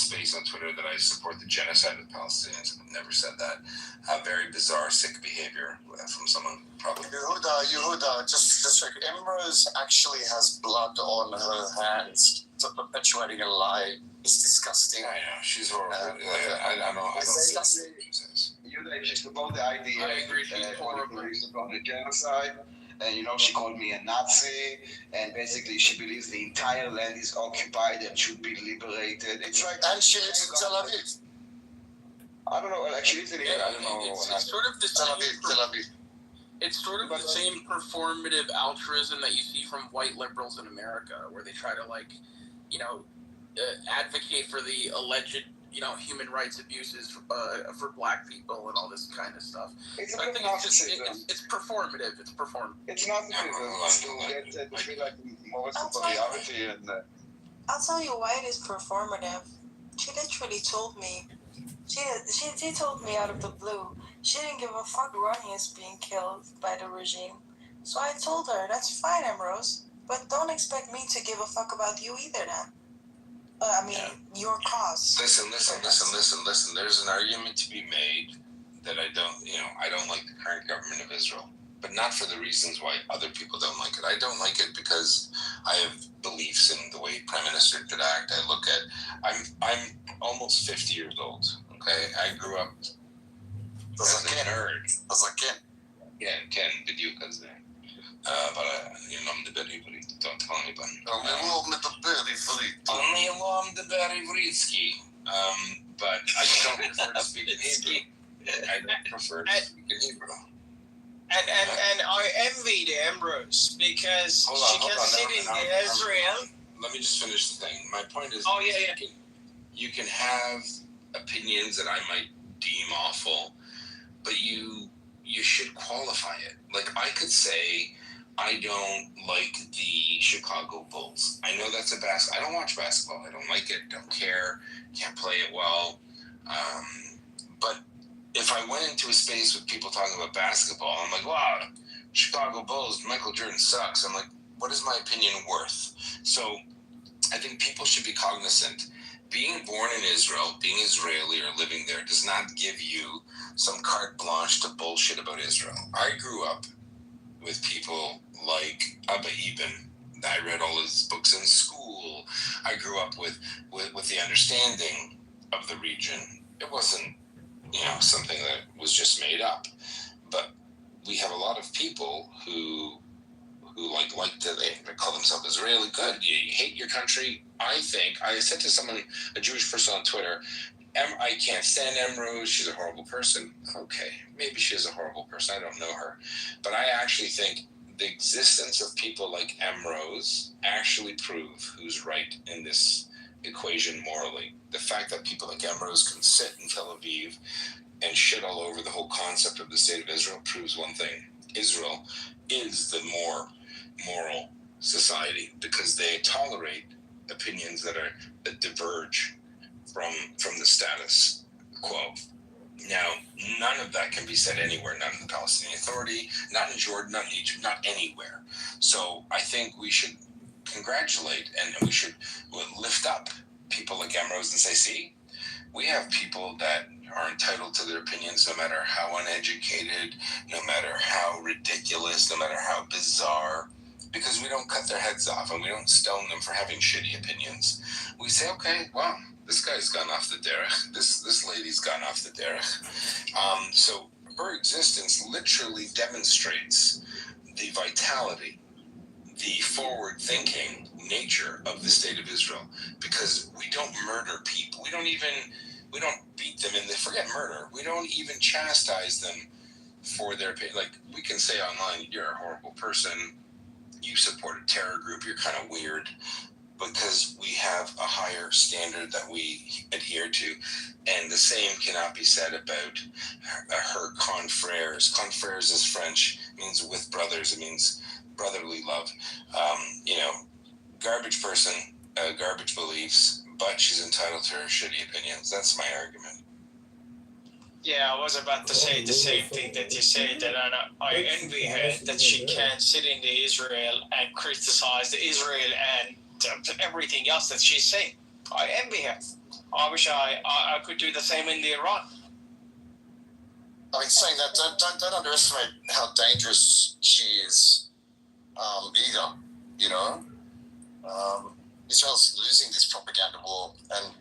space on Twitter that I support the genocide of Palestinians. I've never said that. Very bizarre, sick behavior from someone probably. Yehuda, just like Emrose actually has blood on her hands. So perpetuating a lie is disgusting. I know, she's horrible. I don't see what she says. She's about the idea. I agree, she's horrible. About the genocide. And, she called me a Nazi, and basically she believes the entire land is occupied and should be liberated. It's like... And she lives in Tel Aviv. I don't know, like she lives in here, I don't know. It's sort of the Tel Aviv. It's sort of the same performative altruism that you see from white liberals in America, where they try to, advocate for the alleged, human rights abuses for black people and all this kind of stuff. It's I think it's performative. It's performative. It's not to be like more superiority and. I'll tell you why it is performative. She literally told me. She told me out of the blue. She didn't give a fuck Ronnie is being killed by the regime. So I told her, that's fine, Emrose, but don't expect me to give a fuck about you either then. Your cause. Listen. There's an argument to be made that I don't like the current government of Israel, but not for the reasons why other people don't like it. I don't like it because I have beliefs in the way Prime Minister could act. I'm almost 50 years old. Okay, I grew up as a nerd. Yeah, Ken, בדיוק כזה. אבל אני לא מדבר עברית, don't tell anybody. אני לא מדבר עברית. אני לא מדבר עברית, ski. But I don't prefer to speak in Hebrew. I prefer to speak in Hebrew. And I envy the Emrose because she can sit in Israel. Let me just finish the thing. My point is, you can have opinions that I might deem awful, but you should qualify it. Like, I could say I don't like the Chicago Bulls. I know that's I don't watch basketball. I don't like it. Don't care. Can't play it well. But if I went into a space with people talking about basketball, I'm like, wow, Chicago Bulls, Michael Jordan sucks. I'm like, what is my opinion worth? So I think people should be cognizant. Being born in Israel, being Israeli or living there does not give you some carte blanche to bullshit about Israel. I grew up with people like Abba Eben. I read all his books in school. I grew up with the understanding of the region. It wasn't, something that was just made up. But we have a lot of people who like to they call themselves Israeli. Good. You hate your country. I said to someone, a Jewish person on Twitter, I can't stand Emrose. She's a horrible person. Okay, maybe she's a horrible person. I don't know her. But I actually think the existence of people like Emrose actually prove who's right in this equation morally. The fact that people like Emrose can sit in Tel Aviv and shit all over the whole concept of the state of Israel proves one thing. Israel is the more moral society because they tolerate opinions that diverge from the status quo. Now, none of that can be said anywhere, not in the Palestinian Authority, not in Jordan, not in Egypt, not anywhere. So I think we should congratulate and we should lift up people like Emrose and say, see, we have people that are entitled to their opinions no matter how uneducated, no matter how ridiculous, no matter how bizarre, because we don't cut their heads off and we don't stone them for having shitty opinions. We say, okay, well, this guy's gone off the derech. This lady's gone off the derech. So her existence literally demonstrates the vitality, the forward-thinking nature of the state of Israel, because we don't murder people. We don't beat them forget murder. We don't even chastise them for their opinion. Like, we can say online, you're a horrible person, you support a terror group, you're kind of weird, because we have a higher standard that we adhere to. And the same cannot be said about her confrères. Confrères is French, means with brothers, it means brotherly love. Garbage person, garbage beliefs, but she's entitled to her shitty opinions. That's my argument. Yeah, I was about to say the same thing that you said, that I envy her that she can sit in the Israel and criticize the Israel and everything else that she's saying. I envy her. I wish I could do the same in Iran. I mean, saying that, don't underestimate how dangerous she is, either. You know, Israel's losing this propaganda war, and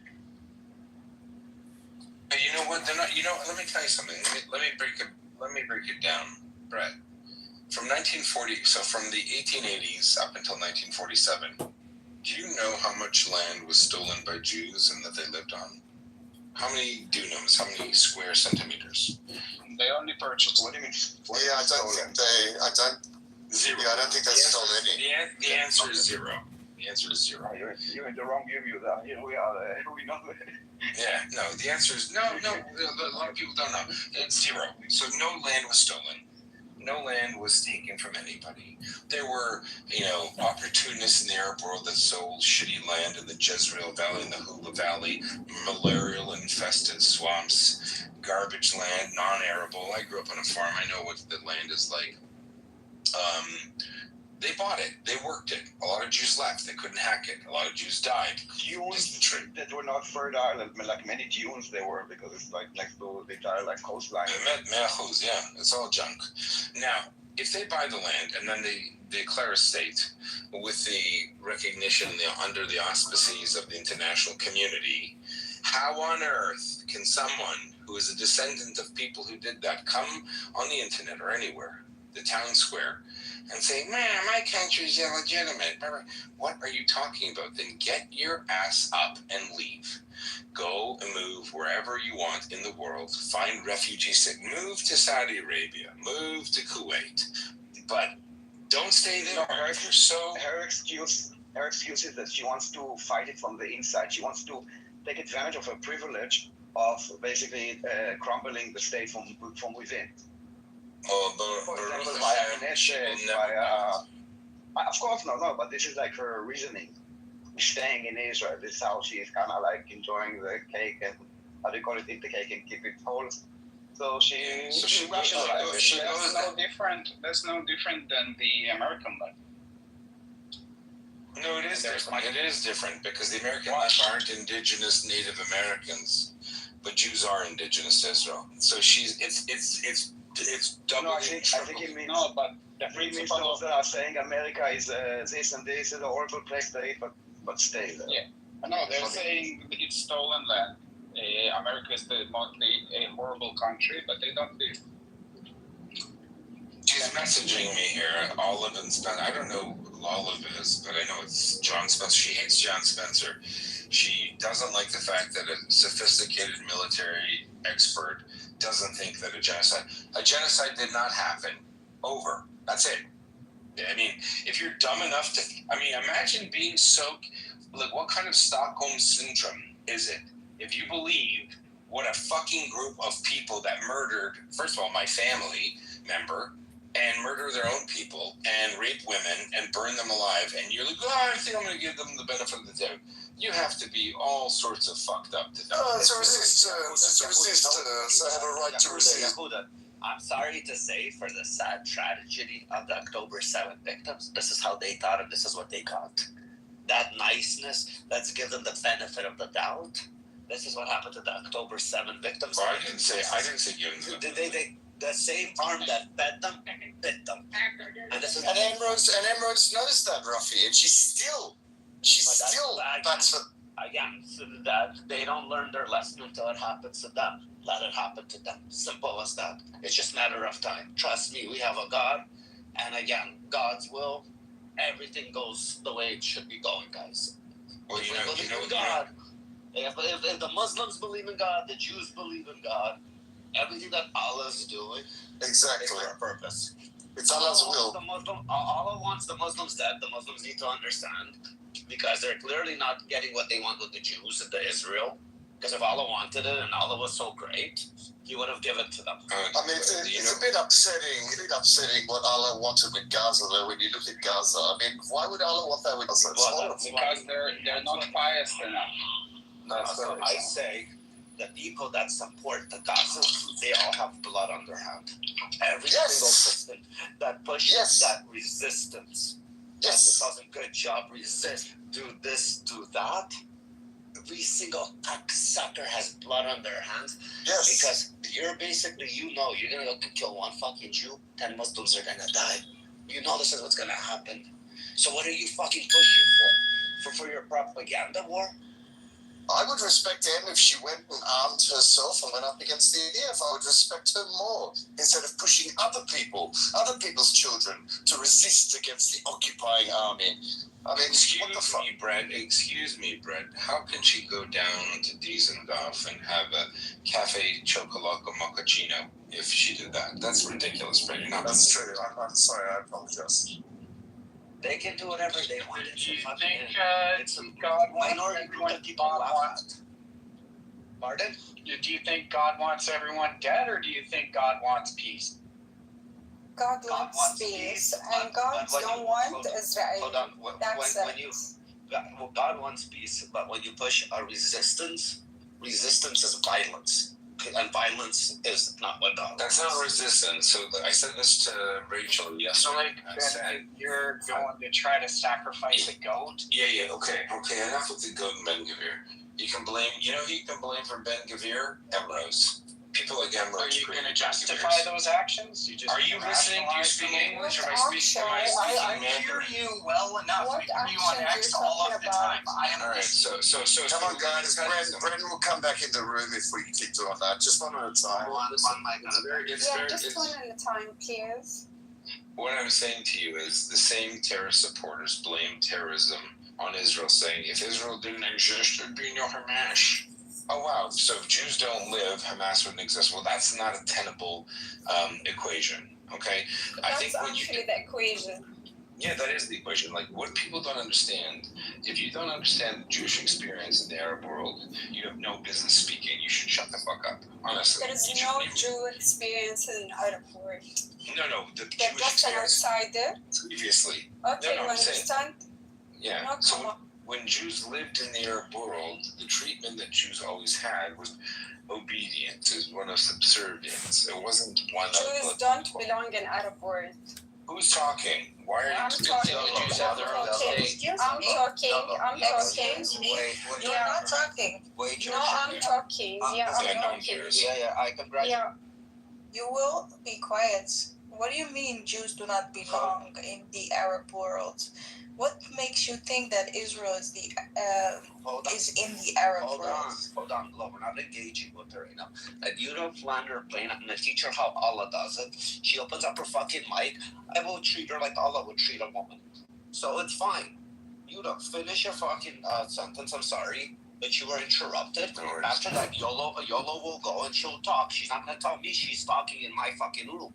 you know what? They're not. You know, let me tell you something. Let me break it down, Brett. From 1940, so from the 1880s up until 1947, do you know how much land was stolen by Jews and that they lived on? How many dunums? How many square centimeters? They only purchased. What do you mean? yeah, I don't think Zero. Yeah, I don't think that's stolen any. The answer is zero. The answer is zero. Oh, you're in the wrong view there. Here we are. We know. Yeah, no. The answer is no. A lot of people don't know. It's zero. So no land was stolen. No land was taken from anybody. There were, opportunists in the Arab world that sold shitty land in the Jezreel Valley and the Hula Valley, malarial-infested swamps, garbage land, non-arable. I grew up on a farm. I know what the land is like. They bought it. They worked it. A lot of Jews left. They couldn't hack it. A lot of Jews died. Dunes that were not fertile, like many dunes they were, because it's like next to the entire coastline. Yeah, it's all junk. Now, if they buy the land and then they declare a state with the recognition under the auspices of the international community, how on earth can someone who is a descendant of people who did that come on the internet or anywhere, the town square, and say, man, my country's illegitimate? What are you talking about? Then get your ass up and leave. Go and move wherever you want in the world. Find refugees. Move to Saudi Arabia. Move to Kuwait. But don't stay there. No, You're so... Her excuse is that she wants to fight it from the inside. She wants to take advantage of her privilege of basically crumbling the state from within. For example, via Knesset, of course, no, but this is like her reasoning. Staying in Israel, this is how she is kind of like enjoying the cake and, how do you call it, eat the cake and keep it whole. So she rationalizes. That's no different than the American life. No, it is different. It is different because the American left aren't indigenous Native Americans, but Jews are indigenous to Israel. So it's double. No, I think it means No, but the it means principle those that are saying America is this and this is a horrible place to eat, but stay there. Yeah. No, they're saying it's stolen land. America is mostly a horrible country, but they don't live. She's messaging me here, Olive and Spencer. I don't know who Olive is, but I know it's John Spencer. She hates John Spencer. She doesn't like the fact that a sophisticated military expert doesn't think that a genocide did not happen. Over. That's it. I mean, if you're dumb enough to, imagine being so, like, what kind of Stockholm syndrome is it? If you believe what a fucking group of people that murdered, first of all, my family member, and murder their own people, and rape women, and burn them alive, and you're like, I think I'm going to give them the benefit of the doubt. You have to be all sorts of fucked up to that. To resist, so have a right to resist. I'm sorry to say, for the sad tragedy of the October 7th victims, this is how they thought and this is what they got. That niceness, let's give them the benefit of the doubt. This is what happened to the October 7th victims. Well, I didn't say give them the same arm that fed them, bit them. And Emrose noticed that, Rafi, and she's still backs for. Again, so that they don't learn their lesson until it happens to them. Let it happen to them. Simple as that. It's just a matter of time. Trust me, we have a God. And again, God's will, everything goes the way it should be going, guys. Well, if we believe in God, if the Muslims believe in God, the Jews believe in God, everything that Allah's doing is for a purpose. It's Allah's will. Allah wants the Muslims dead. The Muslims need to understand, because they're clearly not getting what they want with the Jews and the Israel. Because if Allah wanted it and Allah was so great, He would have given it to them. It's a bit upsetting what Allah wanted with Gaza, though, when you look at Gaza. Why would Allah want that with Gaza? Because they're not biased enough. So I say the people that support the Gazans, they all have blood on their hand. Every single person that pushes that resistance. Yes. That does a good job, resist, do this, do that. every single cocksucker has blood on their hands. Yes. Because you're basically, you're gonna go kill one fucking Jew, 10 Muslims are gonna die. You know this is what's gonna happen. So what are you fucking pushing for your propaganda war? I would respect him if she went and armed herself and went up against the EDF. I would respect her more instead of pushing other people's children to resist against the occupying army. I mean, Excuse me, Brett. How can she go down to Dizengoff and have a cafe chocolate mochaccino if she did that? That's ridiculous, Brett. You're not. That's true. I'm sorry. I apologize. They can do whatever they want. Do you think God wants everyone Pardon? Do you think God wants everyone dead, or do you think God wants peace? God wants peace, and God don't want Israel. Hold on. That's God wants peace, but when you push a resistance is violence. And violence is not what God wants. That's not resistance. So I said this to Rachel yesterday. So you're going to try to sacrifice a goat? Yeah. Okay. Enough with the goat and Ben Gavir. You can blame. You know who you can blame for Ben Gavir? Emrose. People like Emrose. Are you going to justify those actions? Are you listening? Do you speak English? Am I speaking? I hear you well enough. I hear you on X all of the time. All right. So come on, guys. Brendan will come back in the room if we keep doing that. Just one at a time. Just one at a time, please. What I'm saying to you is the same terrorist supporters blame terrorism on Israel, saying if Israel didn't exist, there'd be no Hamas. Oh wow! So if Jews don't live, Hamas wouldn't exist. Well, that's not a tenable equation. Okay, That's actually the equation. Yeah, that is the equation. Like what people don't understand. If you don't understand the Jewish experience in the Arab world, you have no business speaking. You should shut the fuck up. Honestly, there is no Jew experience in the Arab world. No, the They're Jewish just an experience outsider. previously. Okay, No, you understand? Yeah. No, So when Jews lived in the Arab world, the treatment that Jews always had was obedience, is one of subservience. It wasn't one of... Jews don't belong in Arab world. Who's talking? Why are you... I'm talking. You're not talking. No, I'm talking. Yeah, I'm talking. Yeah, I congratulate. Yeah. You will be quiet. What do you mean Jews do not belong in the Arab world? What makes you think that Israel is in the Arab world? Hold on. Look, we're not engaging with her right now. Like, you don't land her plane. I'm gonna teach her how Allah does it. She opens up her fucking mic. I will treat her like Allah would treat a woman. So it's fine. You don't finish your fucking sentence. I'm sorry, but you were interrupted. After that, YOLO will go and she'll talk. She's not gonna tell me she's talking in my fucking room.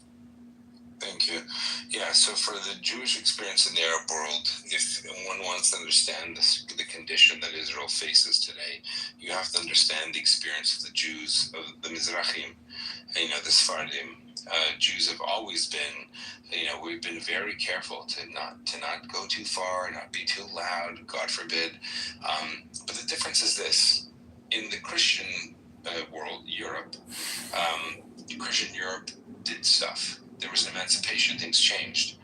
Thank you. Yeah, so for the Jewish experience in the Arab world, if one wants to understand the condition that Israel faces today, you have to understand the experience of the Jews, of the Mizrahim, and, the Sephardim. Jews have always been, we've been very careful to not go too far, not be too loud, God forbid. But the difference is this. In the Christian world, Europe, Christian Europe did stuff. There was an emancipation, things changed.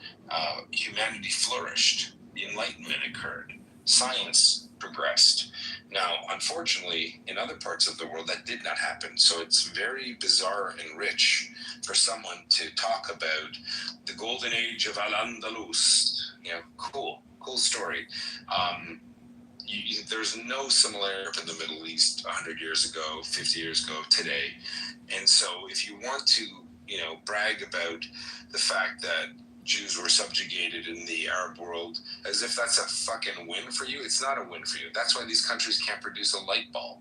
Humanity flourished. The Enlightenment occurred. Science progressed. Now, unfortunately, in other parts of the world, that did not happen. So it's very bizarre and rich for someone to talk about the golden age of Al-Andalus. Cool story. There's no similarity in the Middle East 100 years ago, 50 years ago, today. And so if you want to brag about the fact that Jews were subjugated in the Arab world as if that's a fucking win for you. It's not a win for you. That's why these countries can't produce a light bulb.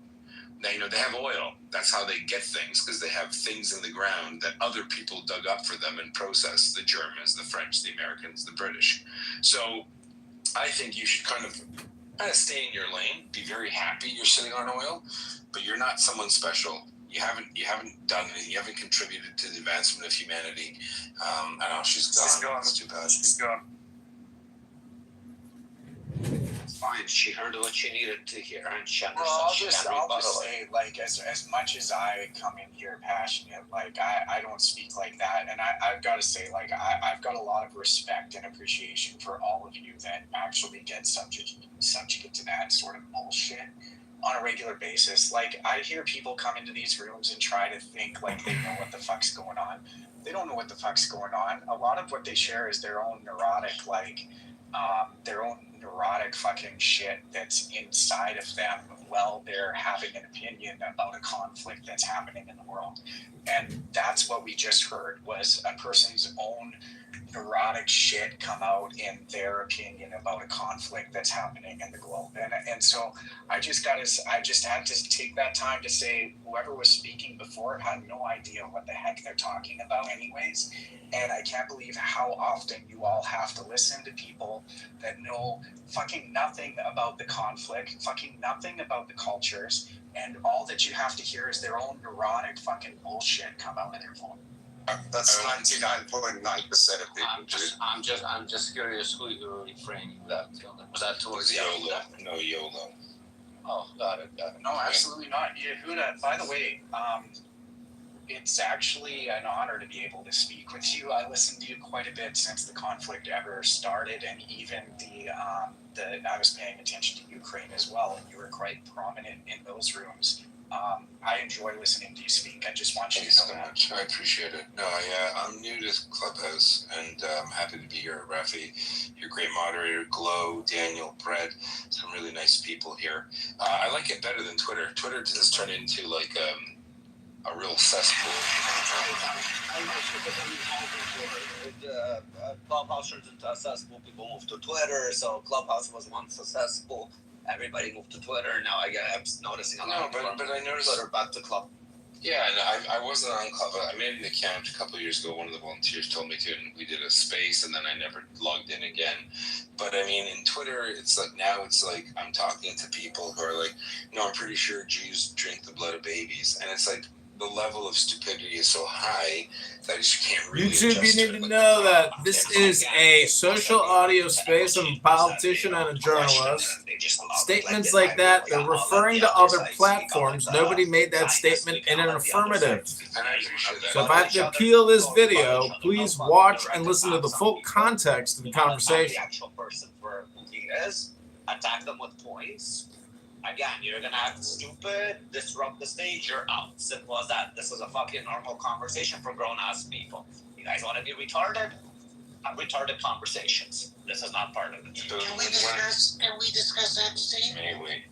Now, they have oil. That's how they get things, because they have things in the ground that other people dug up for them and processed. The Germans, the French, the Americans, the British. So I think you should kind of stay in your lane, be very happy you're sitting on oil, but you're not someone special. You haven't done anything. You haven't contributed to the advancement of humanity. I know she's gone. She's gone. It's too bad. She's gone. It's fine. She heard what she needed to hear, and she understood. Well, I'll just say, like, as much as I come in here passionate, like, I don't speak like that, and I've got to say, like, I've got a lot of respect and appreciation for all of you that actually get subject to that sort of bullshit. on a regular basis. Like, I hear people come into these rooms and try to think like they know what the fuck's going on. They don't know what the fuck's going on. A lot of what they share is their own neurotic, like, their own neurotic fucking shit that's inside of them while they're having an opinion about a conflict that's happening in the world. And that's what we just heard, was a person's own neurotic shit come out in their opinion about a conflict that's happening in the globe. And so I just had to take that time to say, whoever was speaking before had no idea what the heck they're talking about anyways. And I can't believe how often you all have to listen to people that know fucking nothing about the conflict, fucking nothing about the cultures, and all that you have to hear is their own neurotic fucking bullshit come out of their phone. That's 99.9% of people. I'm just curious who you were reframing that to. Was that towards YOLO? No, YOLO. Oh, got it. No, absolutely not. Yehuda, by the way, it's actually an honor to be able to speak with you. I listened to you quite a bit since the conflict ever started, and even I was paying attention to Ukraine as well, and you were quite prominent in those rooms. I enjoy listening to you speak. I just want you to know so much. I appreciate it. No, I'm new to Clubhouse, and I'm happy to be here. Rafi, you're a great moderator. Glow, Daniel, Brett, some really nice people here. I like it better than Twitter. Twitter has turned into like a real cesspool. Clubhouse turns into a cesspool. People move to Twitter, so Clubhouse was once a cesspool. Everybody moved to Twitter. Now I'm noticing a lot of people but I noticed Twitter back to Club. Yeah, and I wasn't on Club. I made an account a couple of years ago. One of the volunteers told me to, and we did a space, and then I never logged in again. But I mean, in Twitter, it's like now it's like I'm talking to people who are like, no, I'm pretty sure Jews drink the blood of babies, and it's like the level of stupidity is so high that you can't really. YouTube, you need to know that this is a social audio space of a politician and a journalist. Statements like that, they're referring to other platforms. Nobody made that statement in an affirmative. And I appreciate that. So if I have to appeal this video, please watch and listen to the full context of the conversation. The actual person for who he is, attack them with points. Again, you're gonna act stupid, disrupt the stage, you're out. Simple as that. This is a fucking normal conversation for grown-ass people. You guys want to be retarded? Have retarded conversations. This is not part of it. Can we discuss Epstein? May we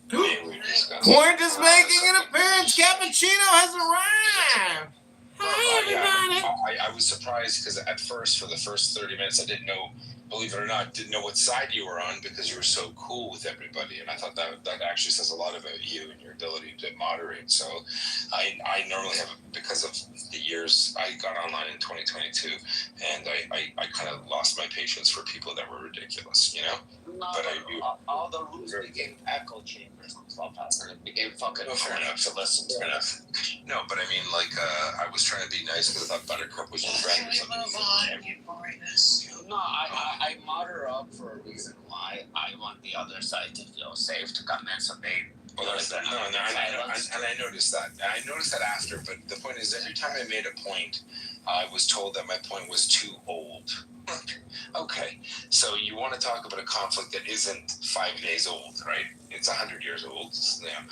discuss? Point is making an appearance. Cappuccino has arrived. Hi, everybody. I was surprised because at first, for the first 30 minutes, I didn't know, believe it or not, didn't know what side you were on because you were so cool with everybody. And I thought that actually says a lot about you and your ability to moderate. So I normally have, because of the years I got online in 2022, and I kind of lost my patience for people that were ridiculous, you know? No, all the rooms became echo chambers on Clubhouse, and it became fucking fair enough. to listen to. Fair enough. No, but I mean, like, I was trying to be nice because I thought Buttercup was your friend or something. No, I moderate up for a reason why I want the other side to feel safe to come in, so they. Well, and I noticed that. I noticed that after, but the point is, every time I made a point, I was told that my point was too old. Okay, so you want to talk about a conflict that isn't 5 days old, right? It's 100 years old, you know,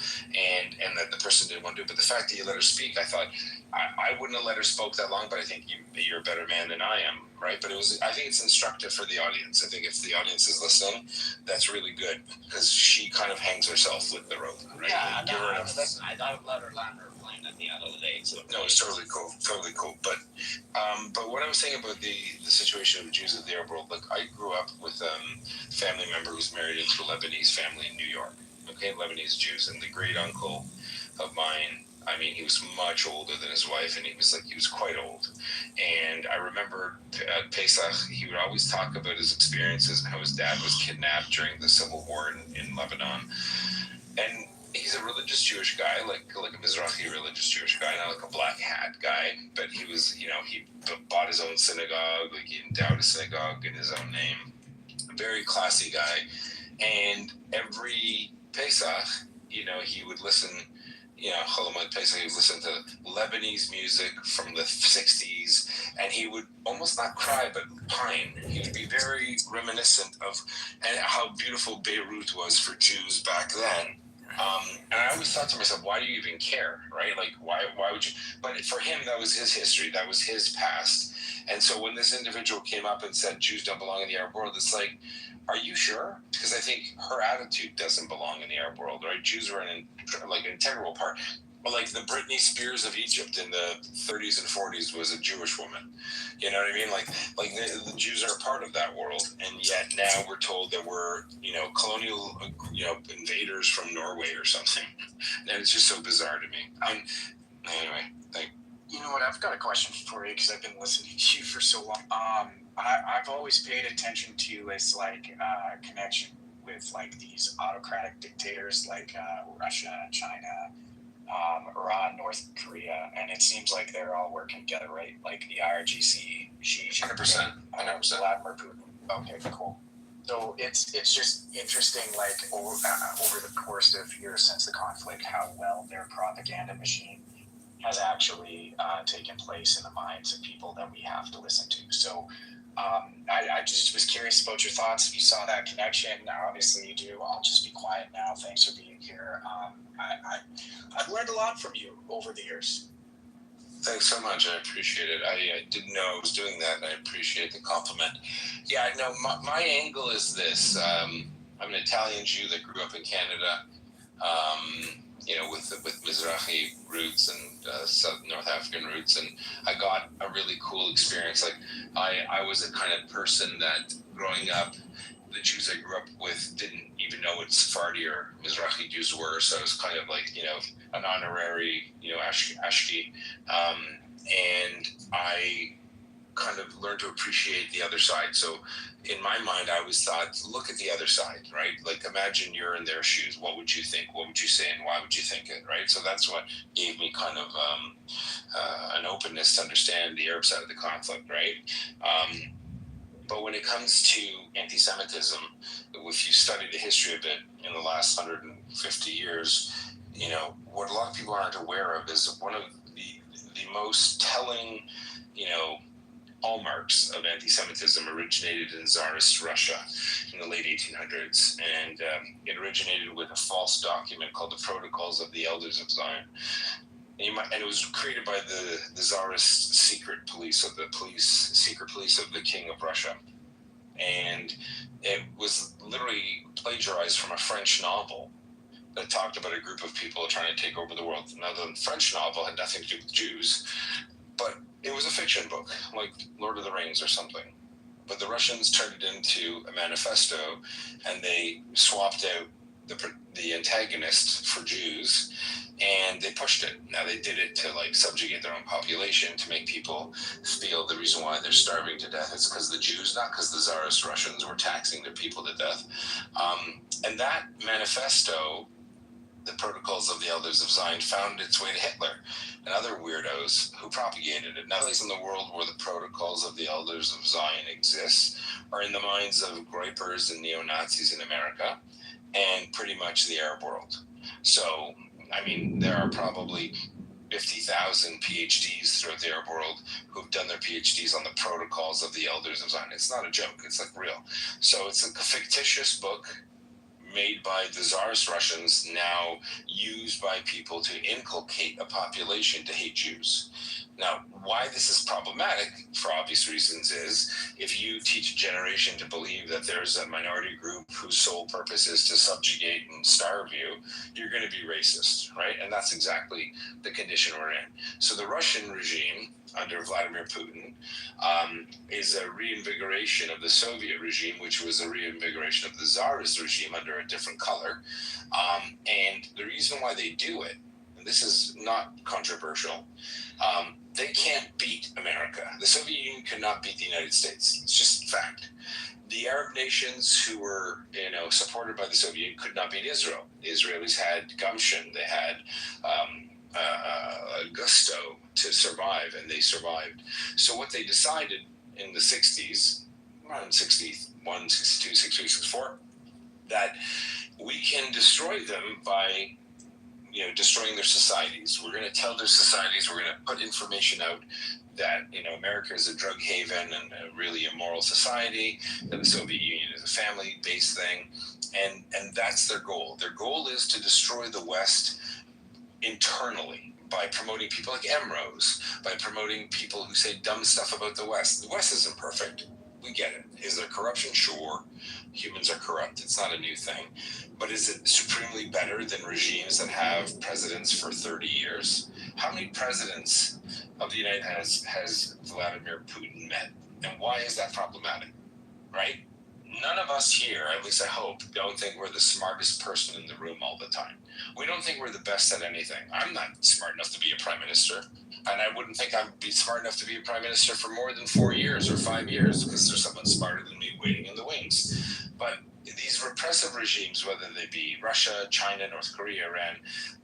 and that the person didn't want to do it. But the fact that you let her speak, I thought I wouldn't have let her spoke that long, but I think you're a better man than I am, right? But I think it's instructive for the audience. I think if the audience is listening, that's really good because she kind of hangs herself with the rope, right? Yeah, listen, I don't let her land her plane at the end of the day. So no, it's totally cool. But what I was saying about the situation of Jews of the Arab world, like I grew up with a family member who's married into a Lebanese family in New York. Okay, Lebanese Jews, and the great uncle of mine, I mean, he was much older than his wife, and he was quite old. And I remember at Pesach, he would always talk about his experiences and how his dad was kidnapped during the civil war in Lebanon. And he's a religious Jewish guy, like a Mizrahi religious Jewish guy, not like a black hat guy, but he was, you know, he bought his own synagogue, like he endowed a synagogue in his own name. A very classy guy. And every Pesach, you know, he would listen, you know, Cholamoid Pesach, he would listen to Lebanese music from the 60s, and he would almost not cry, but pine. He would be very reminiscent of how beautiful Beirut was for Jews back then. And I always thought to myself, why do you even care, right? Like, why would you? But for him, that was his history. That was his past. And so when this individual came up and said Jews don't belong in the Arab world, it's like, are you sure? Because I think her attitude doesn't belong in the Arab world, right? Jews are an integral part. Well, like the Britney Spears of Egypt in the 30s and 40s was a Jewish woman. You know what I mean? Like the Jews are a part of that world, and yet now we're told that we're, colonial, invaders from Norway or something, and it's just so bizarre to me. Anyway, you know what? I've got a question for you because I've been listening to you for so long. I've always paid attention to his connection with like these autocratic dictators like Russia, China. Iran, North Korea, and it seems like they're all working together, right? Like the IRGC, Xi Jinping, 100%. Vladimir Putin. Okay, cool. So it's just interesting, like over the course of years since the conflict, how well their propaganda machine has actually taken place in the minds of people that we have to listen to. So I just was curious about your thoughts. If you saw that connection, obviously you do. I'll just be quiet now. Thanks for being here. I've learned a lot from you over the years. Thanks so much. I appreciate it. I didn't know I was doing that. I appreciate the compliment. Yeah, no, my angle is this. I'm an Italian Jew that grew up in Canada, with Mizrahi roots and North African roots, and I got a really cool experience. Like, I was a kind of person that growing up, the Jews I grew up with didn't even know what Sephardi or Mizrahi Jews were, so I was kind of like, an honorary, Ashki, and I kind of learned to appreciate the other side. So in my mind, I always thought, look at the other side, right? Like, imagine you're in their shoes. What would you think? What would you say? And why would you think it, right? So that's what gave me kind of an openness to understand the Arab side of the conflict, right? But when it comes to anti-Semitism, if you study the history of it in the last 150 years, what a lot of people aren't aware of is one of the most telling, hallmarks of anti-Semitism originated in Tsarist Russia in the late 1800s, and it originated with a false document called the Protocols of the Elders of Zion. And it was created by the Tsarist secret police of the King of Russia. And it was literally plagiarized from a French novel that talked about a group of people trying to take over the world. Now, the French novel had nothing to do with Jews, but it was a fiction book, like Lord of the Rings or something. But the Russians turned it into a manifesto, and they swapped out the antagonist for Jews, and they pushed it. Now, they did it to subjugate their own population, to make people feel the reason why they're starving to death is because the Jews, not because the Tsarist Russians were taxing their people to death. And that manifesto, the Protocols of the Elders of Zion, found its way to Hitler and other weirdos who propagated it. Now, the place in the world where the Protocols of the Elders of Zion exists are in the minds of gripers and neo-Nazis in America and pretty much the Arab world. So, I mean, there are probably 50,000 PhDs throughout the Arab world who've done their PhDs on the Protocols of the Elders of Zion. It's not a joke. It's real. So it's a fictitious book made by the Tsarist Russians, now used by people to inculcate a population to hate Jews. Now, why this is problematic, for obvious reasons, is if you teach a generation to believe that there's a minority group whose sole purpose is to subjugate and starve you, you're going to be racist, right? And that's exactly the condition we're in. So the Russian regime under Vladimir Putin is a reinvigoration of the Soviet regime, which was a reinvigoration of the Tsarist regime under a different color. And the reason why they do it, and this is not controversial, they can't beat America. The Soviet Union could not beat the United States. It's just fact. The Arab nations who were, supported by the Soviet Union could not beat Israel. The Israelis had gumption. They had gusto to survive, and they survived. So what they decided in the 60s, around 61, 62, 63, 64, that we can destroy them by destroying their societies. We're going to tell their societies, we're going to put information out that, America is a drug haven and a really immoral society, that the Soviet Union is a family-based thing, And that's their goal. Their goal is to destroy the West internally by promoting people like Emrose, by promoting people who say dumb stuff about the West. The West isn't perfect. We get it. Is there corruption? Sure. Humans are corrupt. It's not a new thing. But is it supremely better than regimes that have presidents for 30 years? How many presidents of the United States has Vladimir Putin met? And why is that problematic? Right? None of us here, at least I hope, don't think we're the smartest person in the room all the time. We don't think we're the best at anything. I'm not smart enough to be a prime minister, and I wouldn't think I'd be smart enough to be a prime minister for more than 4 years or 5 years, because there's someone smarter than me waiting in the wings. But these repressive regimes, whether they be Russia, China, North Korea, Iran,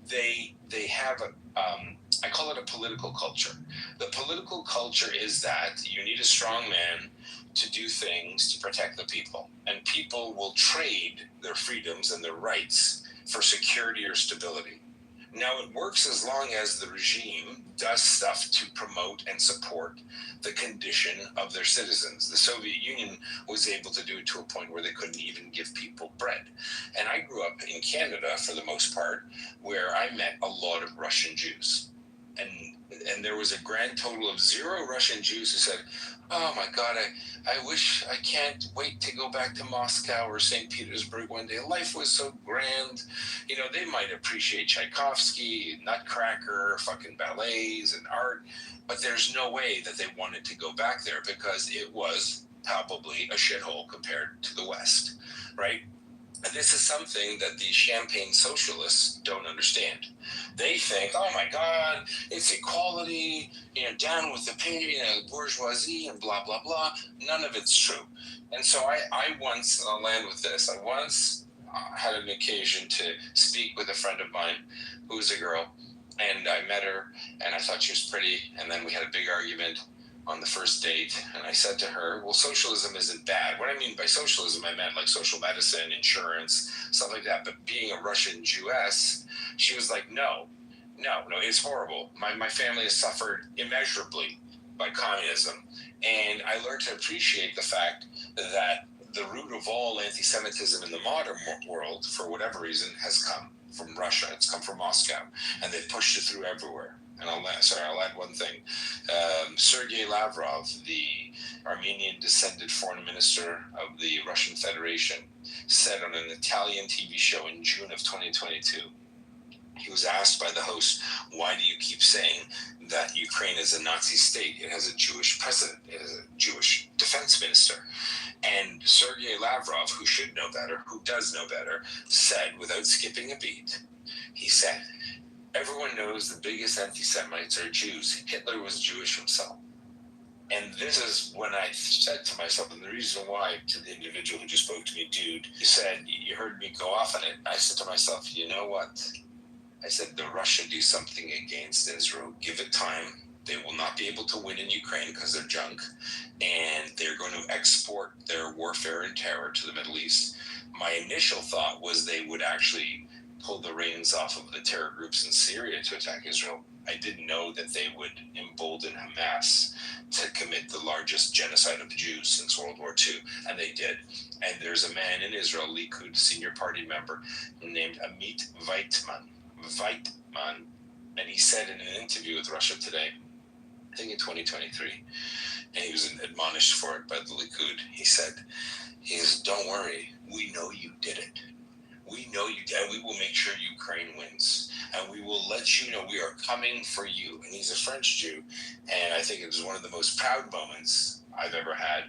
they have I call it a political culture. The political culture is that you need a strong man to do things to protect the people. And people will trade their freedoms and their rights for security or stability. Now, it works as long as the regime does stuff to promote and support the condition of their citizens. The Soviet Union was able to do it to a point where they couldn't even give people bread. And I grew up in Canada, for the most part, where I met a lot of Russian Jews. And there was a grand total of 0 Russian Jews who said, oh my God, I wish, I can't wait to go back to Moscow or St. Petersburg one day. Life was so grand. You know, they might appreciate Tchaikovsky, Nutcracker, fucking ballets and art, but there's no way that they wanted to go back there because it was palpably a shithole compared to the West, right? And this is something that the champagne socialists don't understand. They think, oh my God, it's equality, down with the bourgeoisie and blah, blah, blah. None of it's true. And so I once, and I'll land with this, I once had an occasion to speak with a friend of mine who was a girl, and I met her, and I thought she was pretty, and then we had a big argument on the first date, and I said to her, well, socialism isn't bad. What I mean by socialism, I meant like social medicine, insurance, stuff like that. But being a Russian Jewess, she was like, no, it's horrible. My family has suffered immeasurably by communism. And I learned to appreciate the fact that the root of all anti-Semitism in the modern world, for whatever reason, has come from Russia. It's come from Moscow. And they've pushed it through everywhere. And I'll add one thing. Sergei Lavrov, the Armenian-descended foreign minister of the Russian Federation, said on an Italian TV show in June of 2022, he was asked by the host, why do you keep saying that Ukraine is a Nazi state? It has a Jewish president. It has a Jewish defense minister. And Sergei Lavrov, who should know better, who does know better, said, without skipping a beat, he said, everyone knows the biggest anti-Semites are Jews. Hitler was Jewish himself. And this is when I said to myself, and the reason why, to the individual who just spoke to me, dude, you said, you heard me go off on it. I said to myself, you know what? I said, the Russia do something against Israel. Give it time. They will not be able to win in Ukraine because they're junk. And they're going to export their warfare and terror to the Middle East. My initial thought was they would actually pull the reins off of the terror groups in Syria to attack Israel. I didn't know that they would embolden Hamas to commit the largest genocide of the Jews since World War II, and they did. And there's a man in Israel, Likud senior party member, named Amit Weitman, and he said in an interview with Russia Today, I think in 2023, and he was admonished for it by the Likud, he said, don't worry, we know you did it. We know you did, and we will make sure Ukraine wins. And we will let you know we are coming for you. And he's a French Jew. And I think it was one of the most proud moments I've ever had,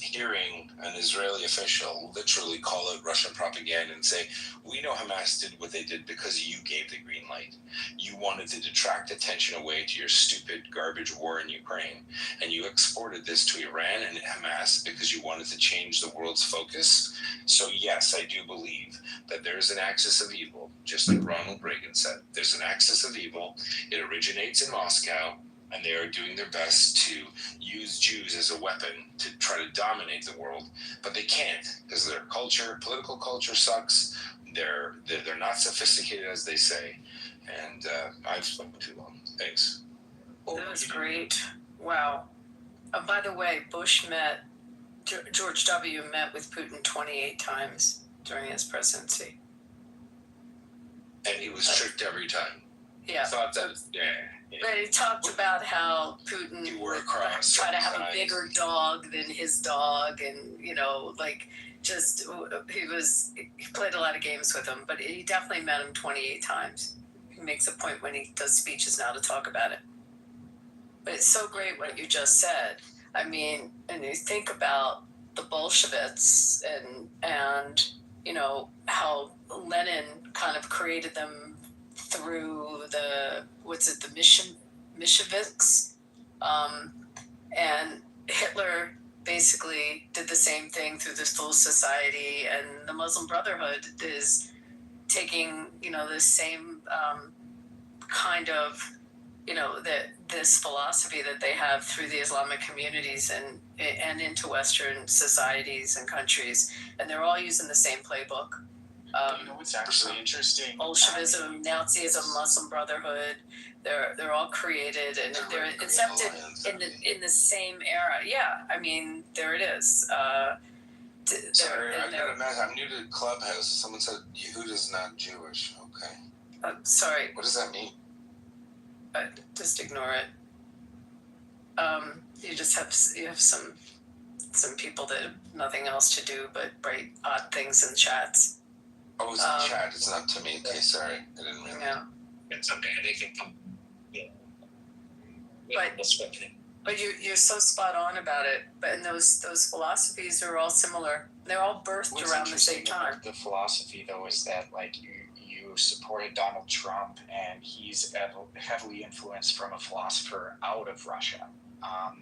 hearing an Israeli official literally call out Russian propaganda and say, we know Hamas did what they did because you gave the green light. You wanted to detract attention away to your stupid garbage war in Ukraine. And you exported this to Iran and Hamas because you wanted to change the world's focus. So yes, I do believe that there is an axis of evil, just like Ronald Reagan said. There's an axis of evil. It originates in Moscow. And they are doing their best to use Jews as a weapon to try to dominate the world, but they can't because their culture, political culture, sucks. They're not sophisticated as they say, and I've spoken too long. Thanks. That was great. Wow. By the way, George W. met with Putin 28 times. during his presidency. And he was tricked every time. Yeah. Thought that, But he talked about how Putin You were would across try to have a sides. bigger dog than his dog, and like just he played a lot of games with him, but he definitely met him 28 times. He makes a point when he does speeches now to talk about it. But it's so great what you just said. I mean, and you think about the Bolsheviks and how Lenin kind of created them through the Mensheviks, and Hitler basically did the same thing through the Full Society, and the Muslim Brotherhood is taking the same kind of this philosophy that they have through the Islamic communities and into Western societies and countries, and they're all using the same playbook. What's actually interesting? Bolshevism, Nazism, Muslim Brotherhood, they're all created and they're incepted in the same era. Yeah, I mean, there it is. Sorry, I gotta imagine. I'm new to Clubhouse. Someone said Yehuda's not Jewish. Okay. Sorry. What does that mean? Just ignore it. You just have some people that have nothing else to do but write odd things in chats. Oh, it's in chat. It's not to me. Okay, sorry. I didn't mean that. It's okay. They can come. But you're so spot on about it. But in those philosophies are all similar. They're all birthed around the same time. The philosophy, though, is that you supported Donald Trump, and he's heavily influenced from a philosopher out of Russia.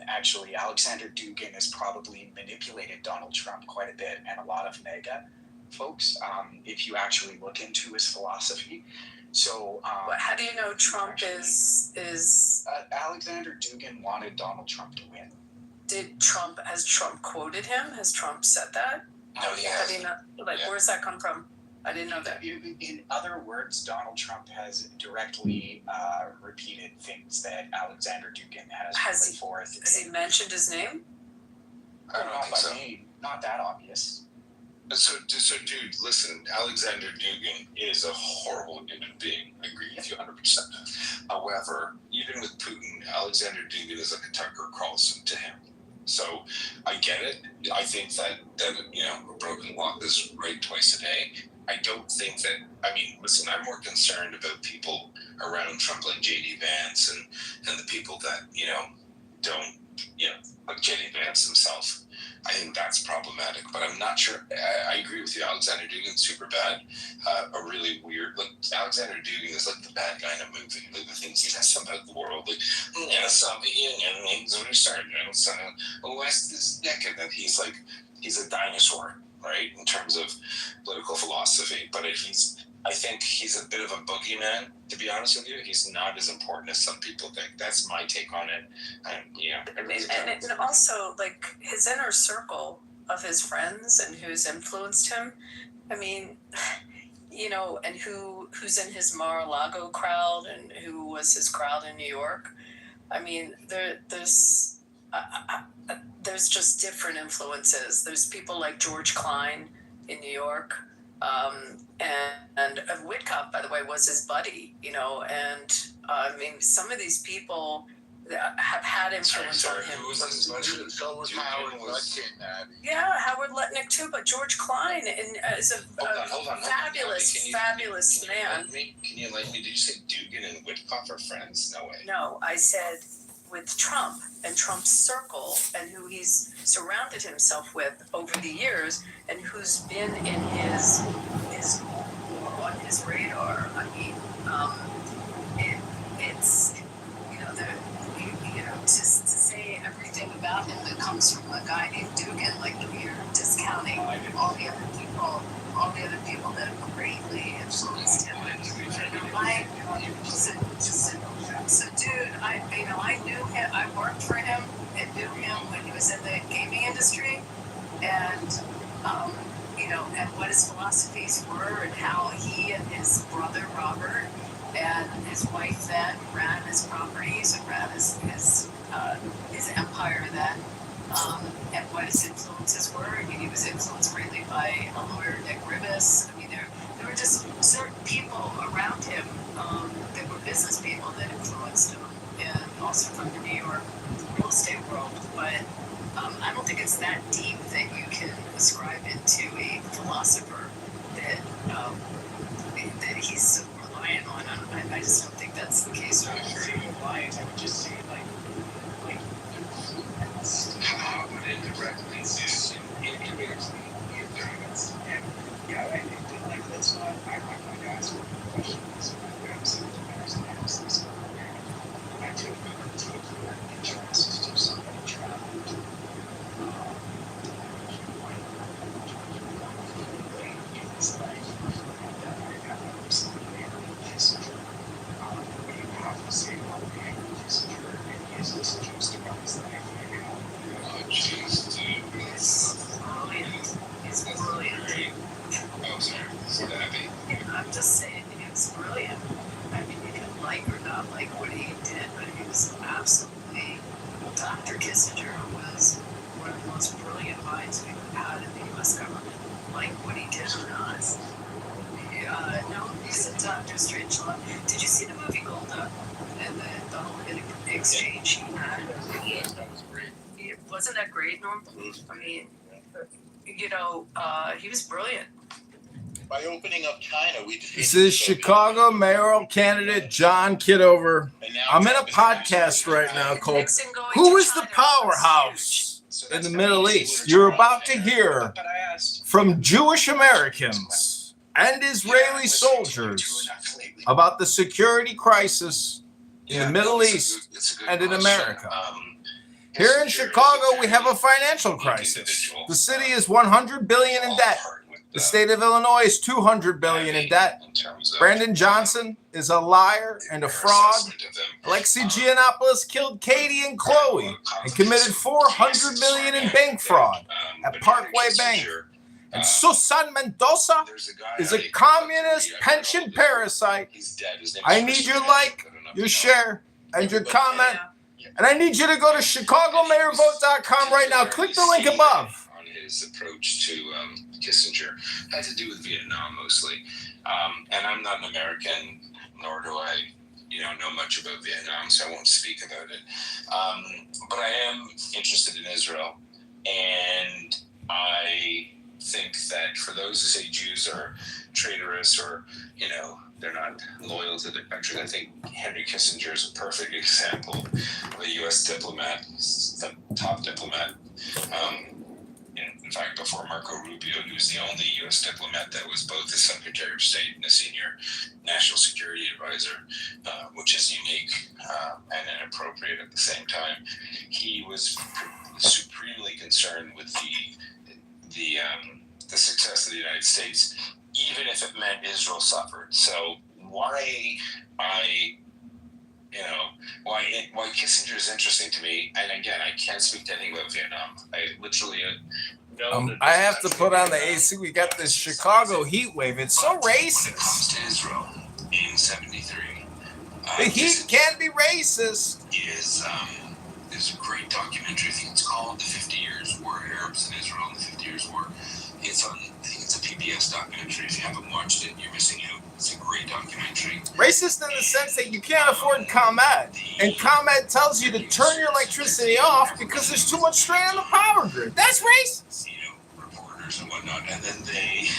Actually, Alexander Dugin has probably manipulated Donald Trump quite a bit, and a lot of MAGA folks, if you actually look into his philosophy. So, how do you know Trump is? Alexander Dugin wanted Donald Trump to win. Has Trump quoted him? Has Trump said that? No, he hasn't. Where's that come from? I didn't know that. In other words, Donald Trump has directly repeated things that Alexander Dugin has put forth. Has he mentioned his name? I don't think so. Name, not that obvious. So, dude, listen. Alexander Dugin is a horrible human being. I agree with you 100%. However, even with Putin, Alexander Dugin is like a Tucker Carlson to him. So, I get it. I think that a broken clock is right twice a day. I don't think that. I mean, listen. I'm more concerned about people around Trump like J.D. Vance and the people that don't like J.D. Vance himself. I think that's problematic, but I'm not sure. I agree with you. Alexander Dugin's super bad. A really weird, Alexander Dugin is like the bad guy in a movie. Like the things he says about the world, Soviet Union, things we started. West is decadent. He's a dinosaur, right, in terms of political philosophy. But I think he's a bit of a boogeyman, to be honest with you. He's not as important as some people think. That's my take on it. And also, his inner circle of his friends and who's influenced him. I mean, and who's in his Mar-a-Lago crowd and who was his crowd in New York. I mean, there's just different influences. There's people like George Klein in New York. And Whitcock, by the way, was his buddy, and I mean, some of these people have had influence on him. Who was his buddy? So was Howard Lutnick. Yeah, Howard Lutnick too, but George Klein is a fabulous man. Can you enlighten me? Did you say Dugin and Whitcock are friends? No way. No, I said with Trump and Trump's circle and who he's surrounded himself with over the years and who's been in his on his radar. I mean, it's to say everything about him that comes from a guy named Dugin, you're discounting all the other people that have greatly influenced him. So dude, I knew him. I worked for him and knew him when he was in the gaming industry, and and what his philosophies were, and how he and his brother Robert and his wife then ran his properties and ran his empire then, and what his influences were. I mean, he was influenced greatly by a lawyer, Nick Ribbit, also from the New York real estate world, but I don't think it's that deep that you can ascribe it to a philosopher that that he's so reliant on. I just don't think that's the case. I would say reliant. I would just say like how would it directly indirectly influence? And yeah, I think that like let's not act like my guys were questions. I'm saying there's an emphasis on I took interest to somebody traveled to in his life that I got somebody Kissinger. But you have to say one thing Kissinger and he is disinterested about his life and how Oh, jeez, dude. He's brilliant. He's brilliant. Oh, sorry. Stabby. I'm just saying, he was brilliant. I mean, you can like or not like what he did, but he was absolutely. Dr. Kissinger was one of the most brilliant minds we've had in the U.S. government. Like what he did or not. No, he's a Dr. Strangelove. Did you see the movie Golda and the whole exchange he had? Yes, that was great. Wasn't that great, Norm? I mean, you know, he was brilliant. By opening up China, we This is Chicago mayoral candidate John Kitover. I'm in a podcast right now called Who is the Powerhouse in the Middle East? You're about to hear from Jewish Americans and Israeli soldiers about the security crisis in the Middle East and in America. Here in Chicago, we have a financial crisis. The city is $100 billion in debt. The state of Illinois is $200 billion in debt. Brandon Johnson is a liar and a fraud. Alexei Giannopoulos killed Katie and Chloe and committed $400 million in bank fraud at Parkway Bank. And Susan Mendoza is a communist pension parasite. I need your like, your share, and your comment. And I need you to go to ChicagoMayorVote.com right now. Click the link above. On his approach to Kissinger had to do with Vietnam mostly, and I'm not an American, nor do I, know much about Vietnam, so I won't speak about it. But I am interested in Israel, and I think that for those who say Jews are traitorous or they're not loyal to their country, I think Henry Kissinger is a perfect example of a U.S. diplomat, the top diplomat. In fact, before Marco Rubio, he was the only U.S. diplomat that was both a Secretary of State and a senior national security advisor, which is unique and inappropriate at the same time. He was supremely concerned with the success of the United States, even if it meant Israel suffered. So why Kissinger is interesting to me, and again, I can't speak to anything about Vietnam. I literally I have to put on the AC. We got this Chicago heat wave. It's so racist. When it comes to Israel in '73, the heat can be racist. Is a great documentary. I think it's called "The 50 Years War: Arabs in Israel in the 50 Years War." It's on. I think it's a PBS documentary. If you haven't watched it, you're missing out. It's a great documentary. Racist in the sense that you can't afford ComEd, and ComEd tells you to turn your electricity off because there's too much strain on the power grid. That's racist. Reporters and whatnot, and then they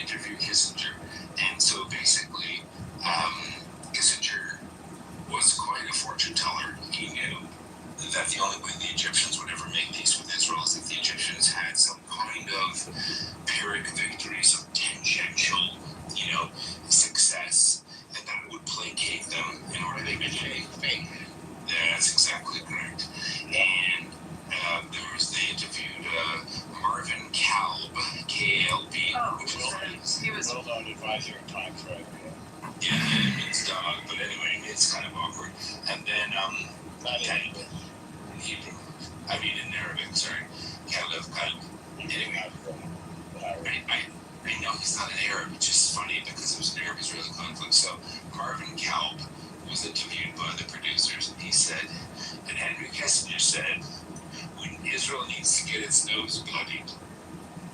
interview Kissinger, and so basically, Kissinger was quite a fortune teller. He knew that the only way the Egyptians would ever make peace with Israel is if the Egyptians had some kind of Pyrrhic victory, some tangential, success, and that would placate them in order they could make. That's exactly correct. And they interviewed Marvin Kalb, K-A-L-B, which he was a well-known advisor in times, right? Yeah, it means dog, but anyway, it's kind of awkward. And then, in Hebrew, in Arabic, sorry, Kalb. Anyway, I know he's not an Arab, it's just funny because it was an Arab-Israeli conflict. So Marvin Kalb was interviewed by the producers, and he said, and Henry Kissinger said, when Israel needs to get its nose bloodied,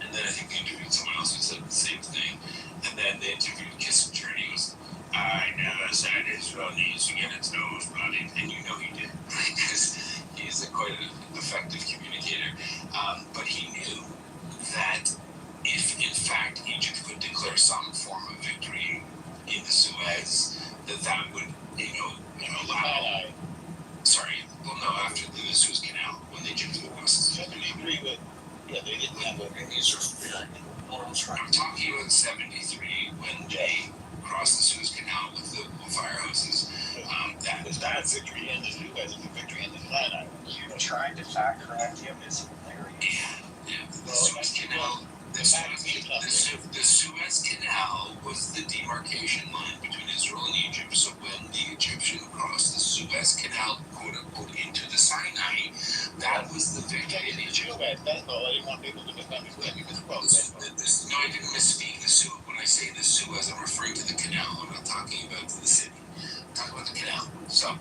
and then I think they interviewed someone else who said the same thing, and then they interviewed Kissinger, and he goes, I never said Israel needs to get its nose bloodied, and he did. effective communicator. But he knew that if, in fact, Egypt could declare some form of victory in the Suez, that would, allow. Sorry, well, no, after the Suez Canal, when the Egyptians crossed. 73 with, yeah, they didn't have a. I'm talking about 73 when they crossed the Suez Canal with the fire hoses. That was not a victory in the Suez, it's a victory in the Sinai. You trying to fact correct him is hilarious. Yeah. The Suez Canal. The Suez Canal was the demarcation line between Israel and Egypt. So when the Egyptians crossed the Suez Canal, quote unquote, into the Sinai, that was the victory in Egypt. That's all. I didn't want people to misunderstand me. No, I didn't misspeak. The Suez. When I say the Suez, I'm referring to the canal. I'm not talking about the city. I'm talking about the canal. So,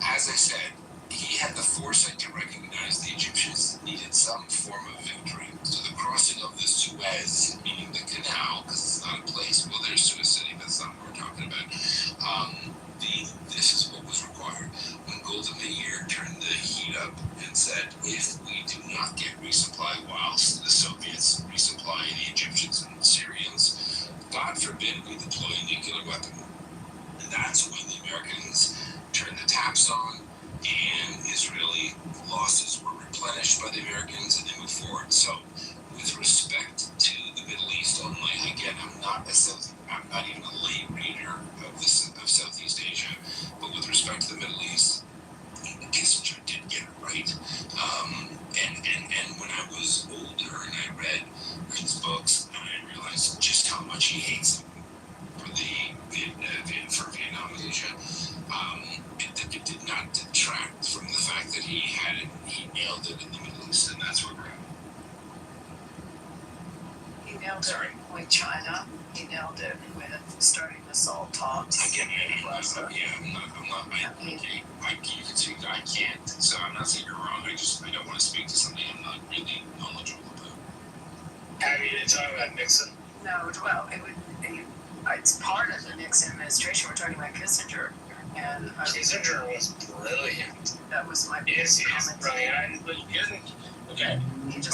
as I said, he had the foresight to recognize the Egyptians needed some form of victory. So the crossing of the Suez, meaning the canal, because it's not a place. Well, there's Suez City, but that's not what we're talking about. This is what was required. When Golda Meir turned the heat up and said, if we do not get resupply whilst the Soviets resupply the Egyptians and Syrians, God forbid we deploy a nuclear weapon. And that's when the Americans turned the taps on, and Israeli losses were replenished by the Americans, and they moved forward. So, with respect to the Middle East only, again, I'm not even a lay reader of Southeast Asia, but with respect to the Middle East, Kissinger did get it right. And when I was older and I read his books, I realized just how much he hates them for for Vietnam and Asia. It did not detract from the fact that he nailed it in the Middle East, and that's where we're at. He nailed it with China. He nailed it with starting the SALT talks. Again, you can see I can't, so I'm not saying you're wrong. I don't want to speak to something I'm not really knowledgeable about. Abby, you didn't talk about Nixon? No, well, it's part of the Nixon administration. We're talking about Kissinger. And Kissinger was brilliant. That was my Yes, biggest he's brilliant. But you didn't. Okay.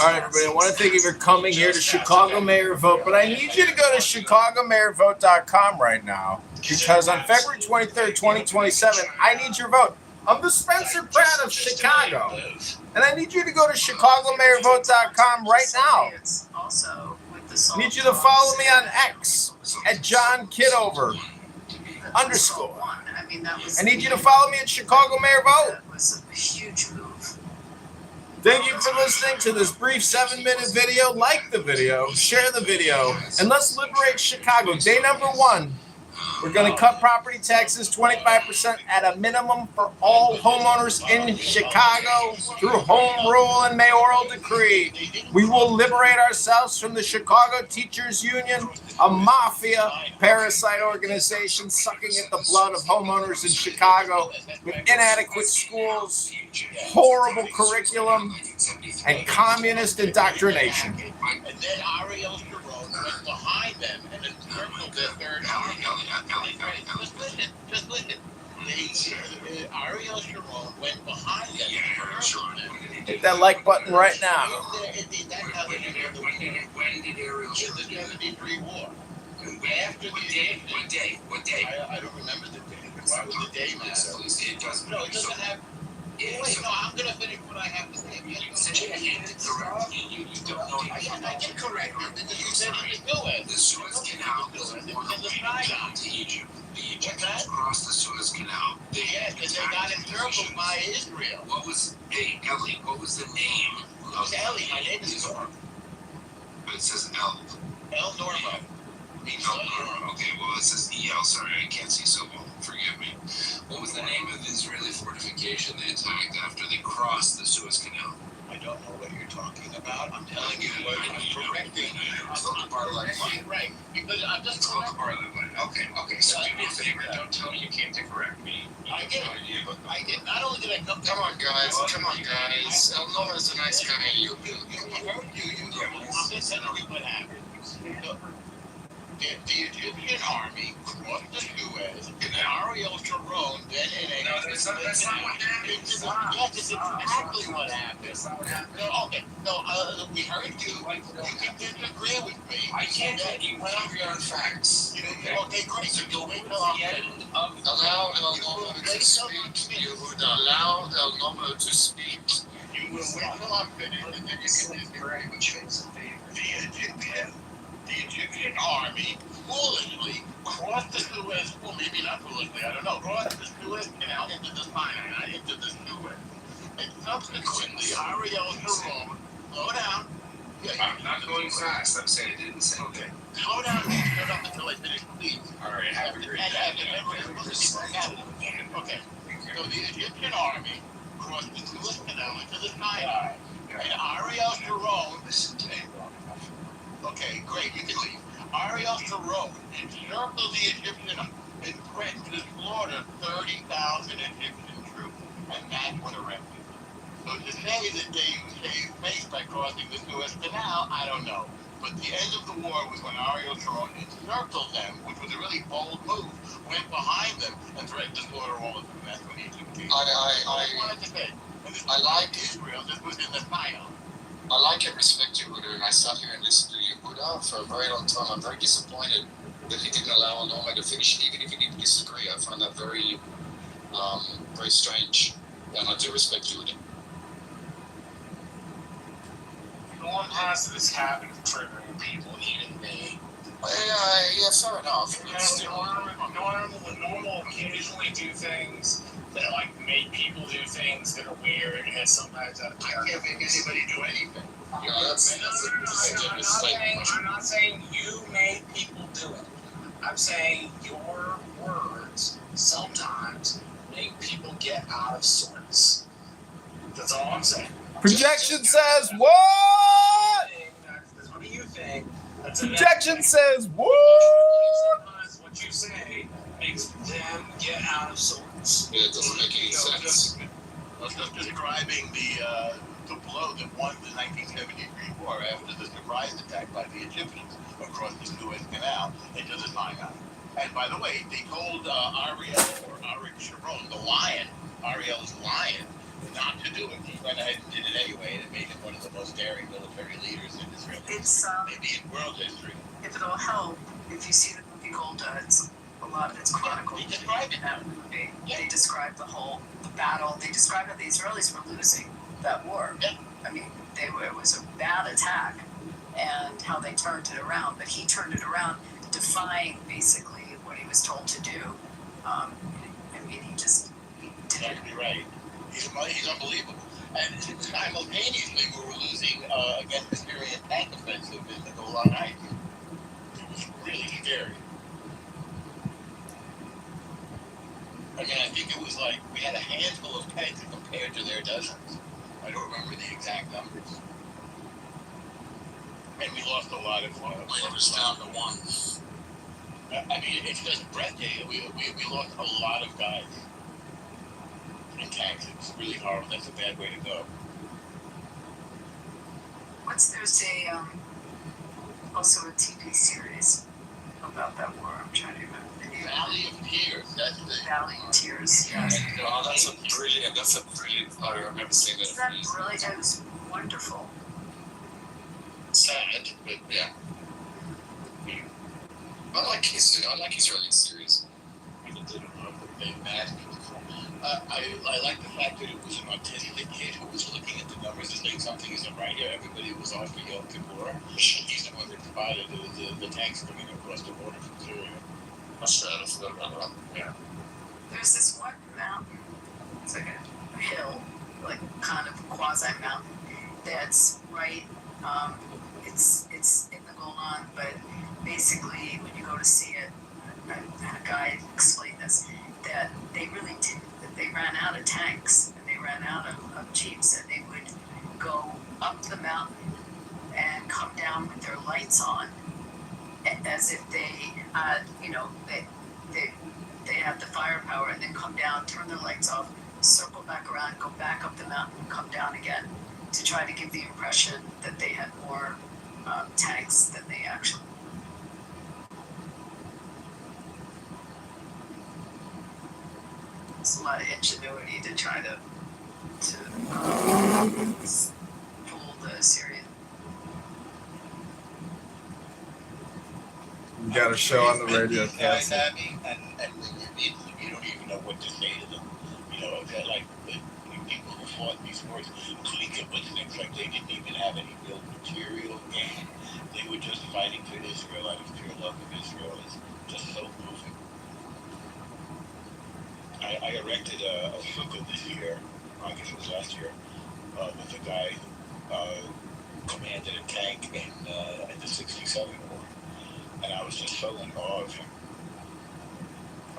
All right, everybody. I want to thank you for coming here to Chicago Mayor Vote, but I need you to go to ChicagoMayorVote.com right now, because on February 23rd, 2027, I need your vote. I'm the Spencer Pratt of Chicago, and I need you to go to ChicagoMayorVote.com right now. I need you to follow me on X at John Kitover _ I need you to follow me at Chicago Mayor Vote. That was a huge move. Thank you for listening to this brief 7-minute video. Like the video, share the video, and let's liberate Chicago. Day number 1. We're going to cut property taxes 25% at a minimum for all homeowners in Chicago through home rule and mayoral decree. We will liberate ourselves from the Chicago Teachers Union, a mafia parasite organization sucking at the blood of homeowners in Chicago with inadequate schools, horrible curriculum, and communist indoctrination. And then Ariel Sharon went behind them and encircled their third army. Just listen. Ariel Sharon went behind them. Hit that like button right now. When did Ariel Sharon do that? 73 war. What day? I don't remember the day. Why would the day matter? It doesn't. No, it doesn't have. Wait, no, I'm going to finish what I have to say. You said you can't correct me. You don't know. I can correct you because you said you can do it. The Suez Canal is a one-way down to Egypt. The Egyptians crossed the Suez Canal. Yes, but they got encircled by Israel. Ellie, what was the name? Ellie, my name is Norma. But it says El. El Norma. Okay, well, it says EL. Sorry, I can't see so well. Forgive me. What was the name of the Israeli fortification they attacked after they crossed the Suez Canal? I don't know what you're talking about. I'm telling you what I'm correcting. It's called the Barlet line. Right, because I'm just called the Barlet line. Okay, so do me a favor. Don't tell me you came to correct me. I did. Not only did I come to... Come on, guys. El Norma's a nice guy. I'm just telling you what happened. if the Egyptian army crossed the Suez, and Ariel Sharon then that's not what happened. Yes, it's exactly what happened. That's not what happened. No, okay. No, we heard you. You can disagree with me. I can't. You went over your own facts. Okay, great. So you'll wait till Allow El Nomo to speak. You would allow El Nomo to speak. You will wait till I'm finished, and then you can disagree with me. The Egyptian army foolishly crossed the Suez, well, maybe not foolishly, I don't know, crossed the Suez Canal into the Sinai, not into the Suez. And subsequently, Ariel Sharon, slow down. I'm not going fast. I'm saying it didn't say. Okay. Slow down and shut up until I finish, please. All right, have a great Okay. So the Egyptian army crossed the Suez Canal into the Sinai. And Ariel Sharon, okay, great, you can leave. Ariel Sharon encircled the Egyptian and threatened to slaughter 30,000 Egyptian troops, and that would have ended. So to say that they saved face by crossing the Suez Canal, I don't know. But the end of the war was when Ariel Sharon encircled them, which was a really bold move, went behind them and threatened to slaughter all of them. That's when Egypt came. I like Israel. This was in the Sinai. I like and respect Yehuda, and I sat here and listened to Yehuda for a very long time. I'm very disappointed that he didn't allow Anoma to finish it, even if he didn't disagree. I find that very, very strange, and I do respect Yehuda. No one has this habit of triggering people, even me. Yeah, fair enough. Normal occasionally do things that like make people do things that are weird, and sometimes I can't make anybody do anything. I'm not saying you made people do it. I'm saying your words sometimes make people get out of sorts. That's all I'm saying. Projection says what? What do you think? Projection says what? Sometimes what you say makes them get out of sorts. Yeah, it doesn't make any sense. I was just describing the blow that won the 1973 war after the surprise attack by the Egyptians across the Suez Canal into the Sinai. And by the way, they told Ariel Sharon, the lion, Ariel's lion, not to do it. He went ahead and did it anyway, and it made him one of the most daring military leaders in Israel. It's maybe in world history. If it'll help, if you see the movie Golda, it's a lot of it's chronicled in that movie. Yeah. They describe the battle. They describe that the Israelis were losing that war. Yeah. I mean, it was a bad attack, and how they turned it around. But he turned it around, defying basically what he was told to do. I mean, he did Exactly right. He's unbelievable. And simultaneously, we were losing against the Syrian tank offensive in the Golan Heights. It was really scary. I mean, I think it was like we had a handful of tanks compared to their dozens. I don't remember the exact numbers. And we lost a lot of. It was down to one. I mean, it's just breathtaking. We lost a lot of guys in tanks. It's really horrible. That's a bad way to go. There's also a TV series about that war. I'm trying to remember the name. Valley of Tears. That's the Valley of Tears. Yes. Oh, that's a brilliant. I remember seeing that. Isn't that brilliant? It was wonderful. Sad, but yeah. I like Israeli series. People did they masked people. I like the fact that it was an autistic kid who was looking at the numbers and saying something isn't right here. Everybody was off for Yom Kippur. He's the one that spotted the tanks coming across the border from Syria. I forgot about that. Yeah. There's this one mountain. It's like a hill, like kind of quasi mountain. That's right. It's in the Golan, but basically when you go to see it, a guy explained this, that they really didn't. They ran out of tanks and they ran out of jeeps, and they would go up the mountain and come down with their lights on, as if they have the firepower, and then come down, turn their lights off, circle back around, go back up the mountain, and come down again, to try to give the impression that they had more tanks than they actually. takes a lot of ingenuity to try to fool the Syrian. You got a show on the radio, guys Cassie. at me, and you don't even know what to say to them. You know, they're like the people who fought these wars, including kibbutz, like they didn't even have any real material, and they were just fighting for Israel out of pure love of Israel. It's just so moving. I erected a sukkah this year, I guess it was last year, with a guy who commanded a tank in the '67 war. And I was just so in awe of him.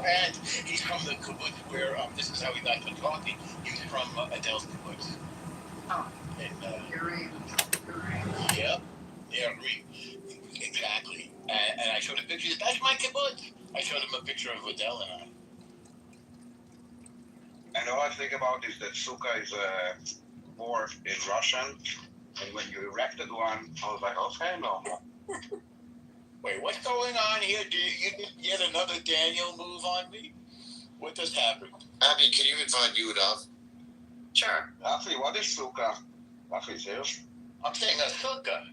And he's from the kibbutz where, this is how we got to talking, he's from Adele's kibbutz. Oh. You're right. Yeah, exactly. And I showed a picture, he said, that's my kibbutz. I showed him a picture of Adele and I. And all I think about is that sukkah is a word in Russian, and when you erected one, I was like, okay, no. Wait, what's going on here? You did yet another Daniel move on me? What just happened? Abby, can you invite Yudav? Sure. Rafi, what is sukkah? Rafi, serious? I'm saying a sukkah.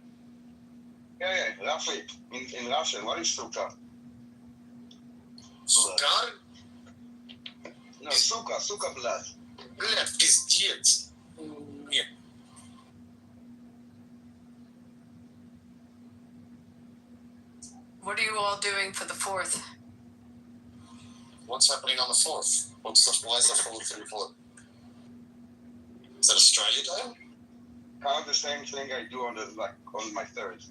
Yeah, Rafi, in Russian, what is sukkah? Sukkah? No, sukkah blood. Блядь, пиздец. Нет. What are you all doing for the 4th? What's happening on the 4th? Why is the 4th important? Is that Australia Day? Kind of the same thing I do on my 3rd.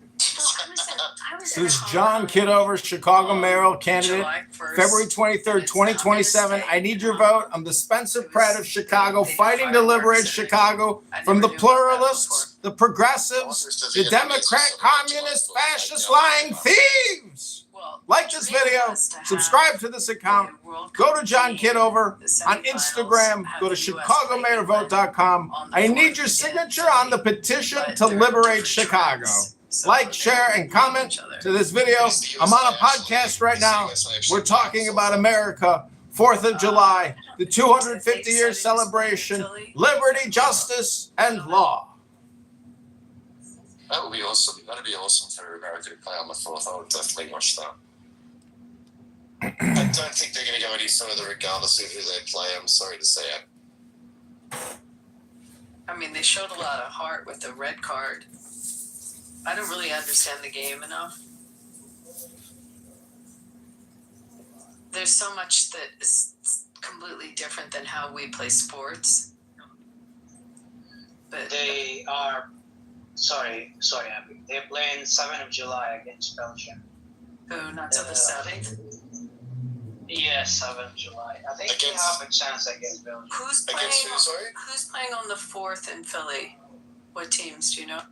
This is John Kitover, Chicago mayoral candidate, July 1st. February 23rd, 2027. I need your vote. I'm the Spencer Pratt of Chicago, fighting to liberate Chicago from the pluralists, the progressives, the Democrat, communist, fascist, lying thieves. Like this video, subscribe to this account, go to John Kitover on Instagram, go to ChicagoMayorVote.com. I need your signature on the petition to liberate Chicago. Like, share, and comment to this video. I'm on a podcast right now. We're talking about America, 4th of July, the 250-year celebration, liberty, justice, and law. That would be awesome. That'd be awesome for America to play on the 4th. I would definitely watch that. I don't think they're going to go any further regardless of who they play. I'm sorry to say it. I mean, they showed a lot of heart with the red card. I don't really understand the game enough. There's so much that is completely different than how we play sports. But they are, sorry, Abby. They're playing 7th of July against Belgium. Oh, not till the 7th? Yeah, 7th of July. I think they have a chance against Belgium. Who's playing on the 4th in Philly? What teams, do you know?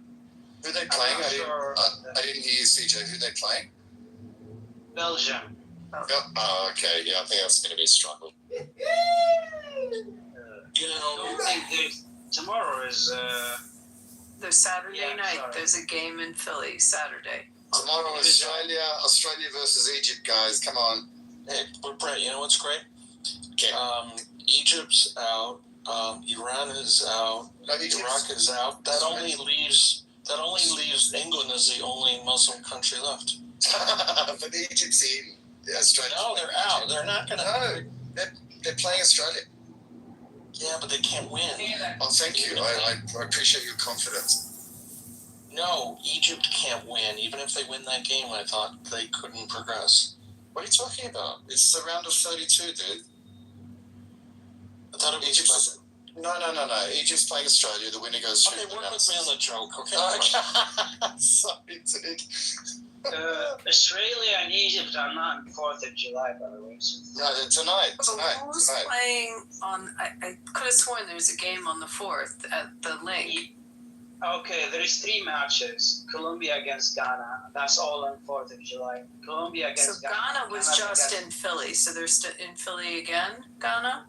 Who are they playing? I didn't hear you, CJ. Who are they playing? Belgium. Oh, okay. Yeah, I think that's going to be a struggle. Tomorrow is... There's Saturday night. Sorry. There's a game in Philly Saturday. Tomorrow, Australia versus Egypt, guys. Come on. Hey, Brett, you know what's great? Okay. Egypt's out. Iran is out. Iraq is out. That only leaves England as the only Muslim country left. But Egypt's in. Australia. No, they're out. They're not going to. No, they're playing Australia. Yeah, but they can't win. Oh, thank you. I appreciate your confidence. No, Egypt can't win. Even if they win that game, I thought they couldn't progress. What are you talking about? It's the round of 32, dude. I thought it was Egypt's... No. Egypt's playing Australia. The winner goes through. Okay, work with me on the joke, okay? Sorry, dude. Australia and Egypt are not on 4th of July, by the way. No, tonight. Who's playing on... I could have sworn there's a game on the 4th at the link. Okay, there's 3 matches. Colombia against Ghana. That's all on 4th of July. Colombia against Ghana. So Ghana was just in Philly. So they're in Philly again, Ghana?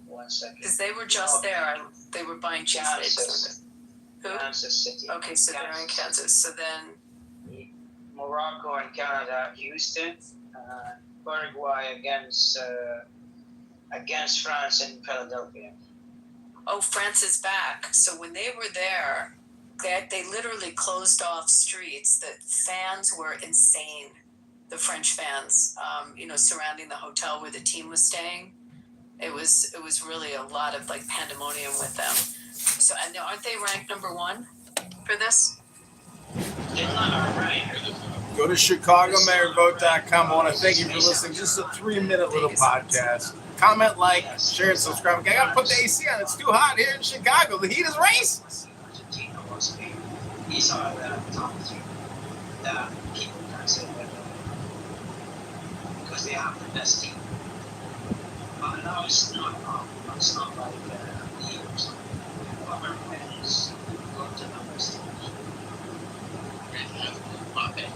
1 second. Because they were just there. They were buying cheesesteaks. Who? Kansas City. Okay, so they're in Kansas. So then... Morocco and Canada, Houston. Uruguay against against France in Philadelphia. Oh, France is back. So when they were there, they literally closed off streets. The fans were insane. The French fans, surrounding the hotel where the team was staying. It was really a lot of like pandemonium with them. So and aren't they ranked number 1 for this? They're not right. Go to ChicagoMayorVote.com. I want to thank you for listening. This is a 3-minute little podcast. Comment, like, share, and subscribe. I gotta put the AC on. It's too hot here in Chicago. The heat is racist. These are the top 3 that people can say because they have the best team. But now it's not like the Eagles. Whoever wins, go to the best team. Okay.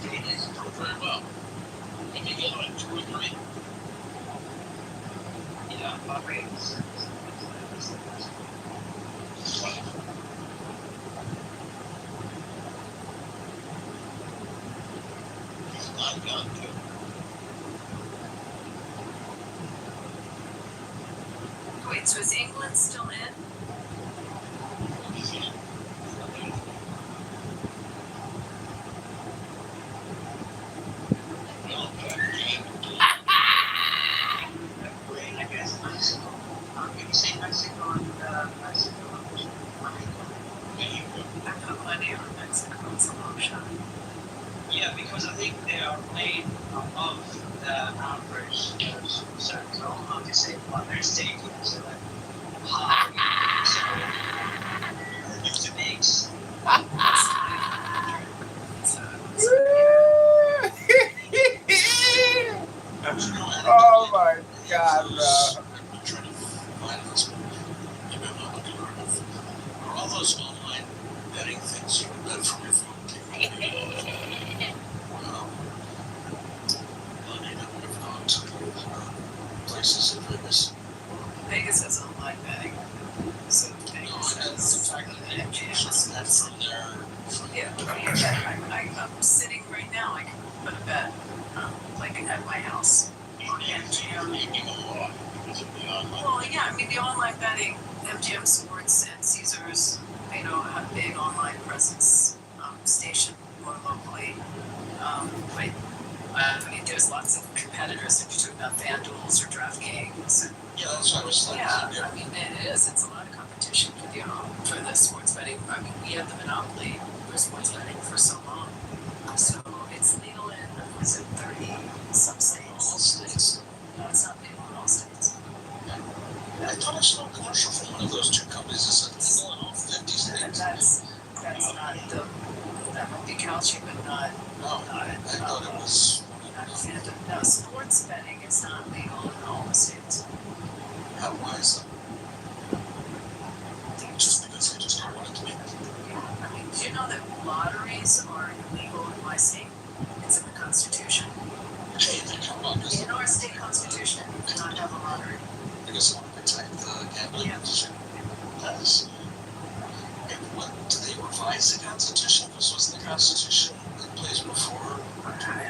It is doing very well. Can you get like 2 or 3? Yeah, Mbappe is He's not young too. Wait, so is England still in? He's in. Yeah, because I think they are made above the average. So I don't know how to say what their stadiums are like high. So it makes Oh my God, bro. I'm trying to find this. Are all those online betting things you bet from your phone? Places in Vegas. Vegas has online betting. So Vegas has that's from there. yeah, I'm sitting right now. I can put a bet like at my house. Well, Well, yeah, I mean the online betting, MGM Sports and Caesars, have big online presence station more locally. But there's lots of competitors if you're talking about FanDuels or DraftKings. And, yeah, that's what I was thinking. yeah, I mean it is. It's a lot of competition for the sports betting. I mean we had the monopoly for sports betting for so long. So it's legal in 30 some states. All states. No, it's not legal in all states. I thought I saw a commercial from one of those 2 companies that said legal in all 50 states. That's not that would be Calci, but not. No, I thought it was. No, sports betting is not legal in all the states. Why is that? Just because they just don't want it to be. I mean, do you know that lotteries are illegal in my state? It's in the Constitution. In our state constitution, you cannot have a lottery. Because they want to protect the gambling industry. Yes. And what do they revise the Constitution? This was the Constitution in place before. I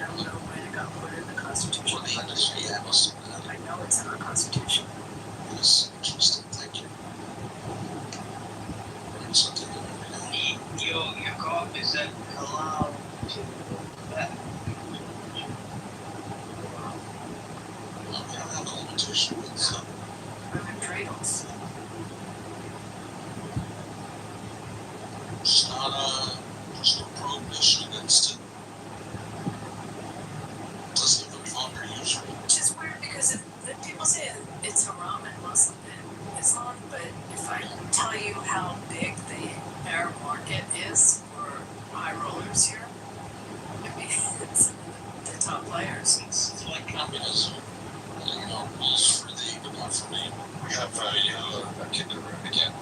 don't know when it got put in the Constitution. Well, the industry, yeah, must have been. I know it's in our Constitution. Yes, interesting. Thank you. Learn something new every day. your cop is that allowed to bet. Well, we don't have a limitation with some. Dreidels. It's not there's no prohibition against it. Doesn't even founder usually. Which is weird because if people say it's haram in Muslim in Islam, but if I tell you how big the Arab market is for high rollers here, I mean, it's the top players. It's like communism. Rules for thee, but not for me. We have a Kitover again.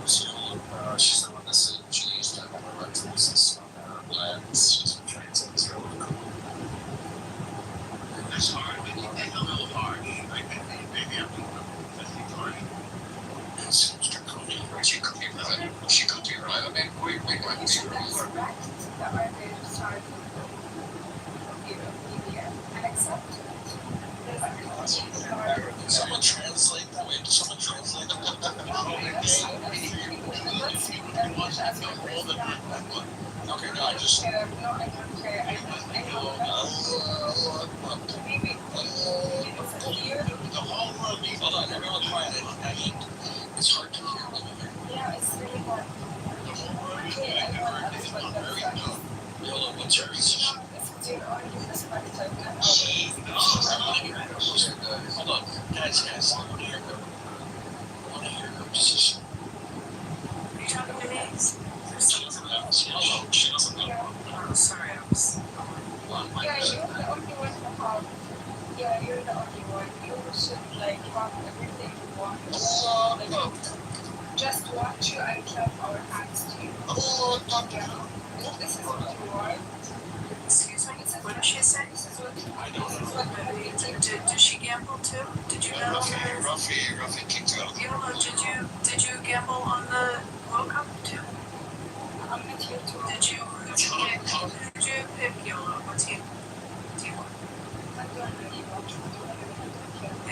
She's the one that said she used to have more rentals on her lands. She's been trying to say it's really cool. It's hard. It's a little hard. Maybe I'm doing 50 party. It seems draconian. She could be right. She could be right. I mean, we might be wrong. That right, they just started to, and accept it. The whole world needs. Hold on, everyone quiet. It's hard to hear over there. Yeah, it's really hard. The whole world is doing that. It's not very good. Yolo, what's your position? Hold on, guys, I want to hear her position. Are you talking to me? She doesn't have. She doesn't have. Oh, sorry, I was. Yeah, you're the only one who have. Yeah, you're the only one. You should like have everything you want. Like, just watch you and clap our hands to you. Yeah. This is what you want. Excuse me, what did she say? This is what you I don't know. Did she gamble too? Did you know? Ruffy kicked out. Yolo, did you gamble on the World Cup too? I'm not here to. Did you pick Yolo? What team? I don't really watch football.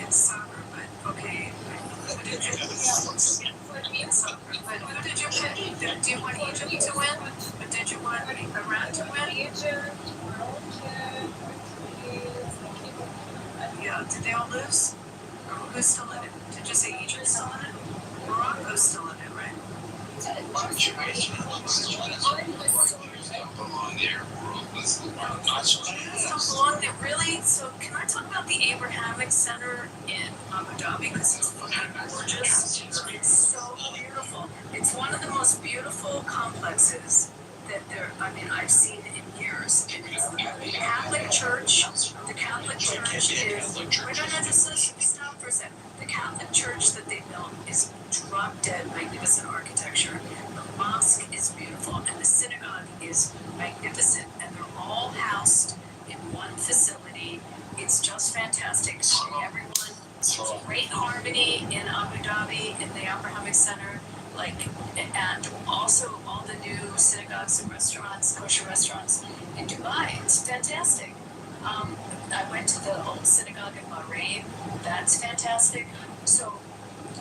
It's soccer, but okay. Who did you? For me, it's soccer. But who did you pick? Do you want Egypt to win? But did you want Iran to win? Egypt, Morocco, Yeah. Did they all lose? Or who's still in it? Did you say Egypt's still in it? Morocco's still in it, right? Don't belong there, really? So can I talk about the Abrahamic Center in Abu Dhabi? Because it's fucking gorgeous. It's so beautiful. It's one of the most beautiful complexes that I've seen in years. It's the Catholic Church. The Catholic Church is. Wait, no, just stop for a second. The Catholic Church that they built is drop dead magnificent architecture. The mosque is beautiful, and the synagogue is magnificent, and they're all housed in one facility. It's just fantastic. And everyone, great harmony in Abu Dhabi in the Abrahamic Center. And also all the new synagogues and restaurants, kosher restaurants in Dubai. It's fantastic. I went to the old synagogue in Bahrain. That's fantastic. So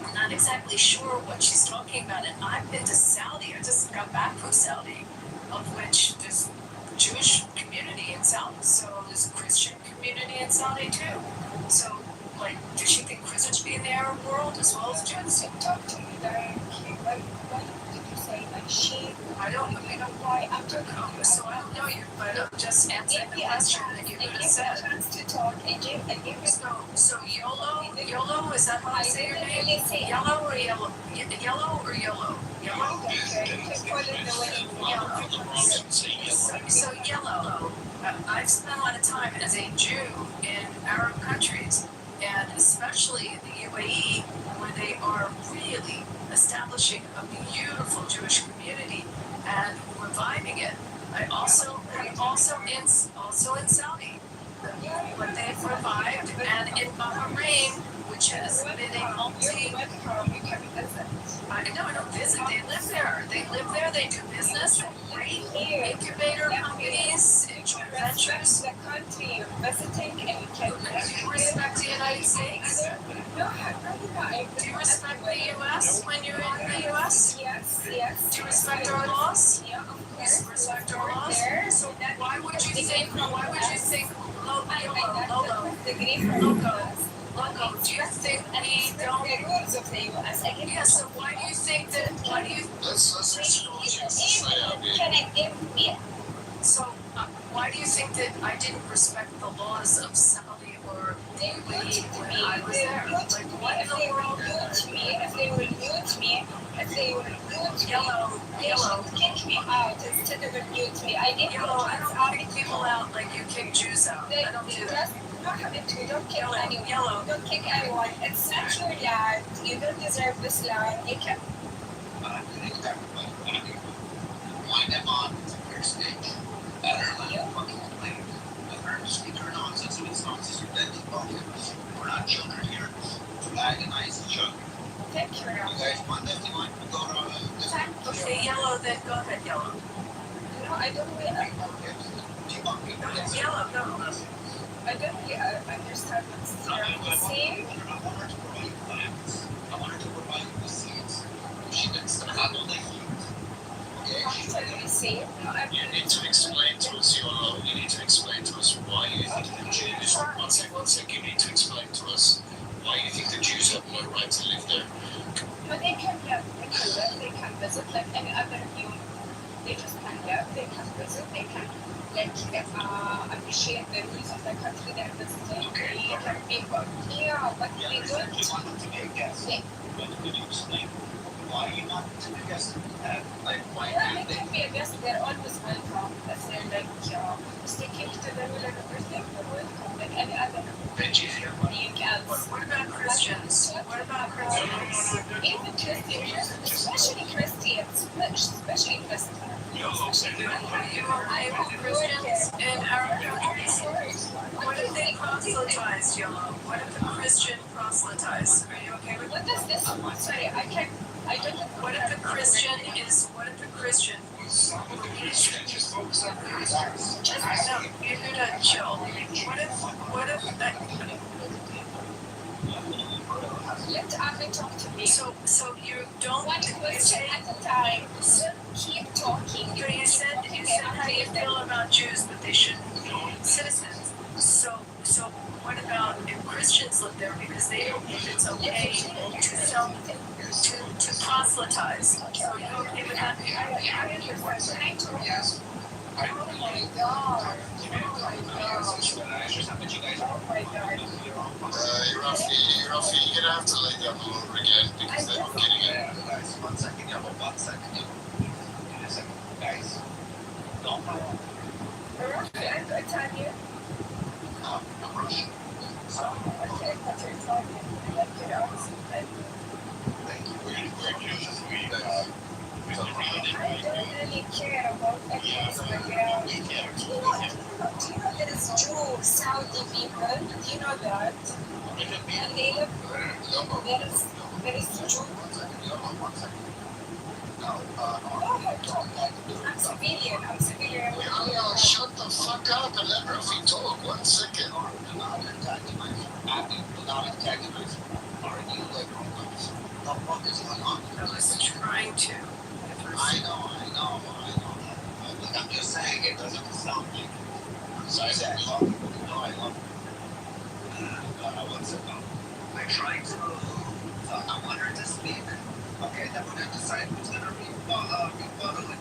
I'm not exactly sure what she's talking about. And I've been to Saudi. I just got back from Saudi, of which there's Jewish community in Saudi. So there's Christian community in Saudi too. So, does she think Christians be in the Arab world as well as Jews? Talk to me directly. Why did you say she? I don't know. Why I'm talking to you. So I don't know you, but I'm just answering the question that you would have said. Chance to talk. So YOLO, is that how I say your name? Yellow or yellow? Yellow or yellow? Yellow? So yellow. I've spent a lot of time as a Jew in Arab countries, and especially in the UAE, where they are really establishing a beautiful Jewish community and reviving it. Also in Saudi, what they've revived, and in Bahrain, which has been a multi. I don't visit. They live there. They do business. Great incubator companies, joint ventures. The country visiting and Do you respect the United States? Do you respect the U.S. when you're in the U.S.? Yes. Do you respect our laws? Yeah, of course. Respect our laws. So why would you think? Logo, do you think we don't? The rules of the U.S. Yeah, so why do you think that? So why do you think that I didn't respect the laws of Saudi or the UAE when I was there? What in the world? If they will mute me, Yellow, kick me out instead of mute me. I didn't Yellow, I don't kick people out like you kick Jews out. I don't do that. Don't kick anyone. Yellow. Don't kick anyone. It's not your land. You don't deserve this land. You can. Why them on your stage? Better than fucking complain. I've heard speaker nonsense, and it's nonsense. You're dead fucking. We're not children here to agonize each other. Thank you. You guys want that? You want to go to Okay, Yellow, then go ahead, Yellow. No, I don't really. Yellow, go. I don't really understand what's saying. I want her to provide the seeds. She can start only You need to explain to us, Yolo. You need to explain to us why you think the Jews. One second. You need to explain to us why no right to live there. But they can live, they can visit like any other human. They just can live, they can visit, they can appreciate the rules of the country they're visiting. Okay, They can be good. Yeah, but Yeah, they they don't. simply wanted to be a guest. Yeah. But could you explain why you not to be a guest? Like, why Yeah, can't they can be a guest. They're always welcome. If they're like sticking to the rule and everything, they're welcome. Like any other being else. What about Christians? What about Christians? Even Christians, especially Christians, especially Christians. Christians in our countries. What if they proselytize, Yellow? What if a Christian proselytize? Are you okay with What does this? Sorry, I don't know. What if the Christian is? What if the Christian? No, you're gonna chill. What if that? Let Abby talk to me. So you don't. One question at a time. So keep talking. But you said how you feel about Jews, but they shouldn't be citizens. So what about if Christians live there because they don't think it's okay to proselytize? So you okay with that? I understand. Yes. Oh my God. Rafi, you're gonna have to lay down the law again because they're not getting it. Guys, 1 second, yeah, but 1 second. Give me a second. Guys, don't know. I'm Italian. No, I'm Russian. So, Okay, but you're talking. I like it outside. thank you. We're Jews. I don't really care about ethnics, but do you know there is Jew Saudi people? Do you know that? And they live there is Jew. I'm civilian. Yo, shut the fuck up and let Rafi talk. 1 second. Do not antagonize. Are you like Muslims? The fuck is going on? I was trying to. I know. Look, I'm just saying it doesn't sound like I love you. I love you. 1 second. I tried to. I want her to speak. Okay, then we're gonna decide who's gonna rebuttal it.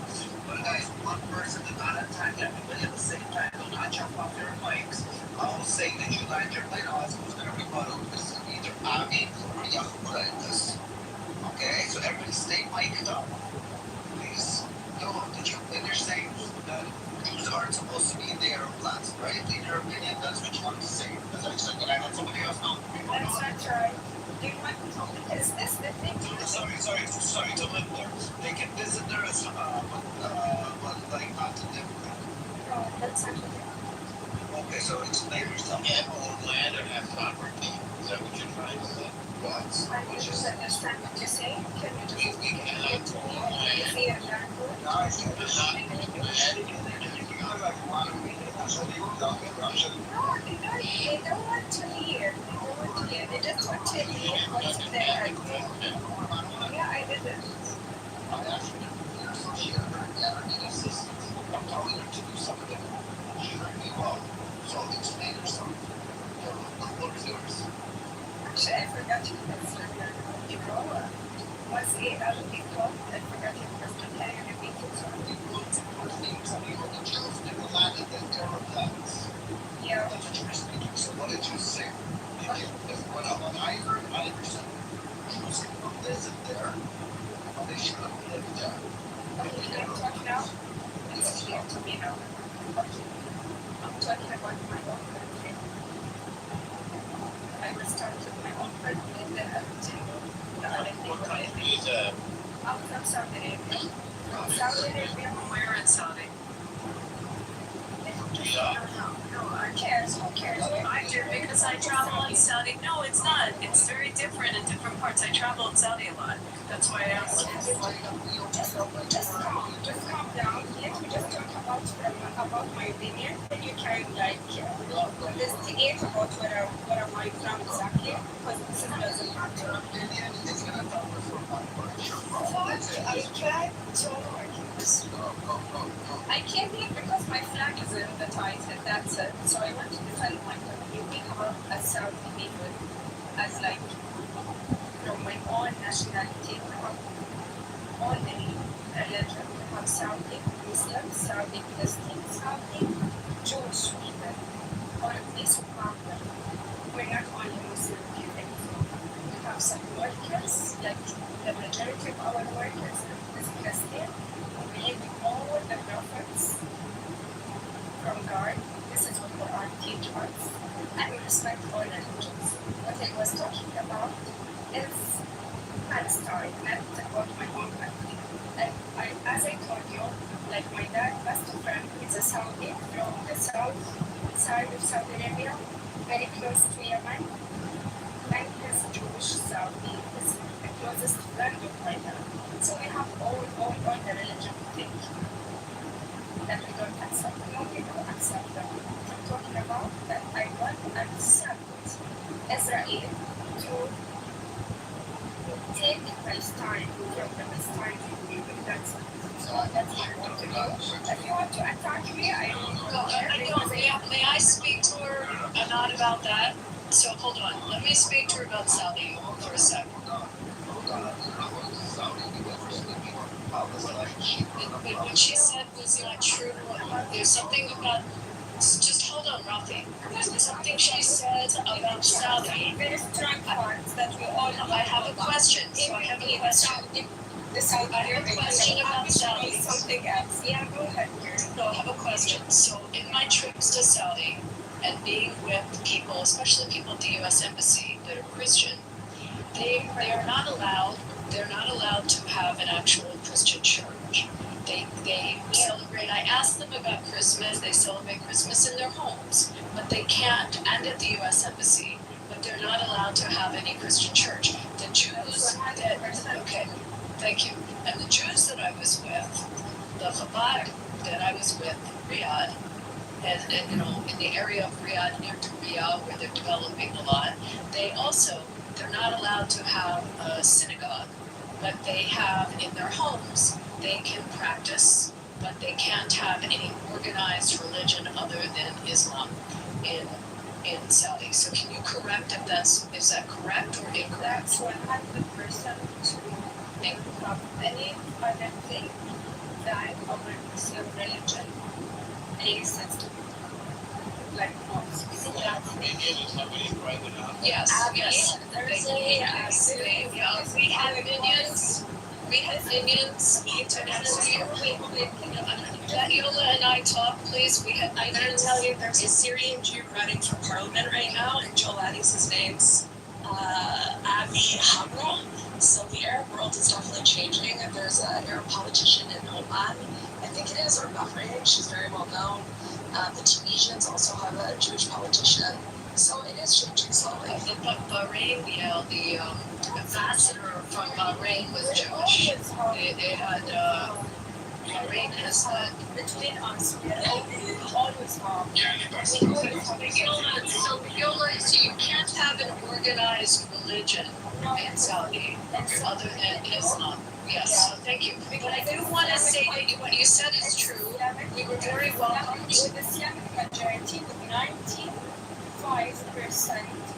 But guys, one person did not attack everybody at the same time. Do not jump off your mics. I will say that you land your plane. I'll ask who's gonna rebuttal. This is either Abby or Yahoo in this. Okay, so everybody stay mic'd up. Please. No, and you're saying that Jews aren't supposed to be there or blacks, right? In your opinion, that's what you want to say. That's what you said. Can I let somebody else know? That's not right. Do you want to talk? Is this the thing? Sorry to live there. They can visit there as but like not to live there. No, that's not right. Okay, so explain yourself. Have own land or have property. Is that what you're trying to say? I don't understand what you're saying. Can you just We cannot to me? own land. Is it a language? Guys, You cannot own land. No, they don't want to leave. They just want to leave what's there. Yeah, I did it. I'm asking you to share her assistance. I'm telling her to do something. She heard me well. So explain yourself. The floor is yours. Actually, I forgot your first name. What's the other people? I forgot your first name. Can you repeat it? Yeah. So what did you say? When I heard, I understood. Jews can visit there, but they shouldn't live there. Okay, can you talk now? It's clear to me now. I'm talking about my own country. I will start with my own country, then I will tell you the other thing. What country is that? I'm from Saudi Arabia. Saudi Arabia. Where in Saudi? No, Who cares? I do because I travel in Saudi. No, it's not. It's very different in different parts. I travel in Saudi a lot. That's why I asked. Just calm down. Let me just talk about my opinion. Then you can investigate about where am I from exactly, because this doesn't matter. I tried so hard. I came here because my flag is in the title, that's it. So I want to defend my country. We have a Saudi people as like own nationality, we have only religion. We have Saudi Muslims, Saudi Christians, Saudi Jewish people. All of these problem. We're not only Muslim people. We have some workers, like the majority of our workers is Christian. We believe in all the prophets from God. This is what Quran teaches us. And we respect all religions. What I was talking about is Palestine, not about my own country. And as I told you, like my dad's best friend is a Saudi from the south side of Saudi Arabia, very close to Yemen. And his Jewish Saudi is the closest friend of my dad. So we have all the religion thing that we don't accept. No, we don't accept them. I'm talking about that I want to accept Israel to take Palestine from the Palestinian people. That's what I want to do. If you want to attack me, I don't. May I speak to her not about that? So hold on. Let me speak to her about Saudi for a sec. But what she said was not true. There's something about. Just hold on, Rafi. There's something she said about Saudi. Very strong points that we all have. I have a question. So I have a question. I have a question about Saudi. Something else. Yeah, go ahead. No, I have a question. So in my trips to Saudi and being with people, especially people at the U.S. Embassy that are Christian, they are not allowed. They're not allowed to have an actual Christian church. They celebrate. I asked them about Christmas. They celebrate Christmas in their homes, but they can't. And at the U.S. Embassy, but they're not allowed to have any Christian church. The Jews that okay, thank you. And the Jews that I was with, the Chabad that I was with, Riyadh, and you know, in the area of Riyadh near to Riyadh where they're developing a lot, they're not allowed to have a synagogue, but they have in their homes. They can practice, but they can't have any organized religion other than Islam in Saudi. So can you correct if is that correct or incorrect? That's 100% true. They have any other thing than our Muslim religion. Exists like most. Yes. We have minions. We have minions internationally. Let Yola and I talk, please. I'm going to tell you, there's a Syrian Jew running for parliament right now, and Joel Addis, his name's Avi Hamra. So the Arab world is definitely changing. There's an Arab politician in Oman, I think it is, or Bahrain. She's very well known. The Tunisians also have a Jewish politician. So it is changing slowly. Bahrain, the ambassador from Bahrain was Jewish. They had Bahrain has had between us. Always have. So you can't have an organized religion in Saudi other than Islam. Yes, thank you. But I do want to say that what you said is true. We were very welcome. With the Islamic majority, with 95%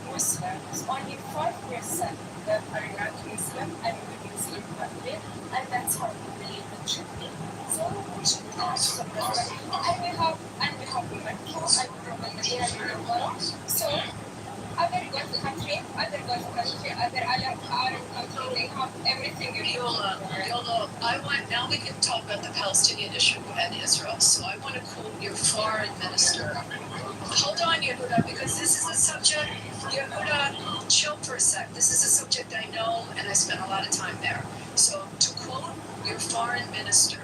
Muslims, only 5% that are not Muslim and with Muslim country, and that's how we believe it should be. So we should not support it. And we have women, and we have Medina and so other Gulf country, other Arab country, they have everything. Yola, now we can talk about the Palestinian issue and Israel. So I want to quote your foreign minister. Hold on, Yehuda, because this is a subject. Yehuda, chill for a sec. This is a subject I know, and I spent a lot of time there. So to quote your foreign minister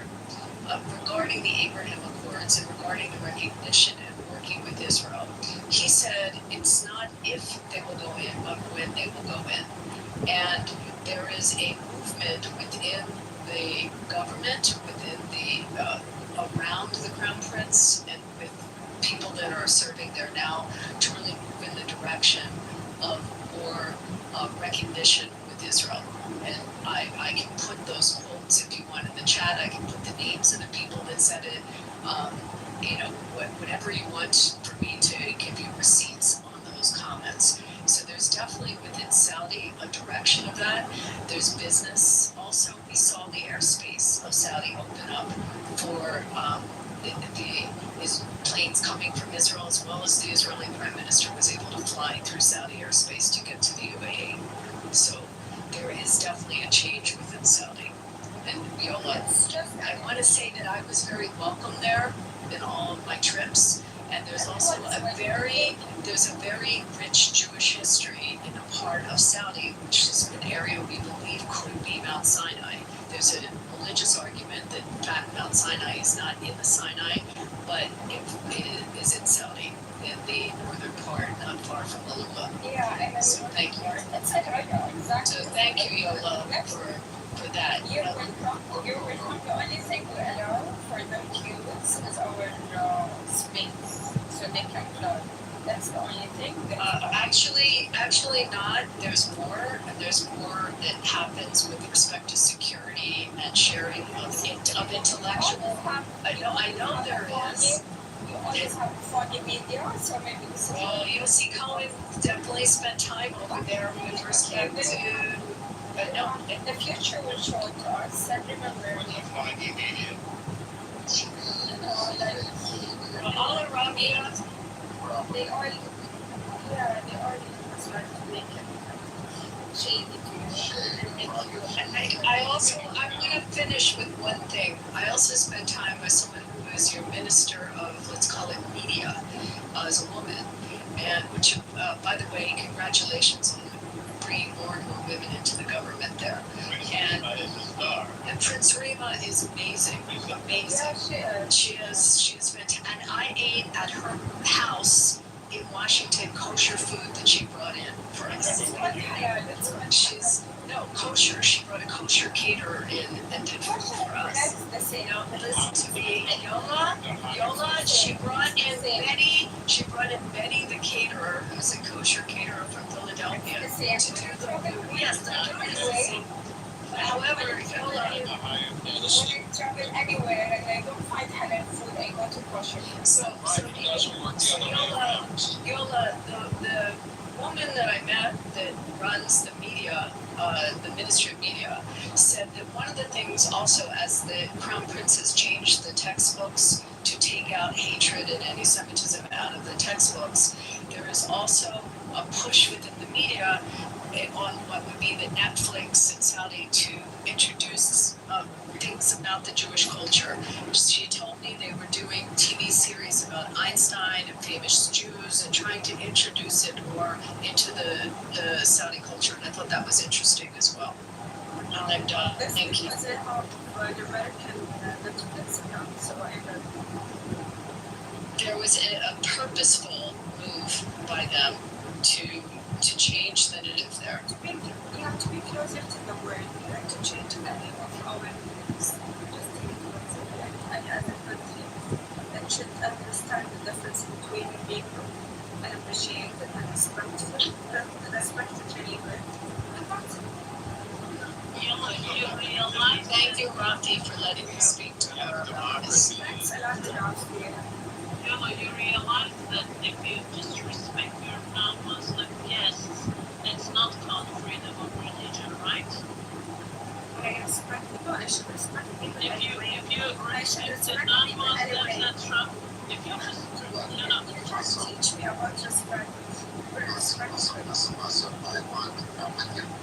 regarding the Abraham Accords and regarding the recognition and working with Israel, he said it's not if they will go in, but when they will go in. And there is a movement within the government, within the around the Crown Prince, and with people that are serving there now to really move in the direction of more recognition with Israel. And I can put those quotes if you want in the chat. I can put the names of the people that said it. Whatever you want for me to give you receipts on those comments. So there's definitely within Saudi a direction of of that. There's business. Also, we saw the airspace of Saudi open up for planes coming from Israel, as well as the Israeli Prime Minister was able to fly through Saudi airspace to get to the UAE. So there is definitely a change within Saudi. And Yola, I want to say that I was very welcome there in all of my trips. And there's also a very rich Jewish history in a part of Saudi, which is an area we believe could be Mount Sinai. There's a religious argument that in fact Mount Sinai is not in the Sinai, but it is in Saudi, in the northern part, not far from Alula. Yeah, so thank you. Exactly. So thank you, Yola, for that. You're welcome. You're welcome. The only thing we allow for the kids is our space, so they can float. That's the only thing. Actually not. There's more that happens with respect to security and sharing of intellectual. I know there is. You always have funny media, so maybe this is. Well, see, Cohen definitely spent time over there with respect to. But no, the future will show it to us. And remember, all around me. They already started to make it shady to I'm going to finish with one thing. I also spent time with someone who is your minister of, let's call it media, as a woman. And which, by the way, congratulations on bringing more and more women into the government there. And Prince Rima is amazing. Yeah, she is fantastic. And I ate at her house in Washington kosher food that she brought in for us. Kosher. She brought a kosher caterer in and did food for us. Listen to me. Yola, she brought in Betty the caterer, who's a kosher caterer from Philadelphia, to do the food. Yes, the however, Yola, when I travel anywhere and I don't find halal food, I go to kosher. So Yola, the woman that I met that runs the media, the Ministry of Media, said that one of the things also, as the Crown Prince has changed the textbooks to take out hatred and anti-Semitism out of the textbooks, there is also a push within the media on what would be the Netflix in Saudi to introduce things about the Jewish culture. She told me they were doing TV series about Einstein and famous Jews and trying to introduce it more into the Saudi culture, and I thought that was interesting as well. And I'm done. Thank you. There was a purposeful move by them to change the narrative there. You have to be closer to the word. You have to change the name of our names. Just take it closer. And as a country, that should understand the difference between people and appreciate it and respect it really good. Thank you, Rafi, for letting me speak to her about this. Thanks a lot, Rafi. You realize that if you disrespect your non-Muslim guests, it's not called freedom of religion, right? I respect people. I should respect people. If you respect the non-Muslims, that's wrong. If you just, teach me about respect.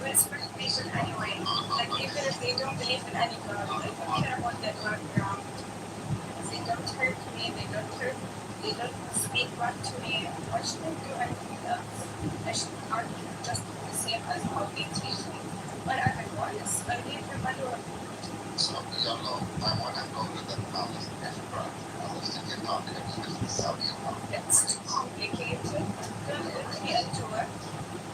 Respect people anyway. Like even if they don't believe in any God, I don't care about their background. If they don't hurt me, they don't speak back to me, why should I do anything else? I should not just do the same as how they treat me. But otherwise, I need them alone. So, I want to go to the Palestinian conflict with the Saudi conflict. It's too complicated. Don't look me into it.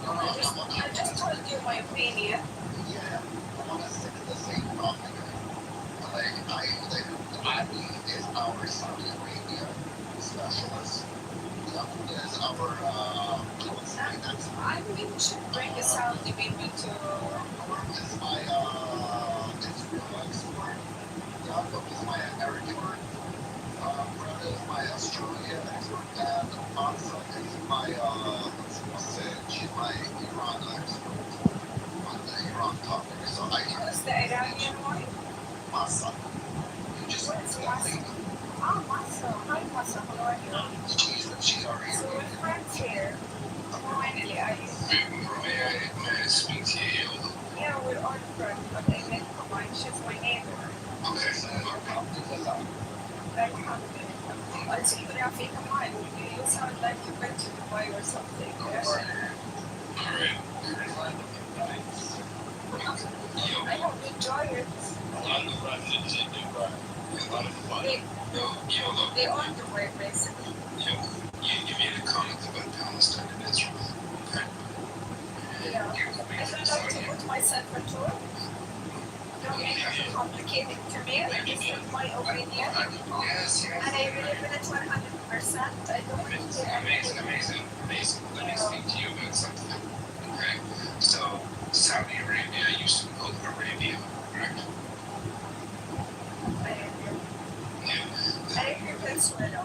I just told you my opinion. Yeah, I want to sit in the same conflict. Ali is our Saudi Arabia specialist. Is our I think we should bring a Saudi maybe to. Is my Israel expert. Jacob is my American expert. Brad is my Australian expert. And Ansa is my Iran expert. On the Masa. Just nothing. Oh, Masa. Hi, Masa. How are you? She's already. So we're friends here. May I speak to you? Yeah, we're all friends, but I met her. She's my neighbor. Okay. Very confident. Also, even if you come on, you sound like you went to Dubai or something. Alright. I hope you enjoy it. A lot of Russians in Dubai. A lot of fun. They own Dubai, basically. You made a comment about Palestine and Israel. Okay. Yeah. I don't like to put myself into it. Don't make it complicated to me. This is my opinion. Yes. And I believe in it 100%. I don't Amazing. Let me speak to you about something. Okay. So, Saudi Arabia used to be called Arabia, correct? I agree with Venezuela.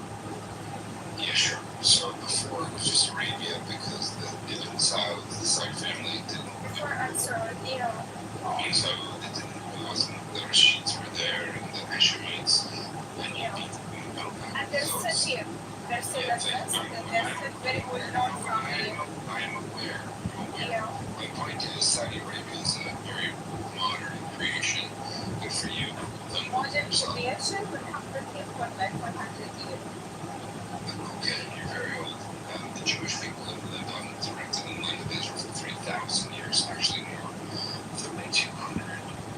Yeah, sure. So before it was just Arabia because the Saud family didn't. Before Ansar, yeah. So it wasn't, the Rashids were there and the Hashemites and And there's Sajid. There's a very well known family. I am aware. Yeah. My point is Saudi Arabia is a very modern creation. Good for you. Modern creation would have to take like 100 years. Okay, you're very old. The Jewish people have lived uninterrupted in the land of Israel for 3,000 years, actually more, 3,200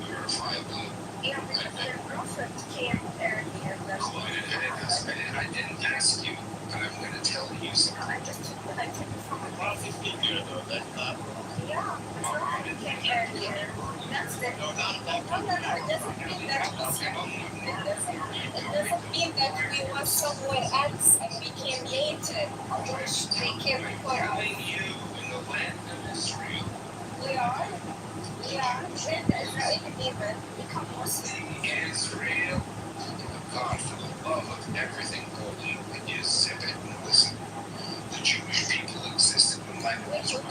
verifiably. Yeah, because their prophet came earlier. I didn't ask you, but I'm going to tell you something. I just took what I took from the prophet. Yeah, that's not wrong. Yeah, the prophet came earlier. That's the. No, it doesn't mean that it doesn't mean that we were somewhere else and we came later. They came before us. You in the land of Israel. We are. Yeah, then the Israeli people become Muslim. Israel, God, for the love of everything holy, would you zip it and listen? The Jewish people existed in the land of Israel.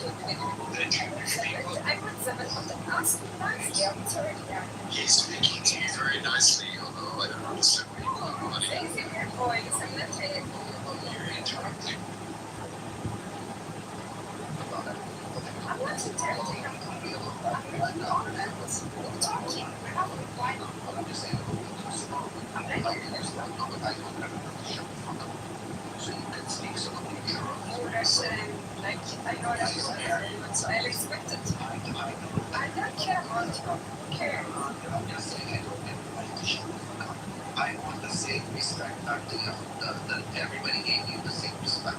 The Jewish people. I would zip it, but ask me nicely. I'm sorry. He's speaking to you very nicely, although I don't understand what you call money. Raising your voice and let's say it. You're interrupting. I'm not interrupting. I'm talking. We're not replying. I'm not like, I know that so I respect it. I don't care about you. Who cares? I want the same respect back to you. Everybody gave you the same respect.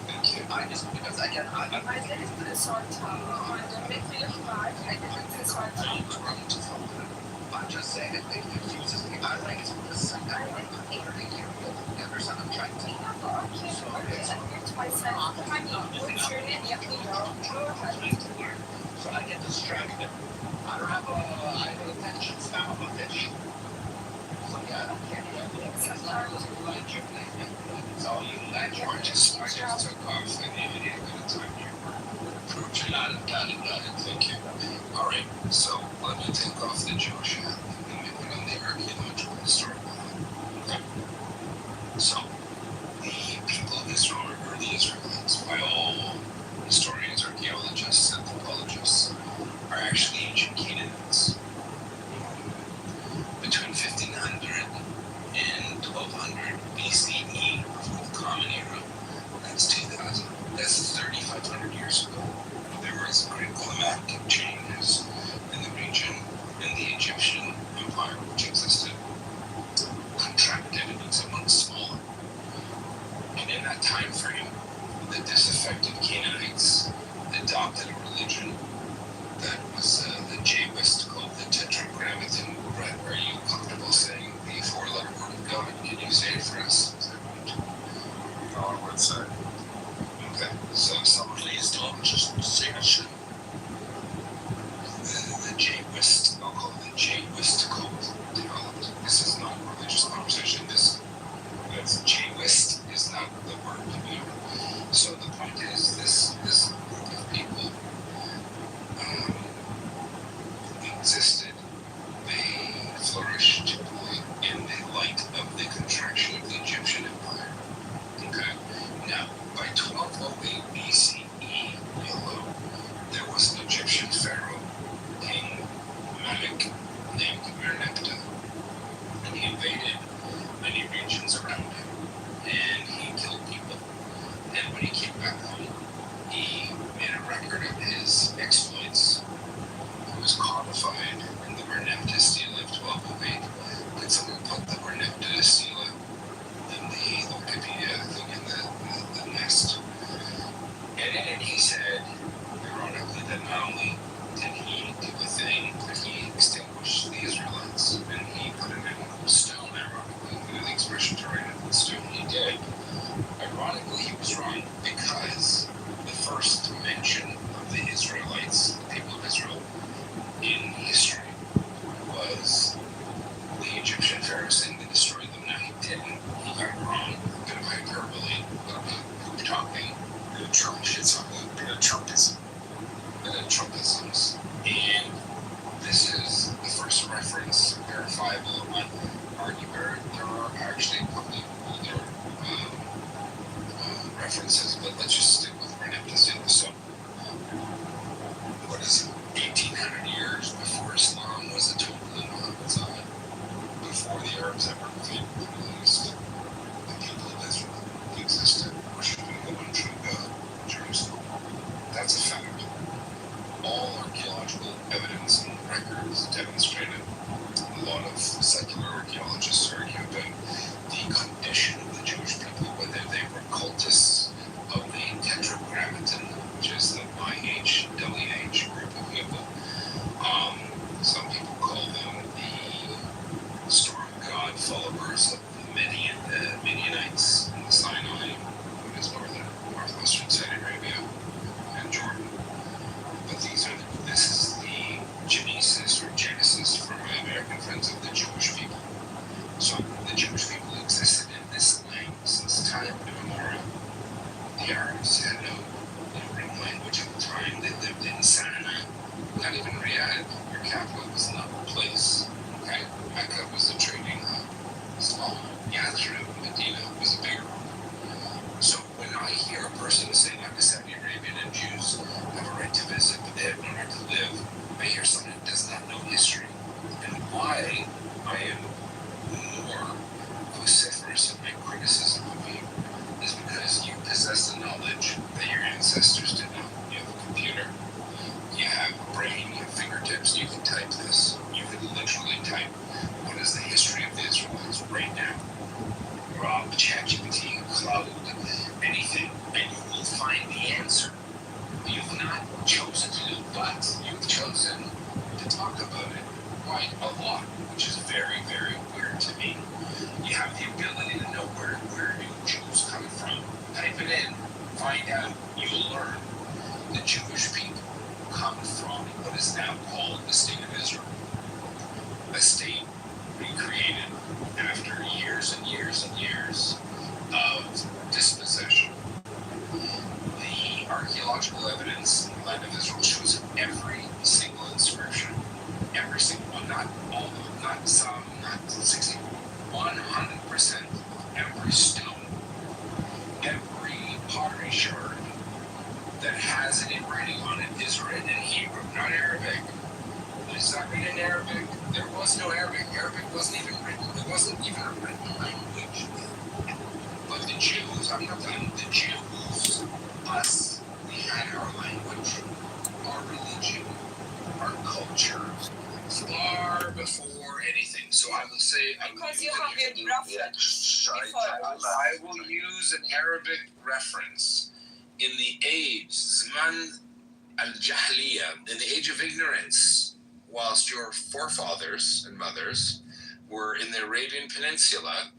Thank you. I just, because again, I didn't insult you. Don't make me look bad. I didn't insult you. I'm just saying it confuses me. I like it for the second. I want to learning here. Every time I'm trying to. Okay, I mute myself. Honey, what's your name? So I get distracted. I don't have a attention span of a fish. So yeah, I don't care. It's all you like. I just took off and you ain't gonna time your approach. Got it. Thank you. All right, so let me take off the Jewish hat and we put on the archaeological historical hat. Okay. So the people of Israel are the Israelites by all historians, archaeologists, anthropologists are actually ancient Canaanites. Between 1500 and 1200 BCE, from the Common Era, that's 2000. That's 3,500 years ago. There was great climatic changes in the region, and the Egyptian Empire, which existed, contracted and became much smaller. And in that time frame, the disaffected Canaanites adopted a religion that was the J-West called the Tetragrammaton. Are you comfortable saying the four-letter word of God? Can you say it for us? On what side? Okay, so please don't just say it. Should the J-West, I'll call it the J-West code developed. This is not a religious conversation. That's J-West is not the word. So the point is, this group of people existed. They flourished was codified in the Merneptah Stela of 1208. Could someone put the Merneptah Stela in the Wikipedia thing in the next? And in it he said, ironically, that not only did he do a thing, but he extinguished the Israelites, and he put it in stone, ironically. The expression to write it in stone he did. Ironically, he was wrong, because the first mention of the Israelites, the people of Israel, in history was the Egyptian pharaoh saying they destroyed them. Now he didn't. He got it wrong. A bit of hyperbole, poop talking, a bit of Trumpism, a bit of Trumpisms. And this is the first reference, verifiable. There are actually probably older references, but let's just stick with Merneptah Stela. So, what is it? 1800 years before Islam was a total in Muhammad's eye, before the Arabs ever invaded the Middle East, the people of Israel existed, worshiping the one true God in Jerusalem. That's a fact. All archaeological evidence and records demonstrated. A lot of secular archaeologists argue about the condition of the Jewish people, whether they were cultists of the Tetragrammaton, which is the YHWH group of people. Some people call them the storm god followers of the Midianites in the Sinai, which is northwestern Saudi Arabia and Jordan. But this is the Genesis for my American friends of the Jewish people. So the Jewish people existed in this land since time immemorial. The Arabs had no written language at the time. They lived in Sinai, not even Riyadh, your capital, was not the place. Okay? Mecca was a trading hub. Small. Yathrib, Medina was a bigger one. So when I hear a person saying that the Saudi Arabian and Jews have a right to visit, but they have no right to live, I hear someone who does not know history. And why I am more vociferous in my criticism of you is because you possess the knowledge that your ancestors did not. You have a computer, you have a brain, you have fingertips, you can type this. You can literally type, what is the history of the Israelites right now? Rob, ChatGPT, Cloud, anything, and you will find the answer. You've not chosen to, but you've chosen to talk about it quite a lot, which is very, very weird to me. You have the ability to know where do Jews come from. Type it in, find out, you'll learn. The Jewish people come from what is now called the State of Israel. A state recreated after years and years and years of dispossession. The archaeological evidence in the land of Israel shows every single inscription, every single one, not all of them, not some, not 60, 100% of every stone, every pottery shard that has it in writing on it is written in Hebrew, not Arabic. It's not written in Arabic. There was no Arabic. Arabic wasn't even written. It wasn't even a written language. But the Jews, I'm not done. The Jews, us, we had our language, our religion, our culture, far before anything. So I will say, because you have your reference. I will use an Arabic reference. In the age, Zaman al-Jahliya, in the age of ignorance, whilst your forefathers and mothers were in the Arabian Peninsula,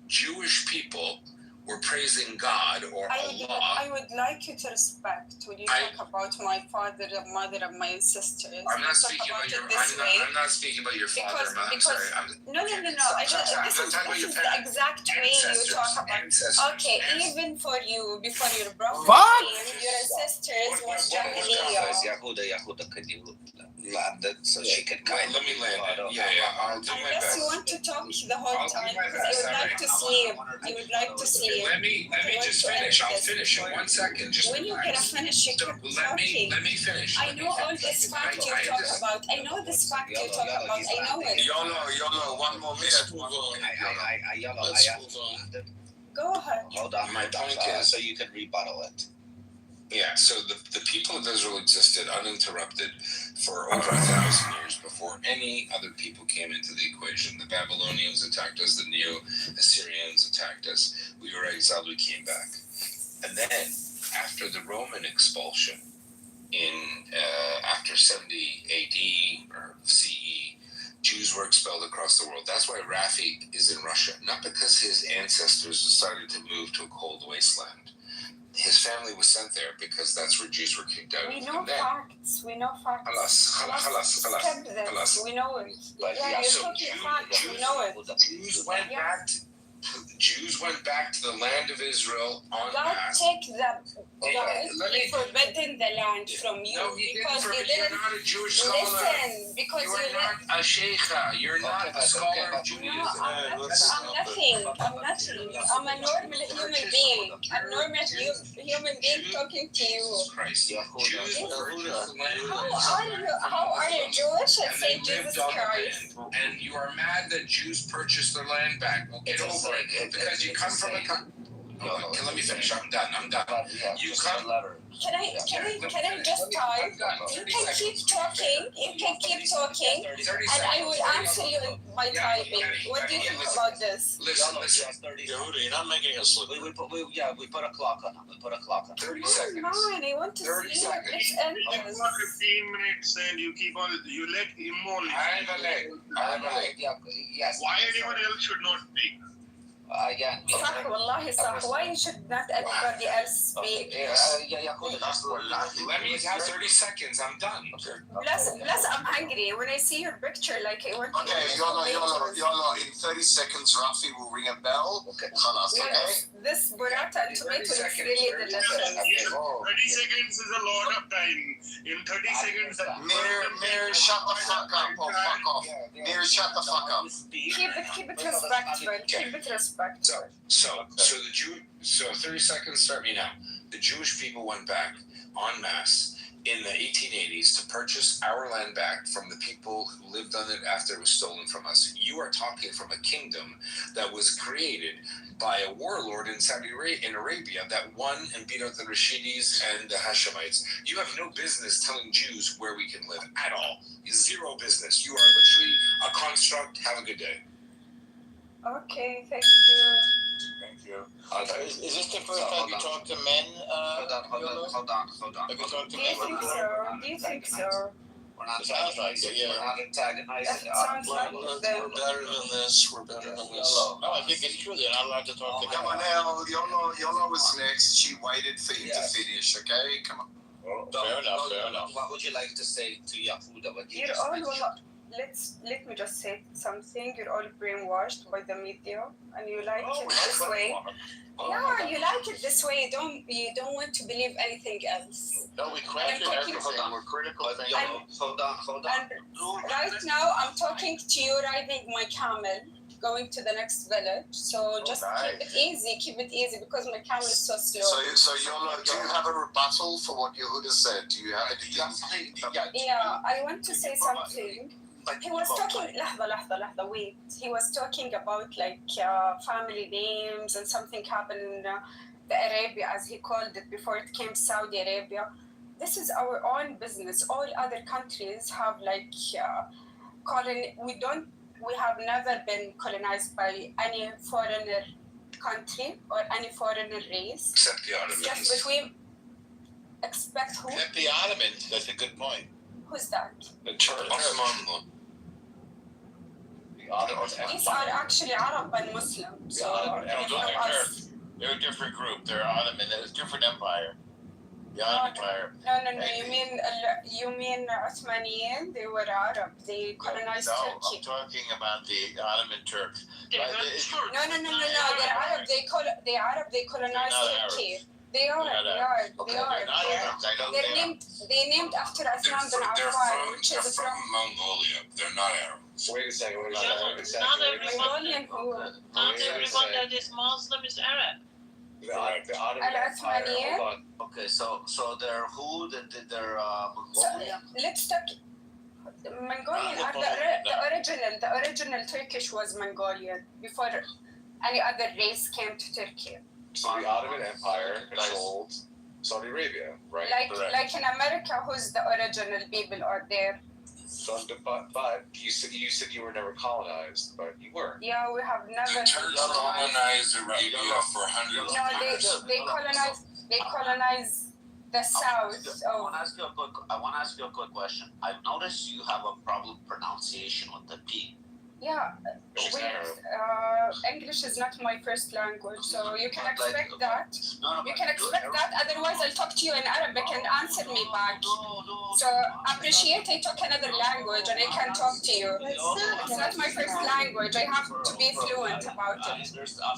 Jewish people were praising God or Allah. I would like you to respect when you talk about my father, mother, and my sisters. I'm not speaking about your. I'm not speaking about your father or mother. I'm sorry. No. This is the exact way you talk about. Okay, even for you, before your brother, your ancestors was Jahiliyyah. Landed so she can kind let me land it. Yeah, I'll do my best. Unless you want to talk the whole time, because I would like to sleep. You would like to sleep. Let me just finish. I'll finish in 1 second. Just when you're gonna finish, you keep talking. Let me finish. I know all this fact you talk about. I know this fact you talk about. I know it. YOLO, 1 more minute. Go ahead. Hold on, my point is so you can rebuttal it. Yeah, so the people of Israel existed uninterrupted for over 1,000 years before any other people came into the equation. The Babylonians attacked us, the Neo-Assyrians attacked us. We were exiled, we came back. And then, after the Roman expulsion, after 70 AD or CE, Jews were expelled across the world. That's why Rafi is in Russia, not because his ancestors decided to move to a cold wasteland. His family was sent there because that's where Jews were kicked out. We know facts. We know facts. Halas. We know it. But yeah, you're talking facts. We know it. Jews went back to the land of Israel en God masse. take them. He forbidden the land from you because you didn't. You're not a Jewish scholar. Listen, because you are not a sheikha. You're not a scholar of Judaism. No, I'm nothing. I'm a normal human being. A normal human being talking to you. Christ. How are you Jewish and say Jesus Christ? And you are mad that Jews purchased their land back. Well, get over it. Because you come from a country. Let me finish. I'm done. You come. Can I just type? You can keep talking. And I will answer you by typing. What do you think about this? Listen. Yehuda, you're not making us look. We put a clock on it. 30 seconds. Come on, I want to 30 see seconds. it. Let's end You this. want 15 minutes and you keep on. You let immorally. I have a leg. Yes. Why anyone else should not speak? Again. صح والله صح. Why should not everybody else speak? Let me have 30 seconds. I'm done. Plus, I'm hungry. When I see your picture, like I want to. Okay, Yolo, in 30 seconds, Rafi will ring a bell. Okay. Khalas, okay? Yes, this burrata and tomato is really delicious. 30 seconds is a lot of time. In 30 seconds, Mir, shut the fuck up or fuck off. Mir, shut the fuck up. Keep it respectful. Keep it respectful. So 30 seconds, start me now. The Jewish people went back en masse in the 1880s to purchase our land back from the people who lived on it after it was stolen from us. You are talking from a kingdom that was created by a warlord in Arabia that won and beat out the Rashidis and the Hashemites. You have no business telling Jews where we can live at all. Zero business. You are literally a construct. Have a good day. Okay, thank you. Thank you. Is this the first time you talk to men? Hold on. Have you talked to Do men? you think so? We're not Sounds like it, yeah. We're not antagonizing. Sounds like We're them. better than this. We're better than this. No, I think it's true. They're not allowed to talk to Come on men. now, Yolo was next. She waited for you to finish, okay? Come on. Fair enough. What would you like to say to Yehuda? What you You're just all mentioned? let me just say something. You're all brainwashed by the media, and you like it this way. Yeah, you like it this way. You don't want to believe anything else. No, we question everything. We're critical things. Hold on. And right now, I'm talking to you riding my camel, going to the next village. So just keep it easy, because my camel is so slow. So Yolo, do you have a rebuttal for what Yehuda said? Do you have anything? Yeah, I want to say something. He was talking, lahza, wait. He was talking about family names and something happened in the Arabia, as he called it, before it came Saudi Arabia. This is our own business. All other countries have we have never been colonized by any foreigner country or any foreigner race. Except the Ottomans. Just between, expect who? Except the Ottomans. That's a good point. Who's that? The Ottoman. These are actually Arab and Muslim. So they're a different group. They're Ottoman. They're a different empire. The Ottoman Empire. No. You mean Uthmaniyin? They were Arab. They colonized Turkey. I'm talking about the Ottoman Turks. No. They're Arab. They colonized Turkey. They are. They're named after Uthman bin Affan, which is from Mongolia. They're not Arab. Wait a second. Mongolian who? Not everyone that is Muslim is Arab. Al-Uthmaniyin. Okay, so they're who? They're Mongolian. Let's talk. Mongolian are the original Turkish was Mongolian before any other race came to Turkey. So the Ottoman Empire controlled Saudi Arabia, right? Like in America, who's the original people out there? But you said you were never colonized, but you were. Yeah, we have never. The Turks colonized Arabia for hundreds of years. They colonized the south. I want to ask you a quick question. I've noticed you have a problem pronunciation with the P. Yeah, English is not my first language, so you can expect that. You can expect that. Otherwise, I'll talk to you in Arabic and answer me back. So appreciate I talk another language and I can talk to you. It's not my first language. I have to be fluent about it.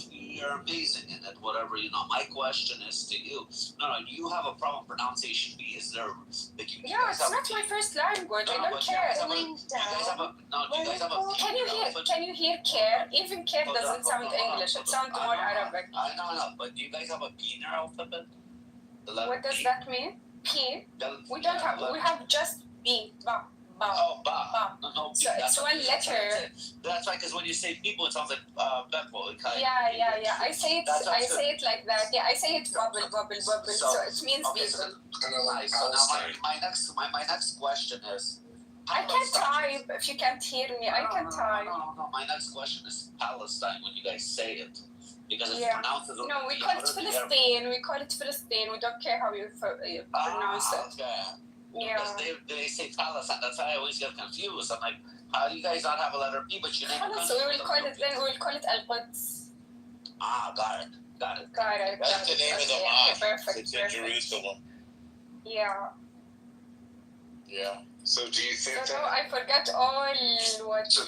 You're amazing in it. Whatever My question is to you. No, you have a problem pronunciation. B. Is there? Yeah, it's not my first language. I don't care. Can you hear care? Even care doesn't sound English. It sounds more Arabic. I know, but do you guys have a P in your alphabet? What does that mean? P? We don't have. We have just B. Ba. Ba. Oh, ba. No, so it's one letter. That's why, because when you say people, it sounds like Beppo. Yeah. I say it like that. Yeah, I say it bubble. So it means people. So now my next question is. I can type if you can't hear me. I can type. No. My next question is Palestine when you guys say it. Because it's pronounced as No, we call it Philistine. We don't care how you pronounce it. Okay. Yeah. Because they say Palestine. That's why I always get confused. I'm like, how do you guys not have a letter P, but you name it? So we will call it Al-Quds. Got it. Got it. That's the name of the mosque. Perfect. It's in Jerusalem. Yeah. So do you think that? I forgot all what. So I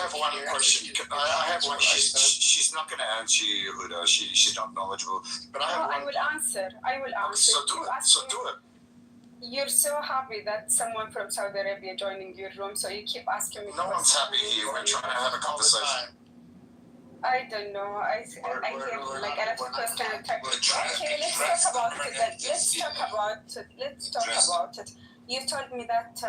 have one question. I have one. She's not going to answer you, Yehuda. She's not knowledgeable. But I have one. I will answer. So do it. You're so happy that someone from Saudi Arabia joining your room, so you keep asking me. No one's happy here. We're trying to have a conversation. I don't know. I hear like a lot of questions. Okay, let's talk about it. Let's talk about it. You told me that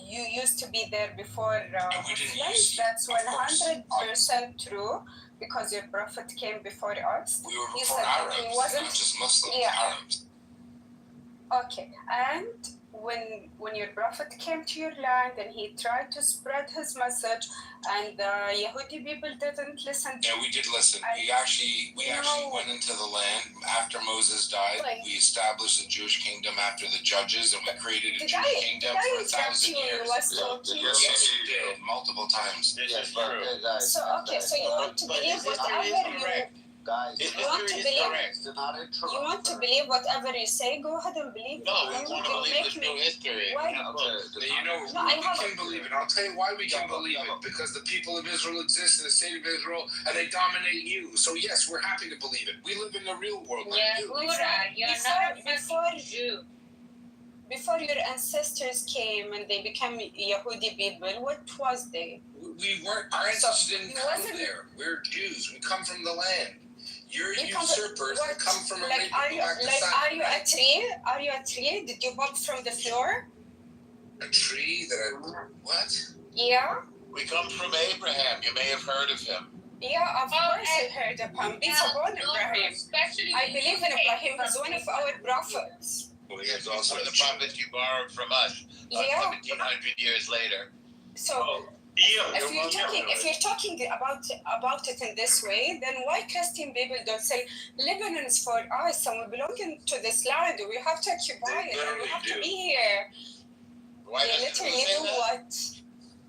you used to be there before Muslims. That's 100% true because your prophet came before us. We were before Arabs, not just Muslims. Arabs. Okay, and when your prophet came to your land and he tried to spread his message, and the Yehudi people didn't listen. Yeah, we did listen. We actually went into the land after Moses died. We established a Jewish kingdom after the judges, and we created a Jewish kingdom for 1,000 years. Yes, we did multiple times. This is true. So you want to believe whatever you. Guys, you want to believe whatever you say, go ahead and believe. No, we want to believe the true history. We can believe it. I'll tell you why we can believe it. Because the people of Israel exist in the state of Israel and they dominate you. So yes, we're happy to believe it. We live in the real world. Before your ancestors came and they became Yehudi people, what was they? We weren't. Our ancestors didn't come there. We're Jews. We come from the land. You're usurpers that come from Arabia. Are you a tree? Are you a tree? Did you bump from the floor? A tree what? Yeah. We come from Abraham. You may have heard of him. Yeah, of course I heard of him. It's about Ibrahim. I believe in Ibrahim. He's one of our prophets. Well, he's also one of the prophets you borrowed from us 1,700 years later. So. If you're talking about it in this way, then why Christian people don't say Lebanon is for us and we belong to this land? We have to occupy it. And we have to be here.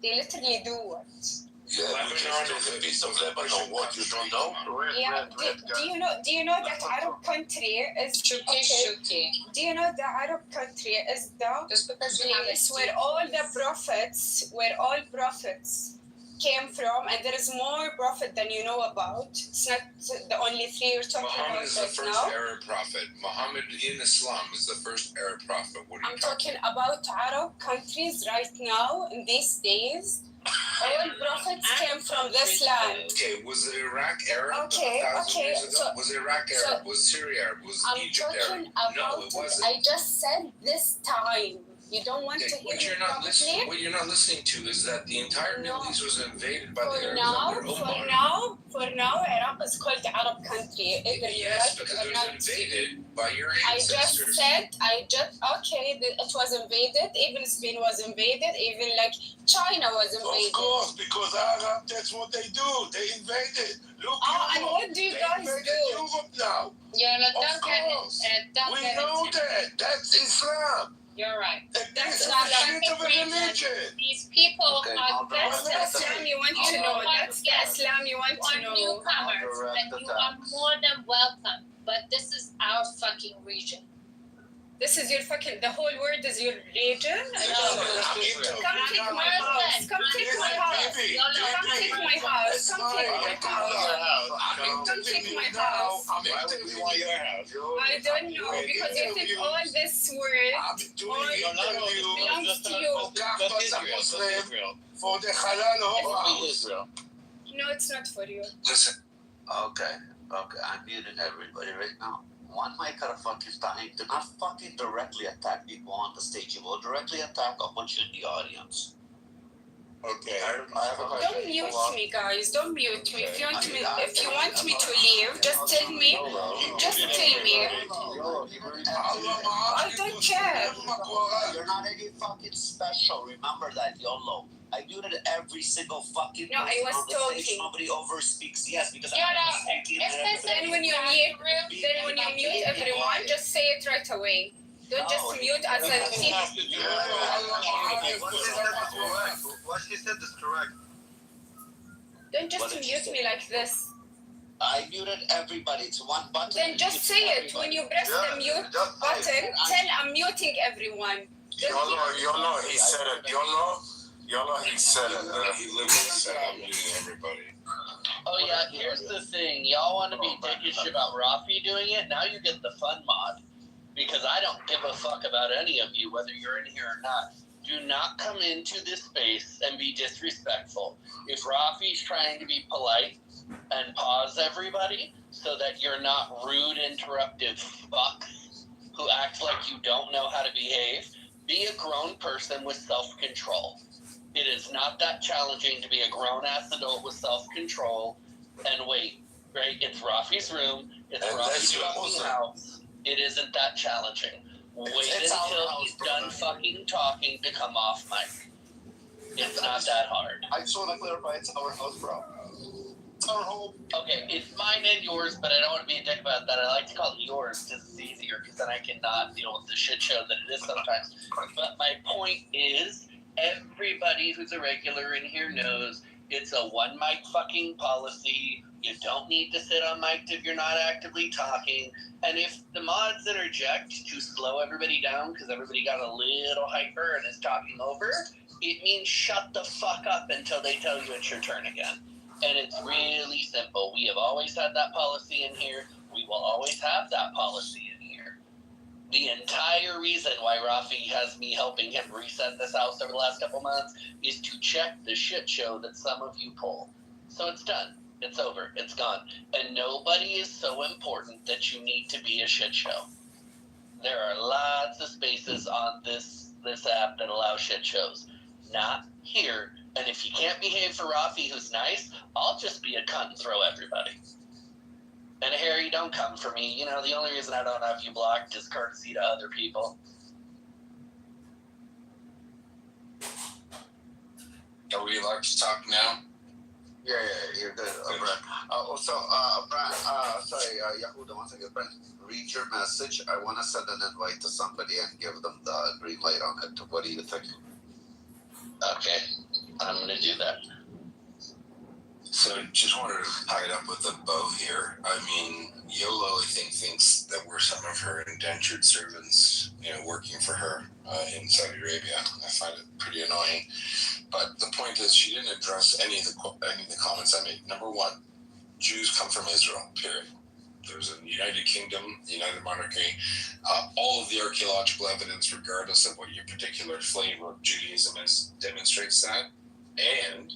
They literally do what? Yeah, Lebanon is a piece of Lebanon. What you don't know? Yeah. Do you know that Arab country is? Do you know the Arab country is the place where all prophets came from, and there is more prophet than you know about. It's not the only three you're talking about. Muhammad is the first Arab prophet. Muhammad in Islam is the first Arab prophet. I'm talking about Arab countries right now in these days. All prophets came from this land. Okay, was Iraq Arab? Okay. So, was Iraq Arab? Was Syria Arab? Was Egypt Arab? No, it wasn't. I just said this time. You don't want to hear what you're not listening. What you're not listening to is that the entire Middle East was invaded by the Arabs under Omar. For now, Iraq is called Arab country. Yes, because it was invaded by your ancestors. It was invaded. Even Spain was invaded. Even like China was invaded. Of course, because Arab, that's what they do. They invaded. Look, and what do you guys do? Europe now. Yeah, of course. We know that. That's Islam. You're right. That's not shit of a religion. These people are that's the Islam you want to know. That's the Islam you want to know. Newcomers, and you are more than welcome. But this is our fucking region. This is your fucking, the whole world is your religion? Come take my house. Come take my house. Come take my house. Come take my house. Come take my house. Why would we want your house? I don't know, because you think all this world belongs to you. For the halal Israel. No, it's not for you. Listen. Okay, I'm muting everybody right now. One mic at a fucking time. Do not fucking directly attack people on the stage. You will directly attack a bunch in the audience. Okay. I have a question. Don't mute me, guys. Don't mute me. If you want me to leave, just tell me. Just tell me. I don't care. You're not any fucking special. Remember that, YOLO. I do it every single fucking No, I was talking. Stage. Nobody over speaks. Yes, because I'm speaking. Then when you mute everyone, just say it right away. Don't just mute us and see. What she said is correct. Don't just mute me like this. I muted everybody. It's one button. Then just say it. When you press the mute button, tell I'm muting everyone. YOLO, he said it. YOLO, he said it. He literally said I'm muting everybody. Oh yeah, here's the thing. Y'all want to be dickish about Rafi doing it? Now you get the fun mod. Because I don't give a fuck about any of you, whether you're in here or not. Do not come into this space and be disrespectful. If Rafi's trying to be polite and pause everybody so that you're not rude, interruptive fucks who act like you don't know how to behave, be a grown person with self-control. It is not that challenging to be a grown-ass adult with self-control and wait, right? It's Rafi's room. It's Rafi's fucking house. It isn't that challenging. Wait until he's done fucking talking to come off mic. It's not that hard. I just want to clarify, it's our house, bro. It's our home. Okay, it's mine and yours, but I don't want to be a dick about that. I like to call it yours because it's easier, because then I cannot deal with the shit show that it is sometimes. But my point is, everybody who's a regular in here knows it's a one mic fucking policy. You don't need to sit on mic if you're not actively talking. And if the mods interject to slow everybody down because everybody got a little hyper and is talking over, it means shut the fuck up until they tell you it's your turn again. And it's really simple. We have always had that policy in here. We will always have that policy in here. The entire reason why Rafi has me helping him reset this house over the last couple months is to check the shit show that some of you pull. So it's done. It's over. It's gone. And nobody is so important that you need to be a shit show. There are lots of spaces on this app that allow shit shows. Not here. And if you can't behave for Rafi, who's nice, I'll just be a cunt and throw everybody. And Harry, don't come for me. You know, the only reason I don't have you blocked is courtesy to other people. Are we allowed to talk now? Yeah, you're good, Brent. Yahuda, one second, Brent. Read your message. I want to send an invite to somebody and give them the green light on it. What do you think? Okay, I'm going to do that. So just wanted to tie it up with a bow here. I mean, YOLO, I think, thinks that we're some of her indentured servants, working for her in Saudi Arabia. I find it pretty annoying. But the point is, she didn't address any of the comments I made. Number one, Jews come from Israel, period. There's a United Kingdom, United Monarchy. All of the archaeological evidence, regardless of what your particular flavor of Judaism is, demonstrates that. And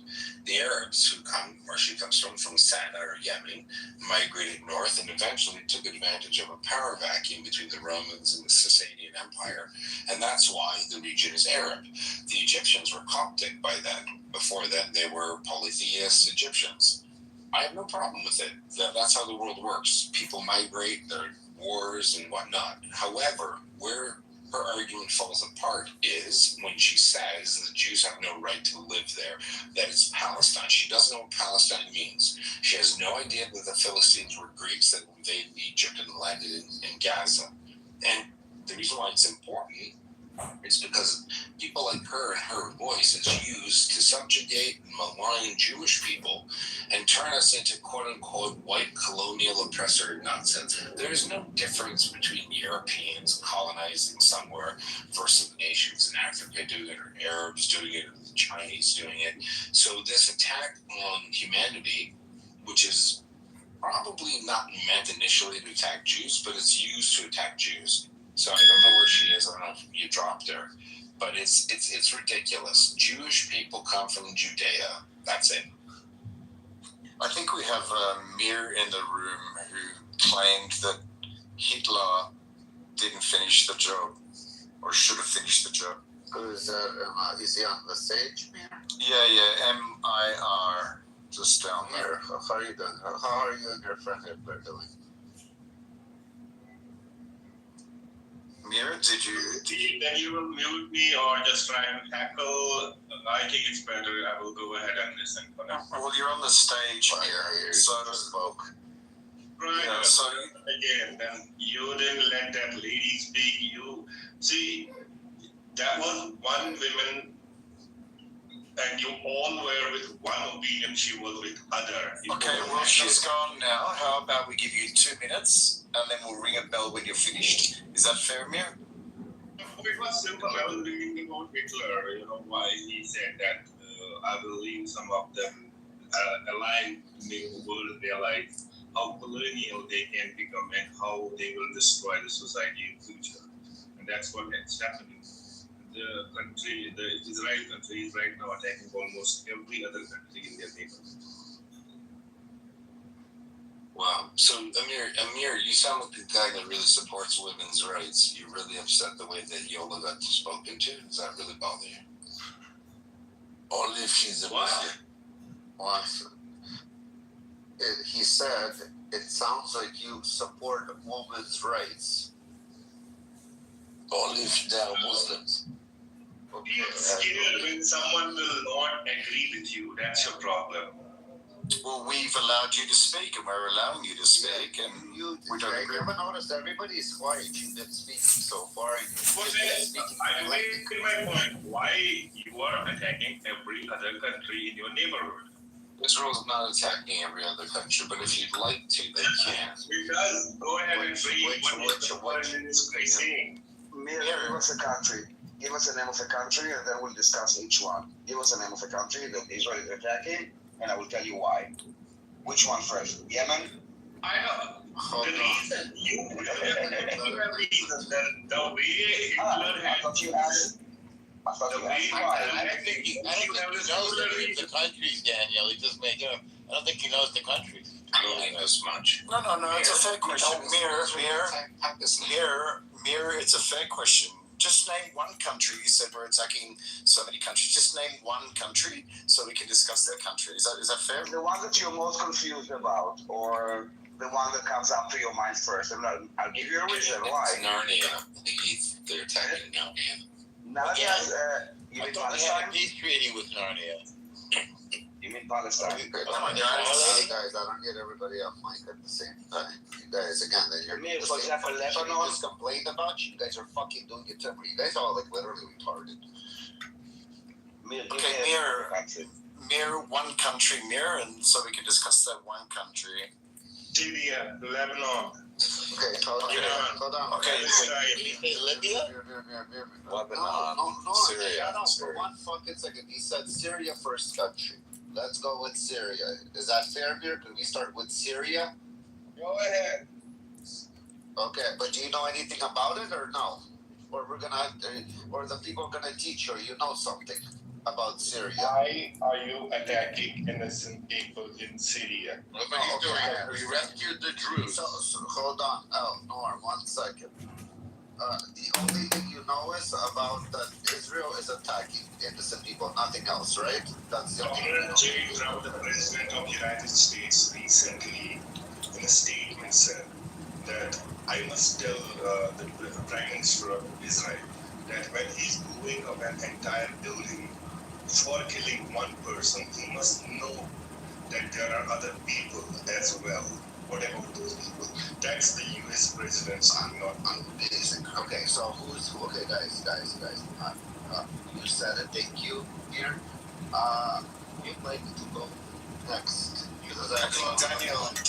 the Arabs who come, where she comes from Sana or Yemen, migrated north and eventually took advantage of a power vacuum between the Romans and the Sasanian Empire. And that's why the region is Arab. The Egyptians were Coptic by then. Before then, they were polytheist Egyptians. I have no problem with it. That's how the world works. People migrate, there are wars and whatnot. However, where her argument falls apart is when she says the Jews have no right to live there, that it's Palestine. She doesn't know what Palestine means. She has no idea that the Philistines were Greeks that invaded Egypt and landed in Gaza. And the reason why it's important is because people like her and her voice is used to subjugate and malign Jewish people and turn us into quote-unquote white colonial oppressor nonsense. There's no difference between Europeans colonizing somewhere versus nations in Africa doing it, or Arabs doing it, or the Chinese doing it. So this attack on humanity, which is probably not meant initially to attack Jews, but it's used to attack Jews. So I don't know where she is. I don't know if you dropped her, but it's ridiculous. Jewish people come from Judea. That's it. I think we have Mir in the room who claimed that Hitler didn't finish the job, or should have finished the job. Is he on the stage, Mir? Yeah, MIR, just down there. How are you doing? How are you and your friend Hitler doing? Mir, did you then you will mute me or just try and tackle? I think it's better. I will go ahead and listen for now. Well, you're on the stage, Mir, so spoke. Right. Yeah, so again, then you didn't let that lady speak. You see, that was one woman, and you all were with one opinion. She was with other. Okay, well, she's gone now. How about we give you 2 minutes, and then we'll ring a bell when you're finished. Is that fair, Mir? It was simple. I was reading about Hitler, why he said that I will leave some of them aligned to make the world realize how colonial they can become and how they will destroy the society in future. And that's what is happening. The country, the Israel country, is right now attacking almost every other country in their neighborhood. Wow. So, Amir, you sound like a guy that really supports women's rights. You're really upset the way that Yola got spoken to. Does that really bother you? Only if she's a Muslim. Once he said, it sounds like you support women's rights. Only if they are Muslims. You're scared when someone will not agree with you. That's your problem. Well, we've allowed you to speak, and we're allowing you to speak, and we don't agree. Ever noticed everybody's quiet? You've been speaking so far. I made my point. Why you are attacking every other country in your neighborhood? Israel's not attacking every other country, but if you'd like to, they can. Because go ahead and read what is saying. Mir, give us a country. Give us the name of a country, and then we'll discuss each one. Give us the name of a country that Israel is attacking, and I will tell you why. Which one first? Yemen? I know. The reason you have reason that the way Hitler had. I thought you asked. I don't think he knows the countries, Daniel. He just made up. I don't think he knows the countries. I don't think knows much. No, it's a fair question. Mir, it's a fair question. Just name one country. You said we're attacking so many countries. Just name one country so we can discuss that country. Is that fair? The one that you're most confused about, or the one that comes up to your mind first. I'll give you a reason why. It's Narnia. They're attacking Narnia. Narnia, you mean Palestine? They had a peace treaty with Narnia. You mean Palestine? Guys, I don't get everybody off mic at the same time. You guys, again, then for example, Lebanon just complained about you. You guys are fucking doing it to everybody. You guys are all like literally retarded. Mir, one country, Mir, and so we can discuss that one country. Syria, Lebanon. Okay, hold on. Okay, did you say Libya? Lebanon, Syria. For 1 fucking second, he said Syria first country. Let's go with Syria. Is that fair, Mir? Can we start with Syria? Go ahead. Okay, but do you know anything about it or no? Or the people are gonna teach you, or you know something? about Syria. Why are you attacking innocent people in Syria? We rescued the Druze. So hold on. Oh, Norm, 1 second. The only thing you know is about that Israel is attacking innocent people, nothing else, right? That's the only thing you know. The President of the United States recently, in a statement, said that I must tell the Prime Minister of Israel that when he's blowing up an entire building for killing one person, he must know that there are other people as well. What about those people? That's the U.S. president's not amazing. Okay, so okay, guys. You said it. Thank you. Here, you'd like to go next. I think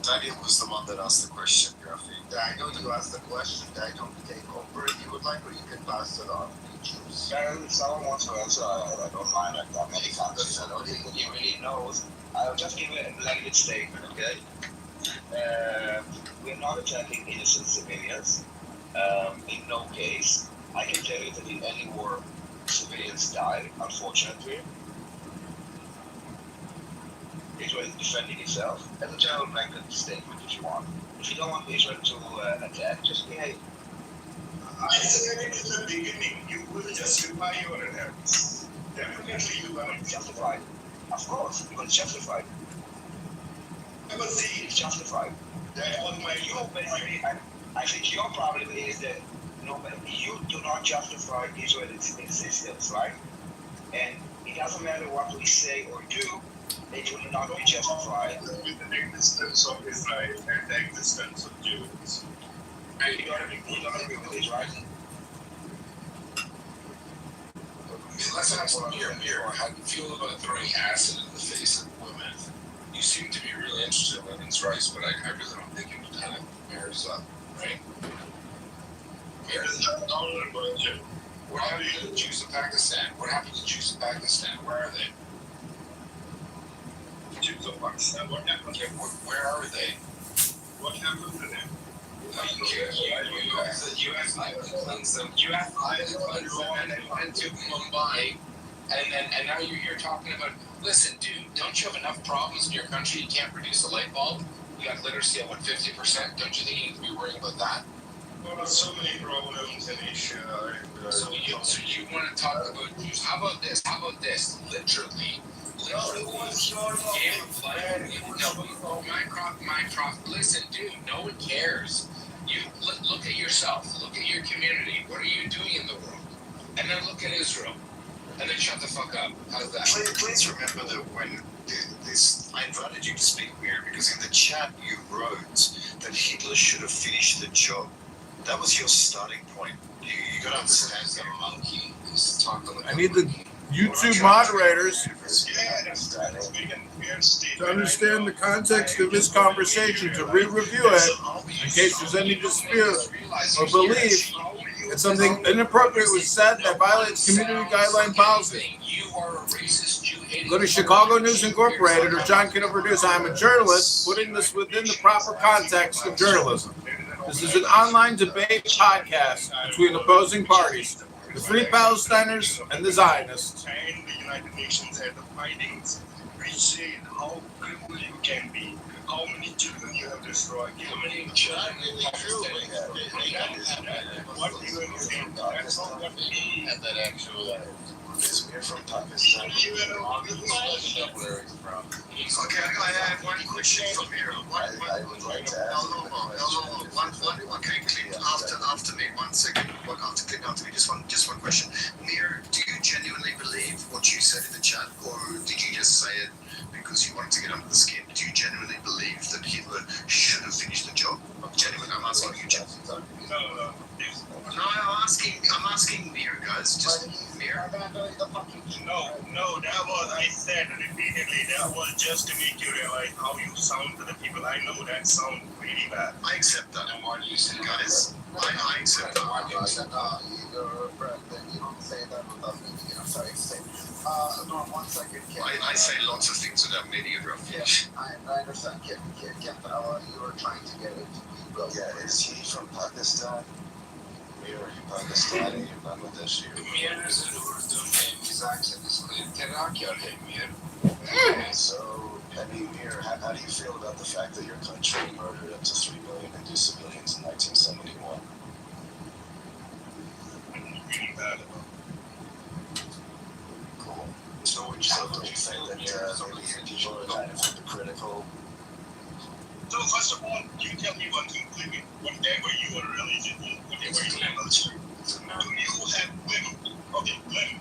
Daniel was the one that asked the question, Rafi. Daniel, you asked the question. Daniel, take over if you would like, or you can pass it on. Choose. If someone wants to answer, I don't mind. I've got many comments. I don't think he really knows. I'll just give a blanket statement, okay? We're not attacking innocent civilians. In no case. I can tell you that in any war, civilians die, unfortunately. Israel is defending itself. As a general blanket statement, if you want. If you don't want Israel to attack, just behave. I said it in the beginning, you will justify your attacks. Definitely you will justify it. Of course, you will justify it. But see, it's justified. That was my I think your problem is that you do not justify Israel's existence, right? And it doesn't matter what we say or do, it will not be justified. With the existence of Israel and the existence of Jews. You gotta be with this, right? Let's ask Mir, how do you feel about throwing acid in the face of women? You seem to be really interested in women's rights, but I really don't think it kind of marries up, right? Mir, what happened to the Jews of Pakistan? What happened to the Jews of Pakistan? Where are they? Jews of Pakistan, what happened? Yeah, where are they? What happened to them? The U.S. island cleansed them. U.S. island cleansed them, and then went to Mumbai, and now you're here talking about. Listen, dude, don't you have enough problems in your country? You can't produce a light bulb. You got literacy at 50%. Don't you think you need to be worrying about that? Well, so many problems in Asia. So you want to talk about Jews? How about this? Literally. Game of life. No, Minecraft. Listen, dude, no one cares. You look at yourself. Look at your community. What are you doing in the world? And then look at Israel. And then shut the fuck up. How's that? Please remember that when I invited you to speak, Mir, because in the chat you wrote that Hitler should have finished the job. That was your starting point. You got to understand that a monkey is talking about. I need the YouTube moderators to understand the context of this conversation, to re-review it in case there's any dispute or belief that something inappropriate was said that violates community guideline policy. Go to Chicago News Incorporated or John Kitover News. I'm a journalist, putting this within the proper context of journalism. This is an online debate podcast between opposing parties, the Free Palestiners and the Zionists. And the United Nations had the findings which say how criminal you can be, how many children you have destroyed, how many children you have destroyed. What you have said, that's not what we had that actual Mir from Pakistan. Okay, I have one question from Mir. I would like to ask. Okay, Clint, after me, 1 second. After Clint, after me. Just one question. Mir, do you genuinely believe what you said in the chat, or did you just say it because you wanted to get under the skin? Do you genuinely believe that Hitler should have finished the job? Genuinely, I'm asking you, Jeff. No, I'm asking Mir, guys. Just Mir. No, that was, I said repeatedly, that was just to make you realize how you sound to the people. I know that sounds really bad. I accept that. And why do you say that? Guys, I accept that. Why do you say that? You don't say that without meaning it. I'm sorry. No, 1 second. I say lots of things without meaning it, Rafi. Yeah, I understand. Kim, you were trying to get it. Yeah, is he from Pakistan? Mir, are you Pakistani? You're Bangladeshi? Mir is an Urdu name. his accent is clear. So, Mir, how do you feel about the fact that your country murdered up to 3 million Hindu civilians in 1971? Really bad about Cool. So don't you think that maybe people are kind of hypocritical? So first of all, you tell me one thing, Clinton. Whatever your religion is, whatever your culture, do you have women? Okay, women.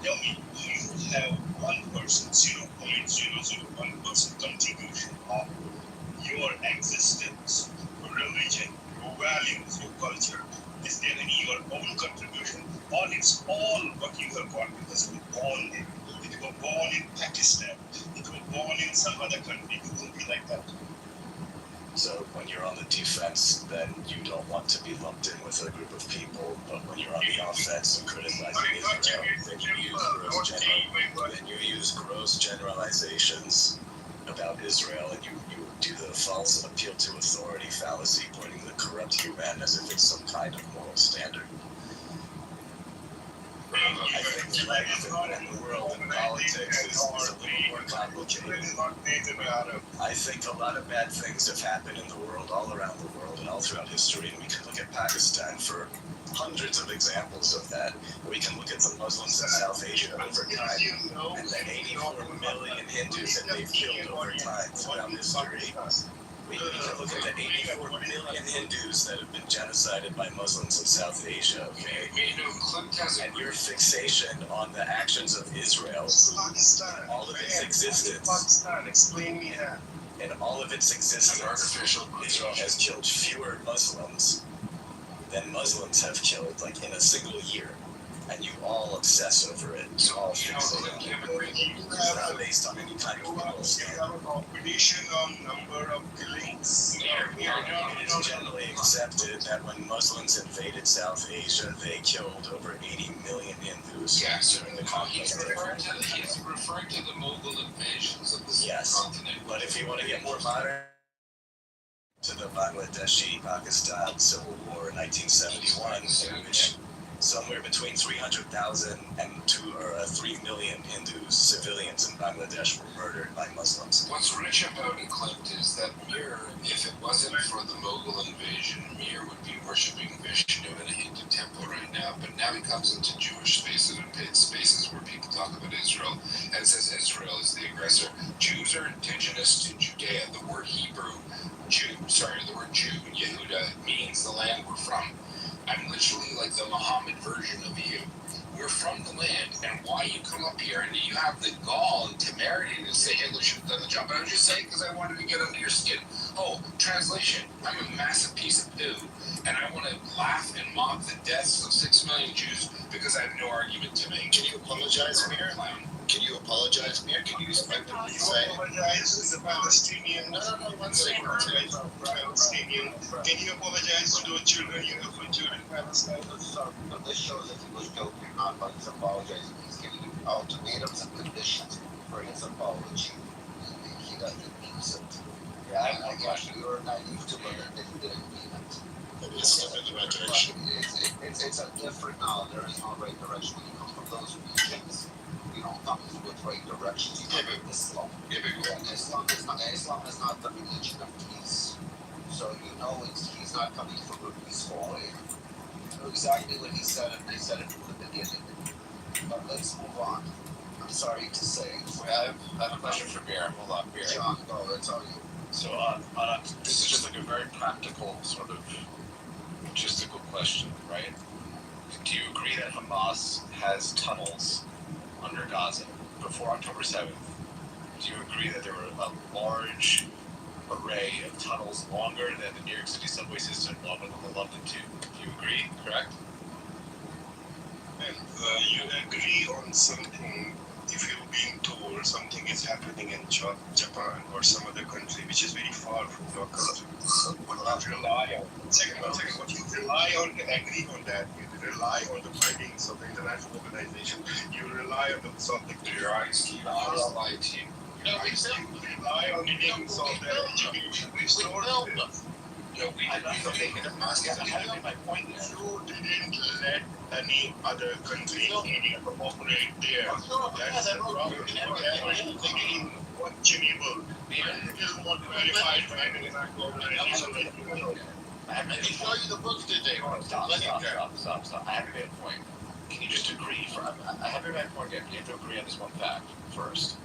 Tell me, do you have 1%, 0.001% contribution of your existence, your religion, your values, your culture? Is there any your own contribution? Or it's all what you have got because you were born in. If you were born in Pakistan, if you were born in some other country, you will be like that. So when you're on the defense, then you don't want to be lumped in with a group of people. But when you're on the offense and criticizing Israel, then you use gross generalizations about Israel, and you do the false appeal to authority fallacy, pointing the corrupt human as if it's some kind of moral standard. I think the life in the world in politics is a little more complicated. I think a lot of bad things have happened in the world, all around the world, and all throughout history. And we can look at Pakistan for hundreds of examples of that. We can look at the Muslims in South Asia over time, and the 84 million Hindus that they've killed over time throughout history. We can look at the 84 million Hindus that have been genocided by Muslims in South Asia, okay? And your fixation on the actions of Israel, all of its existence, explain me that. In all of its existence, Israel has killed fewer Muslims than Muslims have killed, like in a single year. And you all obsess over it. You all fixate on it. It's not based on any kind of moral standard. You have a competition on number of killings. It is generally accepted that when Muslims invaded South Asia, they killed over 80 million Hindus during the conquest. He's referring to the Mughal invasions of the continent. But if you want to get more modern, to the Bangladeshi-Pakistan Civil War in 1971, in which somewhere between 300,000 and 3 million Hindus, civilians in Bangladesh, were murdered by Muslims. What's rich about it, Clint, is that Mir, if it wasn't for the Mughal invasion, Mir would be worshipping Vishnu in a Hindu temple right now. But now he comes into Jewish spaces and spaces where people talk about Israel, and says Israel is the aggressor. Jews are indigenous to Judea. The word Hebrew, the word Jew, Yehuda, means the land we're from. I'm literally like the Muhammad version of you. We're from the land, and why you come up here and you have the gall and temerity to say Hitler should have done the job. But I was just saying because I wanted to get under your skin. Oh, translation. I'm a massive piece of poo, and I want to laugh and mock the deaths of 6 million Jews because I have no argument to make. Can you apologize, Mir? Can you apologize, Mir? Can you respect what you say? Apologize to the Palestinian. No, one second. Palestinian. Can you apologize to the children? You have for children in Palestine. But this shows that he was joking, not like he's apologizing. He's giving you ultimatums and conditions for his apology. He means it. Yeah, I guess you are naive to believe that he didn't mean it. Maybe it's a step in the right direction. It's a different now. There is no right direction when you come from those regions. You don't come with right directions. You come with Islam. Islam is not the religion of peace. So you know he's not coming from a peaceful way. You know exactly what he said, and they said it from the beginning. But let's move on. I'm sorry to say. I have a question for Mir. Hold on, Mir. John, go. That's all you. So this is just like a very practical sort of logistical question, right? Do you agree that Hamas has tunnels under Gaza before October 7th? Do you agree that there were a large array of tunnels longer than the New York City subway system, longer than the London Tube? Do you agree, correct? And you agree on something if you're being told something is happening in Japan or some other country which is very far from your country. Would not rely on. Second, what you rely on and agree on that. You rely on the findings of the international organization. You rely on the something to your eyes. You rely on the names of the education resources. No, we didn't. My point is, you didn't let any other country operate there. That's the problem. Thinking questionable. It is not verified by any organization. I can show you the books today. Stop. I have to make a point. Can you just agree? I haven't made a point yet. You have to agree on this one fact first.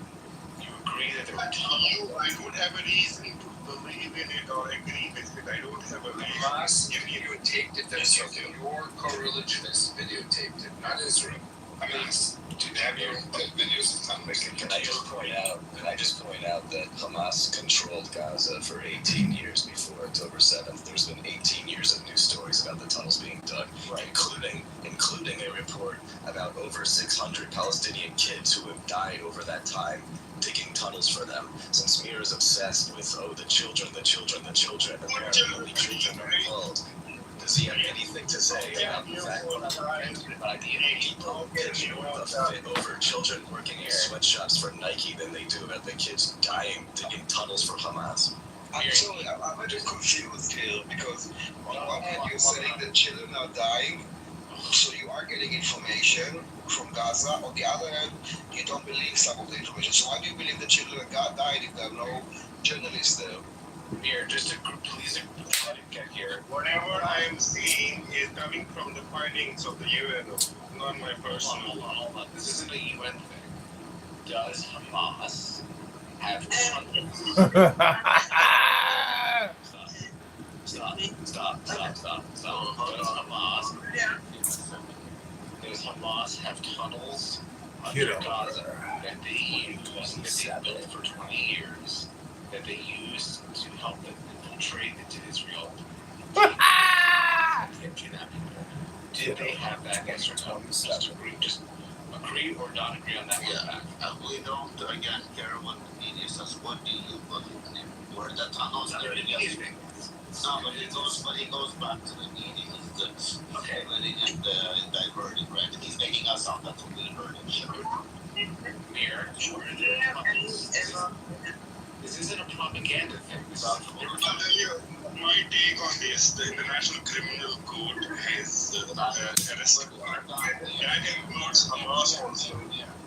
You agree that there were tunnels. I don't have a reason to believe in it or agree with it. I don't have a reason. Hamas videotaped it themselves. Your co-religionists videotaped it, not Israel. Hamas. Can I just point out that Hamas controlled Gaza for 18 years before October 7th. There's been 18 years of news stories about the tunnels being dug, including a report about over 600 Palestinian kids who have died over that time digging tunnels for them. Since Mir is obsessed with, the children, and they're the only children involved. Does he have anything to say about the fact that people fit over children working in sweatshops for Nike than they do about the kids dying digging tunnels for Hamas? Actually, I'm a bit confused here because on one hand you're saying that children are dying, so you are getting information from Gaza. On the other hand, you don't believe some of the information. So why do you believe the children died if there are no journalists there? Here, just to please get here. Whatever I am seeing is coming from the findings of the UN, not my personal. Hold on. This isn't a UN thing. Does Hamas have Stop. Does Hamas have tunnels under Gaza that they built for 20 years that they use to help them infiltrate into Israel? Did they have that? Yes or no? Just agree or not agree on that one. We don't again care what the media says. What do you believe in? Where the tunnels are anything. No, but it goes back to the media. He's letting it diverting, right? And he's making us sound that's what we heard. Mir, this isn't a propaganda thing. My take on this, the International Criminal Court has arrested that includes Hamas also.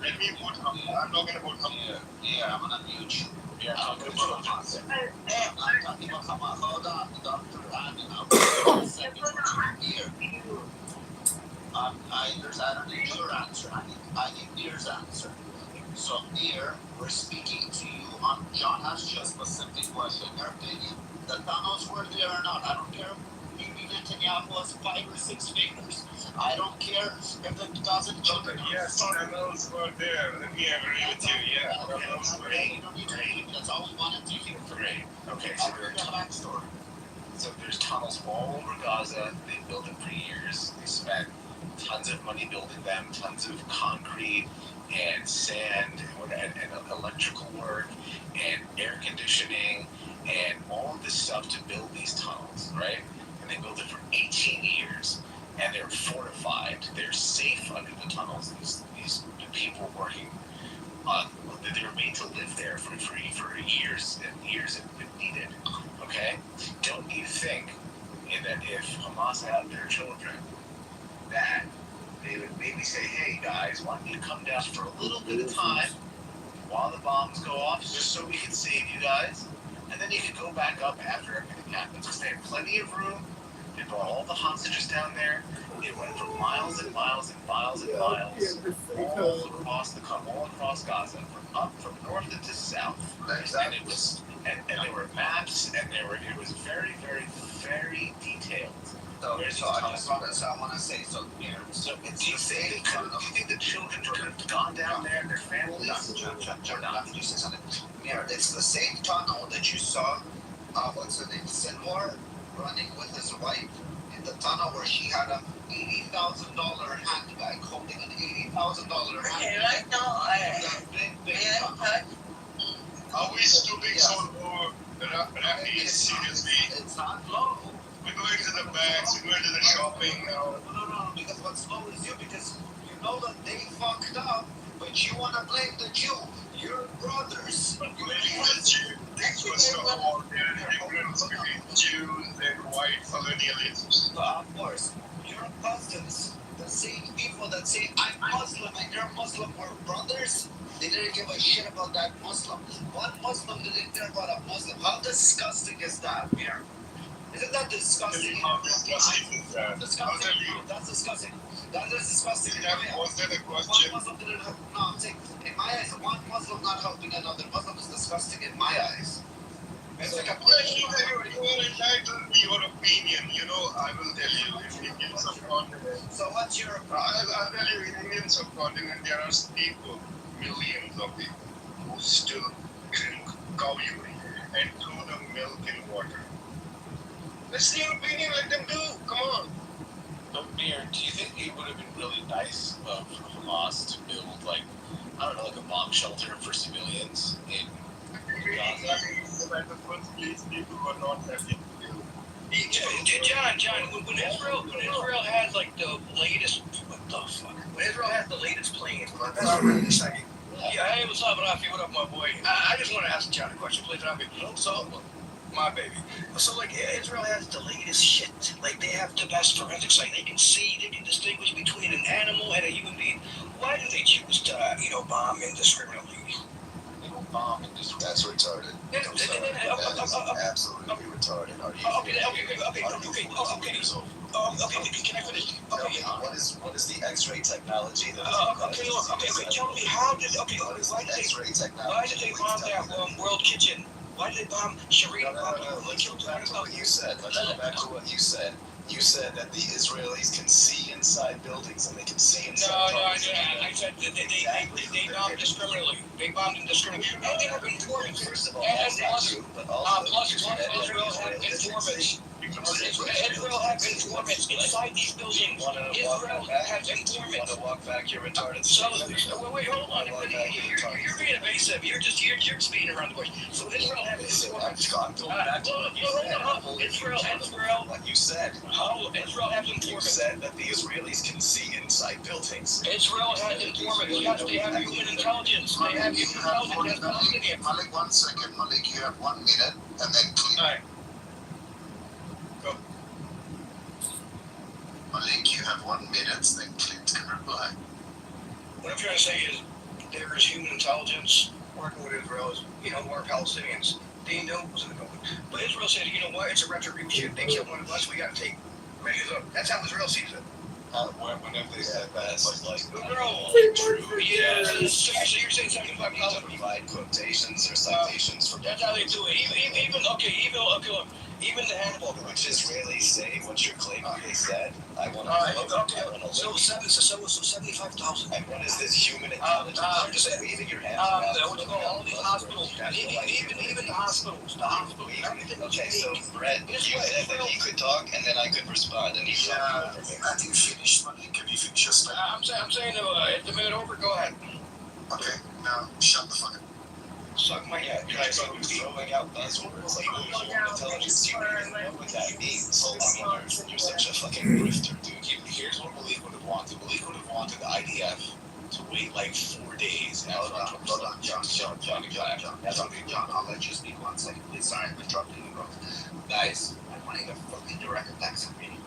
Let me put I'm talking about Hamas. Yeah, I'm gonna mute you. Yeah, I'm talking about Hamas. I'm talking about Hamas. Hold on, Dr. I'm here. I don't need your answer. I need Mir's answer. So here, we're speaking to you on John has just a specific question. Your opinion, the tunnels were there or not. I don't care if Bibi Netanyahu has 5 or 6 fingers. I don't care if the dozen children. Yes, tunnels were there. Let me agree with you. Yeah, tunnels were there. You don't need to agree. That's all we wanted to hear. Great. Okay, so there's a backstory. So there's tunnels all over Gaza. They've built them for years. They spent tons of money building them, tons of concrete and sand and electrical work and air conditioning and all of this stuff to build these tunnels, right? And they built it for 18 years, and they're fortified. They're safe under the tunnels. These people working, they were made to live there for years and years if needed. Okay, don't you think that if Hamas had their children, that they would maybe say, hey guys, why don't you come down for a little bit of time while the bombs go off just so we can save you guys, and then you can go back up after everything happens, because they had plenty of room. They brought all the hostages down there. It went for miles and miles and miles and miles all across Gaza, from north into south. And it was and there were maps, and it was very, very, very detailed. So I want to say so here. So do you think the children could have gone down there and their families? Let me say something. Here, it's the same tunnel that you saw. What's her name? Sinwar running with his wife in the tunnel where she had a $80,000 handbag, holding an $80,000 handbag. Are we stooping so low? Seriously? It's not low. We're going to the bags, we're going to the shopping now. No, because what's low is you, because you know that they fucked up, but you want to blame the Jew. You're brothers. But blame the Jew. First of all, there are difference between Jews and They didn't give a shit about that Muslim. One Muslim didn't care about a Muslim. How disgusting is that, Mir? Isn't that disgusting? How disgusting is that? Disgusting. That's disgusting. That is disgusting. Was that a question? One Muslim didn't help. No, I'm saying, in my eyes, one Muslim not helping another Muslim is disgusting in my eyes. It's like a you are entitled to your opinion. You know, I will tell you, in the Indian subcontinent. So what's your I'll tell you, in the Indian subcontinent, there are people, millions of people, who still drink cow urine and throw the milk in water. That's their opinion, let them do. Come on. Amir, do you think it would have been really nice of Hamas to build, like, I don't know, like a bomb shelter for civilians in Gaza? At the first place, people were not happy to build. John, when Israel has like the latest, what the fuck? When Israel has the latest planes, yeah, hey, what's up, Rafi? What up, my boy? I just want to ask John a question, please, Rafi. So, my baby. So, like, Israel has the latest shit. Like, they have the best forensics. Like, they can distinguish between an animal and a human being. Why do they choose to, bomb indiscriminately? Bomb indiscriminately. That's retarded. Absolutely retarded. Are you? Okay. Can I finish? Okay. What is the X-ray technology that? Okay. Tell me how did? Okay. Why did they bomb that World Kitchen? Why did they bomb Sharina? No. Let's go back to what you said. You said that the Israelis can see inside buildings and they can see inside. No. I said that they bombed indiscriminately. They bombed indiscriminately. And they have informants. First of all, plus Israel have informants. Israel has informants inside these buildings. Israel has informants. Want to walk back your retarded? So wait, hold on. You're being evasive. You're speeding around the bush. So Israel has informants. I'm going back to what you said. Israel. What you said. Israel has informants. You said that the Israelis can see inside buildings. Israel has informants. Yes, they have human intelligence. They have human intelligence as Palestinians. Malik, 1 second. Malik, you have 1 minute, and then Clint. All right. Go. Malik, you have 1 minute, then Clint can reply. What I'm trying to say is there is human intelligence working with Israel, who are Palestinians. They know who's in the building. But Israel said, you know what, it's a retribution. They killed one of us, we got to take measures up. That's how Israel sees it. Whenever they said that, it's like, true. Yeah. So you're saying $75 provide quotations or citations for that's how they do it. Even the Hannibal. Which Israelis say, what's your claim they said? I want to okay. So 75,000. And what is this human intelligence? You're just waving your hands around. All these hospitals. Even the hospitals. Everything. Okay, so Brett, you said that he could talk and then I could respond, and he's talking over me. I think finish, Malik. Can you finish your statement? I'm saying it's a minute over. Go ahead. Okay, now shut the fuck up. Suck my head. You're throwing out buzzwords like intelligence. You don't even know what that means. You're such a fucking grifter, dude. Here's what Malik would have wanted. Malik would have wanted the IDF to wait like 4 days. Hold on, John, I'll let you speak 1 second, please. Sorry, I'm interrupting you, bro. Guys, I'm wanting a fucking direct attack from anybody.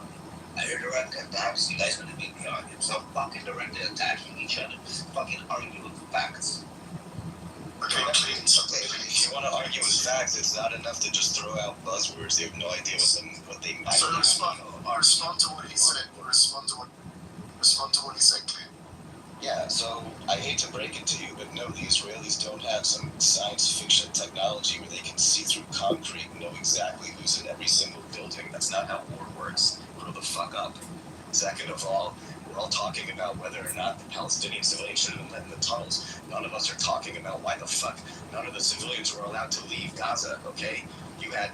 I hear direct attacks, you guys gonna beat the audience. So fucking directly attacking each other. Fucking argue with facts. Okay, if you want to argue with facts, it's not enough to just throw out buzzwords. You have no idea what they might So respond to what he said. Respond to what he said, Clint. Yeah, so I hate to break it to you, but no, the Israelis don't have some science fiction technology where they can see through concrete and know exactly who's in every single building. That's not how war works. Grow the fuck up. Second of all, we're all talking about whether or not the Palestinian civilians should have been let in the tunnels. None of us are talking about why the fuck none of the civilians were allowed to leave Gaza, okay? You had,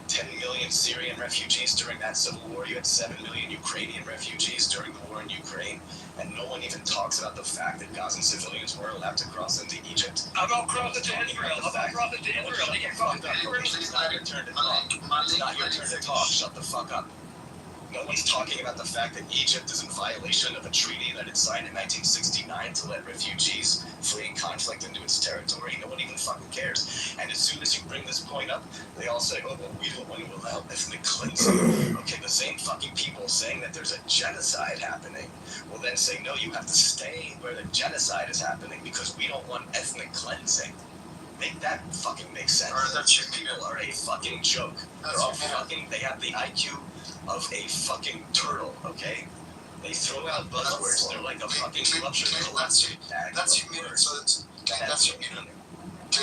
10 million Syrian refugees during that civil war. You had 7 million Ukrainian refugees during the war in Ukraine. And no one even talks about the fact that Gazan civilians were allowed to cross into Egypt. About crossing to Israel. They can't cross into Israel. It's not your turn to talk. It's not your turn to talk. Shut the fuck up. Nobody's talking about the fact that Egypt is in violation of a treaty that it signed in 1969 to let refugees fleeing conflict into its territory. No one even fucking cares. And as soon as you bring this point up, they all say, oh, well, we don't want to allow ethnic cleansing. Okay, the same fucking people saying that there's a genocide happening will then say, no, you have to stay where the genocide is happening because we don't want ethnic cleansing. Make that fucking make sense. These people are a fucking joke. They're all fucking, they have the IQ of a fucking turtle, okay? They throw out buzzwords. They're like a fucking rupture. That's your minute. So that's your minute.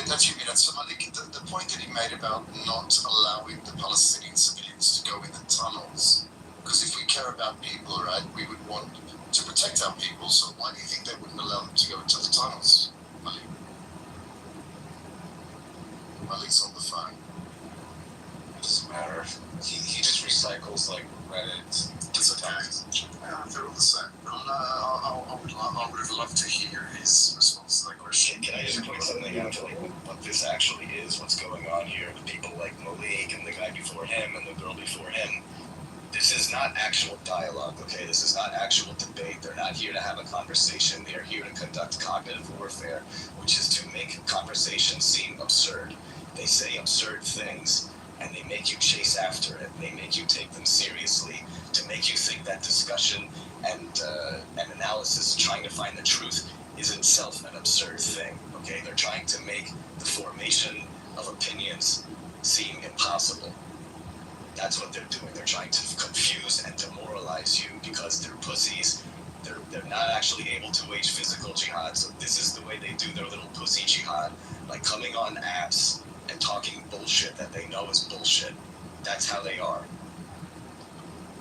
That's your minute. So Malik, the point that he made about not allowing the Palestinian civilians to go in the tunnels, because if we care about people, right, we would want to protect our people. So why do you think they wouldn't allow them to go into the tunnels, Malik? Malik's on the phone. It doesn't matter. He just recycles like Reddit. It's okay. They're all the same. I would have loved to hear his response to that question. Can I just point something out to like what this actually is, what's going on here? The people like Malik and the guy before him and the girl before him. This is not actual dialogue, okay? This is not actual debate. They're not here to have a conversation. They're here to conduct cognitive warfare, which is to make conversations seem absurd. They say absurd things, and they make you chase after it. They make you take them seriously to make you think that discussion and analysis, trying to find the truth, is itself an absurd thing, okay? They're trying to make the formation of opinions seem impossible. That's what they're doing. They're trying to confuse and demoralize you because they're pussies. They're not actually able to wage physical jihad. So this is the way they do their little pussy jihad, like coming on apps and talking bullshit that they know is bullshit. That's how they are.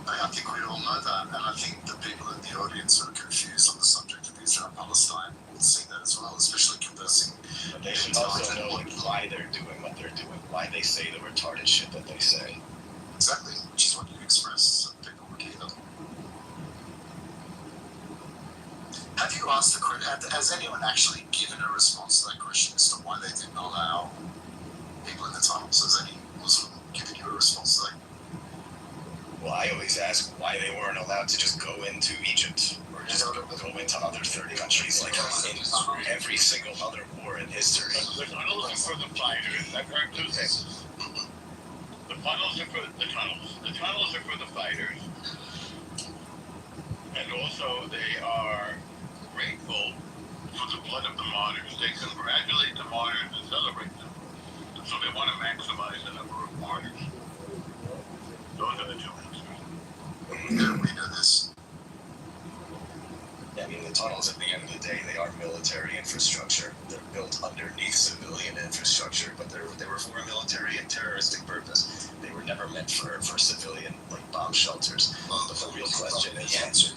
I think we all know that, and I think the people in the audience are confused on the subject of Israel and Palestine will see that as well, especially conversing. But they should also know why they're doing what they're doing, why they say the retarded shit that they say. Exactly, which is what you express, so people would hear them. Have you asked the question, has anyone actually given a response to that question as to why they didn't allow people in the tunnels? Has any Muslim given you a response to that? Well, I always ask why they weren't allowed to just go into Egypt or just go into other third countries like in every single other war in history. The tunnels are for the fighters. I've heard two things. The tunnels are for the tunnels. The tunnels are for the fighters. And also they are grateful for the blood of the martyrs. They congratulate the martyrs and celebrate them. So they want to maximize the number of martyrs. Those are the two answers. Yeah, we know this. I mean, the tunnels, at the end of the day, they are military infrastructure. They're built underneath civilian infrastructure, but they were for a military and terroristic purpose. They were never meant for civilian, like bomb shelters. But the real question is,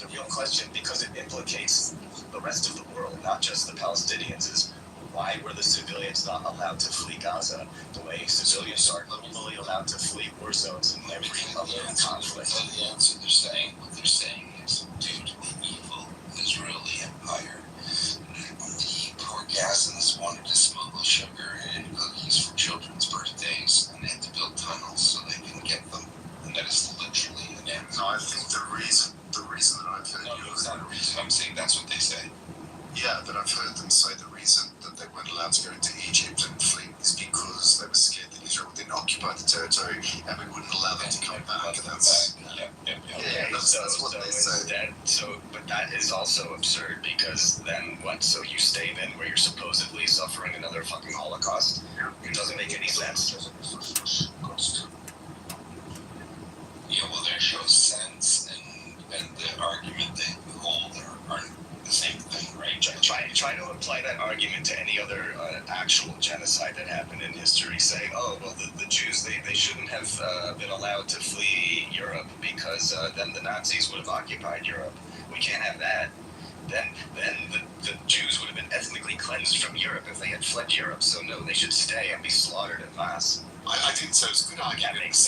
because it implicates the rest of the world, not just the Palestinians, is why were the civilians not allowed to flee Gaza the way civilians are normally allowed to flee war zones in every other conflict? The answer what they're saying is due to the evil Israeli Empire. The poor Gazans wanted to smuggle sugar and cookies for children's birthdays, and they had to build tunnels so they can get them. And that is literally an answer. No, I think the reason that I've heard no, it's not a reason. I'm saying that's what they say. Yeah, but I've heard them say the reason that they weren't allowed to go into Egypt and flee is because they were scared that Israel would then occupy the territory and we wouldn't allow them to come back. That's what they say. But that is also absurd because then what? So you stay then where you're supposedly suffering another fucking Holocaust? It doesn't make any sense. Yeah, well, there shows sense and the argument they hold are the same thing, right? Try to apply that argument to any other actual genocide that happened in history. Say, oh, well, the Jews, they shouldn't have been allowed to flee Europe because then the Nazis would have occupied Europe. We can't have that. Then the Jews would have been ethnically cleansed from Europe if they had fled Europe. So no, they should stay and be slaughtered en masse. I didn't say it was a good argument. It's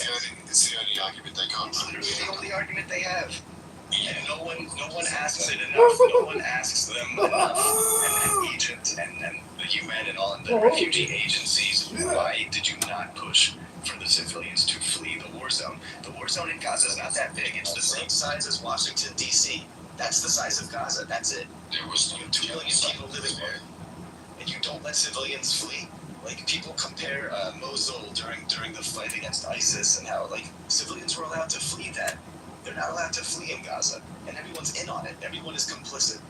the only argument they got. It's literally the only argument they have. And no one asks it enough. No one asks them enough. And Egypt and the UN and all the refugee agencies, why did you not push for the civilians to flee the war zone. The war zone in Gaza is not that big. It's the same size as Washington, D.C. That's the size of Gaza. That's it. There was no 2 million people living there, and you don't let civilians flee. Like, people compare Mosul during the fight against ISIS and how, like, civilians were allowed to flee that. They're not allowed to flee in Gaza, and everyone's in on it. Everyone is complicit.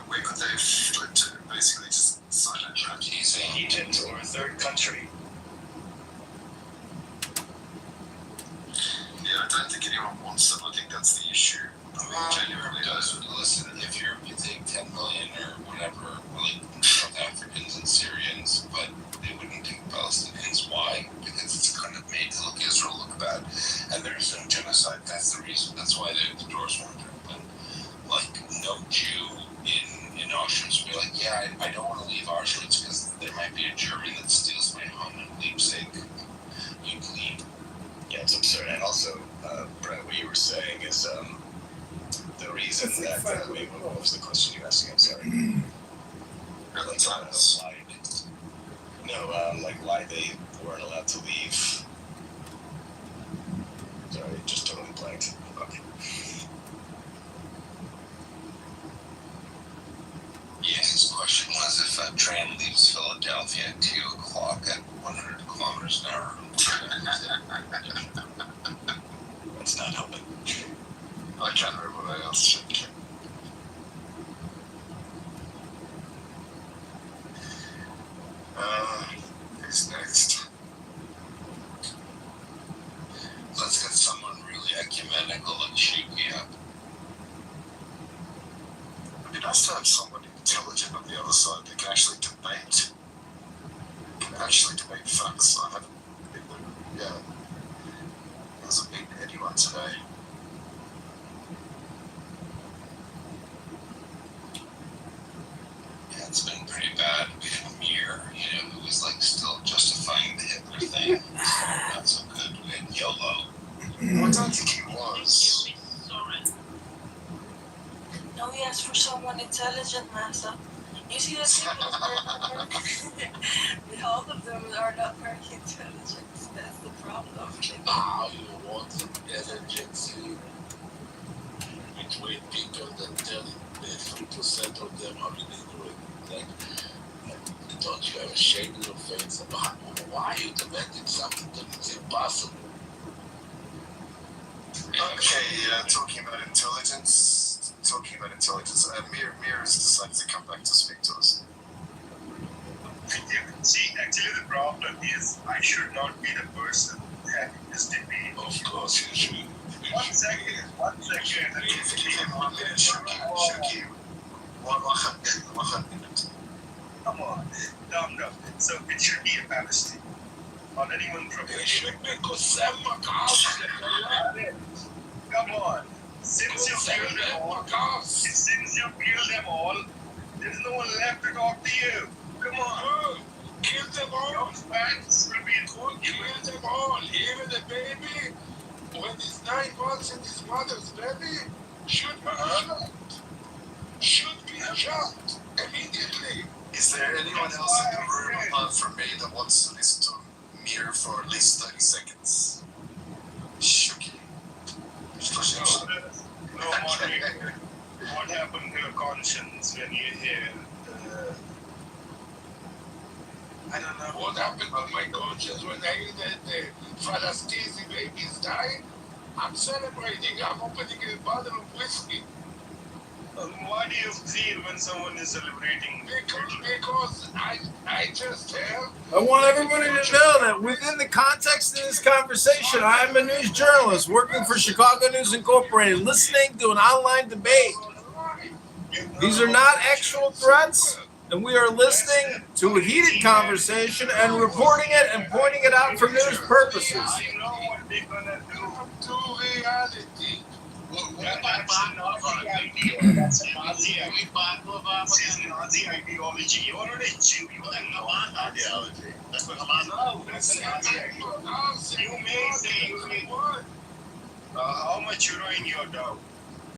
Where could they flip to? Basically just sign it. Egypt or a third country. Yeah, I don't think anyone wants them. I think that's the issue. Genuinely does. Listen, if you take 10 million or whatever, like South Africans and Syrians, but they wouldn't take Palestinians. Why? Because it's kind of made to look Israel look bad, and there's no genocide. That's the reason. That's why the doors weren't open. Like, no Jew in Auschwitz would be like, yeah, I don't want to leave Auschwitz because there might be a German that steals my home and leipzig. You leave. Yeah, it's absurd. And also, Brett, what you were saying is the reason that wait, what was the question you asked again? Sorry. Why they weren't allowed to leave. Sorry, just totally blanked. Okay. Yeah, his question was if a train leaves Philadelphia at 2 o'clock at 100 kilometers an hour. That's not helping. I can't remember what I asked. Who's next? Let's get someone really ecumenical and shake me up. It'd be nice to have someone intelligent on the other side that can actually debate. Facts. I haven't been there. Yeah. Hasn't been anyone today. Yeah, it's been pretty bad. We had Mir, who was like still justifying the Hitler thing. Not so good. We had YOLO. I don't think he was. No, he asked for someone intelligent, Massa. You see the thing is all of them are not very intelligent. That's the problem. You want some intelligence between people that tell the 3% of them are really good. Don't you have a shame in your face about why you demanding something that is impossible? Okay, talking about intelligence. Mir has decided to come back to speak to us. See, actually the problem is I should not be the person having this debate. Of course you should. One second. Come on, dumb. So it should be a Palestine. On anyone from Come on. Since you killed them all, there's no one left to talk to you. Come on. Kill them all. Your facts will be good. Kill them all. Even the baby, when he's 9 months in his mother's belly, should be shot. Should be shot immediately. Is there anyone else in the room apart from me that wants to listen to Mir for at least 30 seconds? Shuki. No, what happened to your conscience when you hear I don't know what happened to my conscience when I hear that the Palestinian babies dying. I'm celebrating. I'm opening a bottle of whiskey. Why do you feel when someone is celebrating? Because I just have. I want everybody to know that within the context of this conversation, I am a news journalist working for Chicago News Incorporated, listening to an online debate. These are not actual threats, and we are listening to a heated conversation and reporting it and pointing it out for news purposes. You know what they're gonna do? To reality. That's a Nazi ideology. This is Nazi ideology. You're not a Jew. You're a Hamas ideology. That's what Hamas is. No, that's a Nazi ideology. You may say you may. How much euro in your Dow?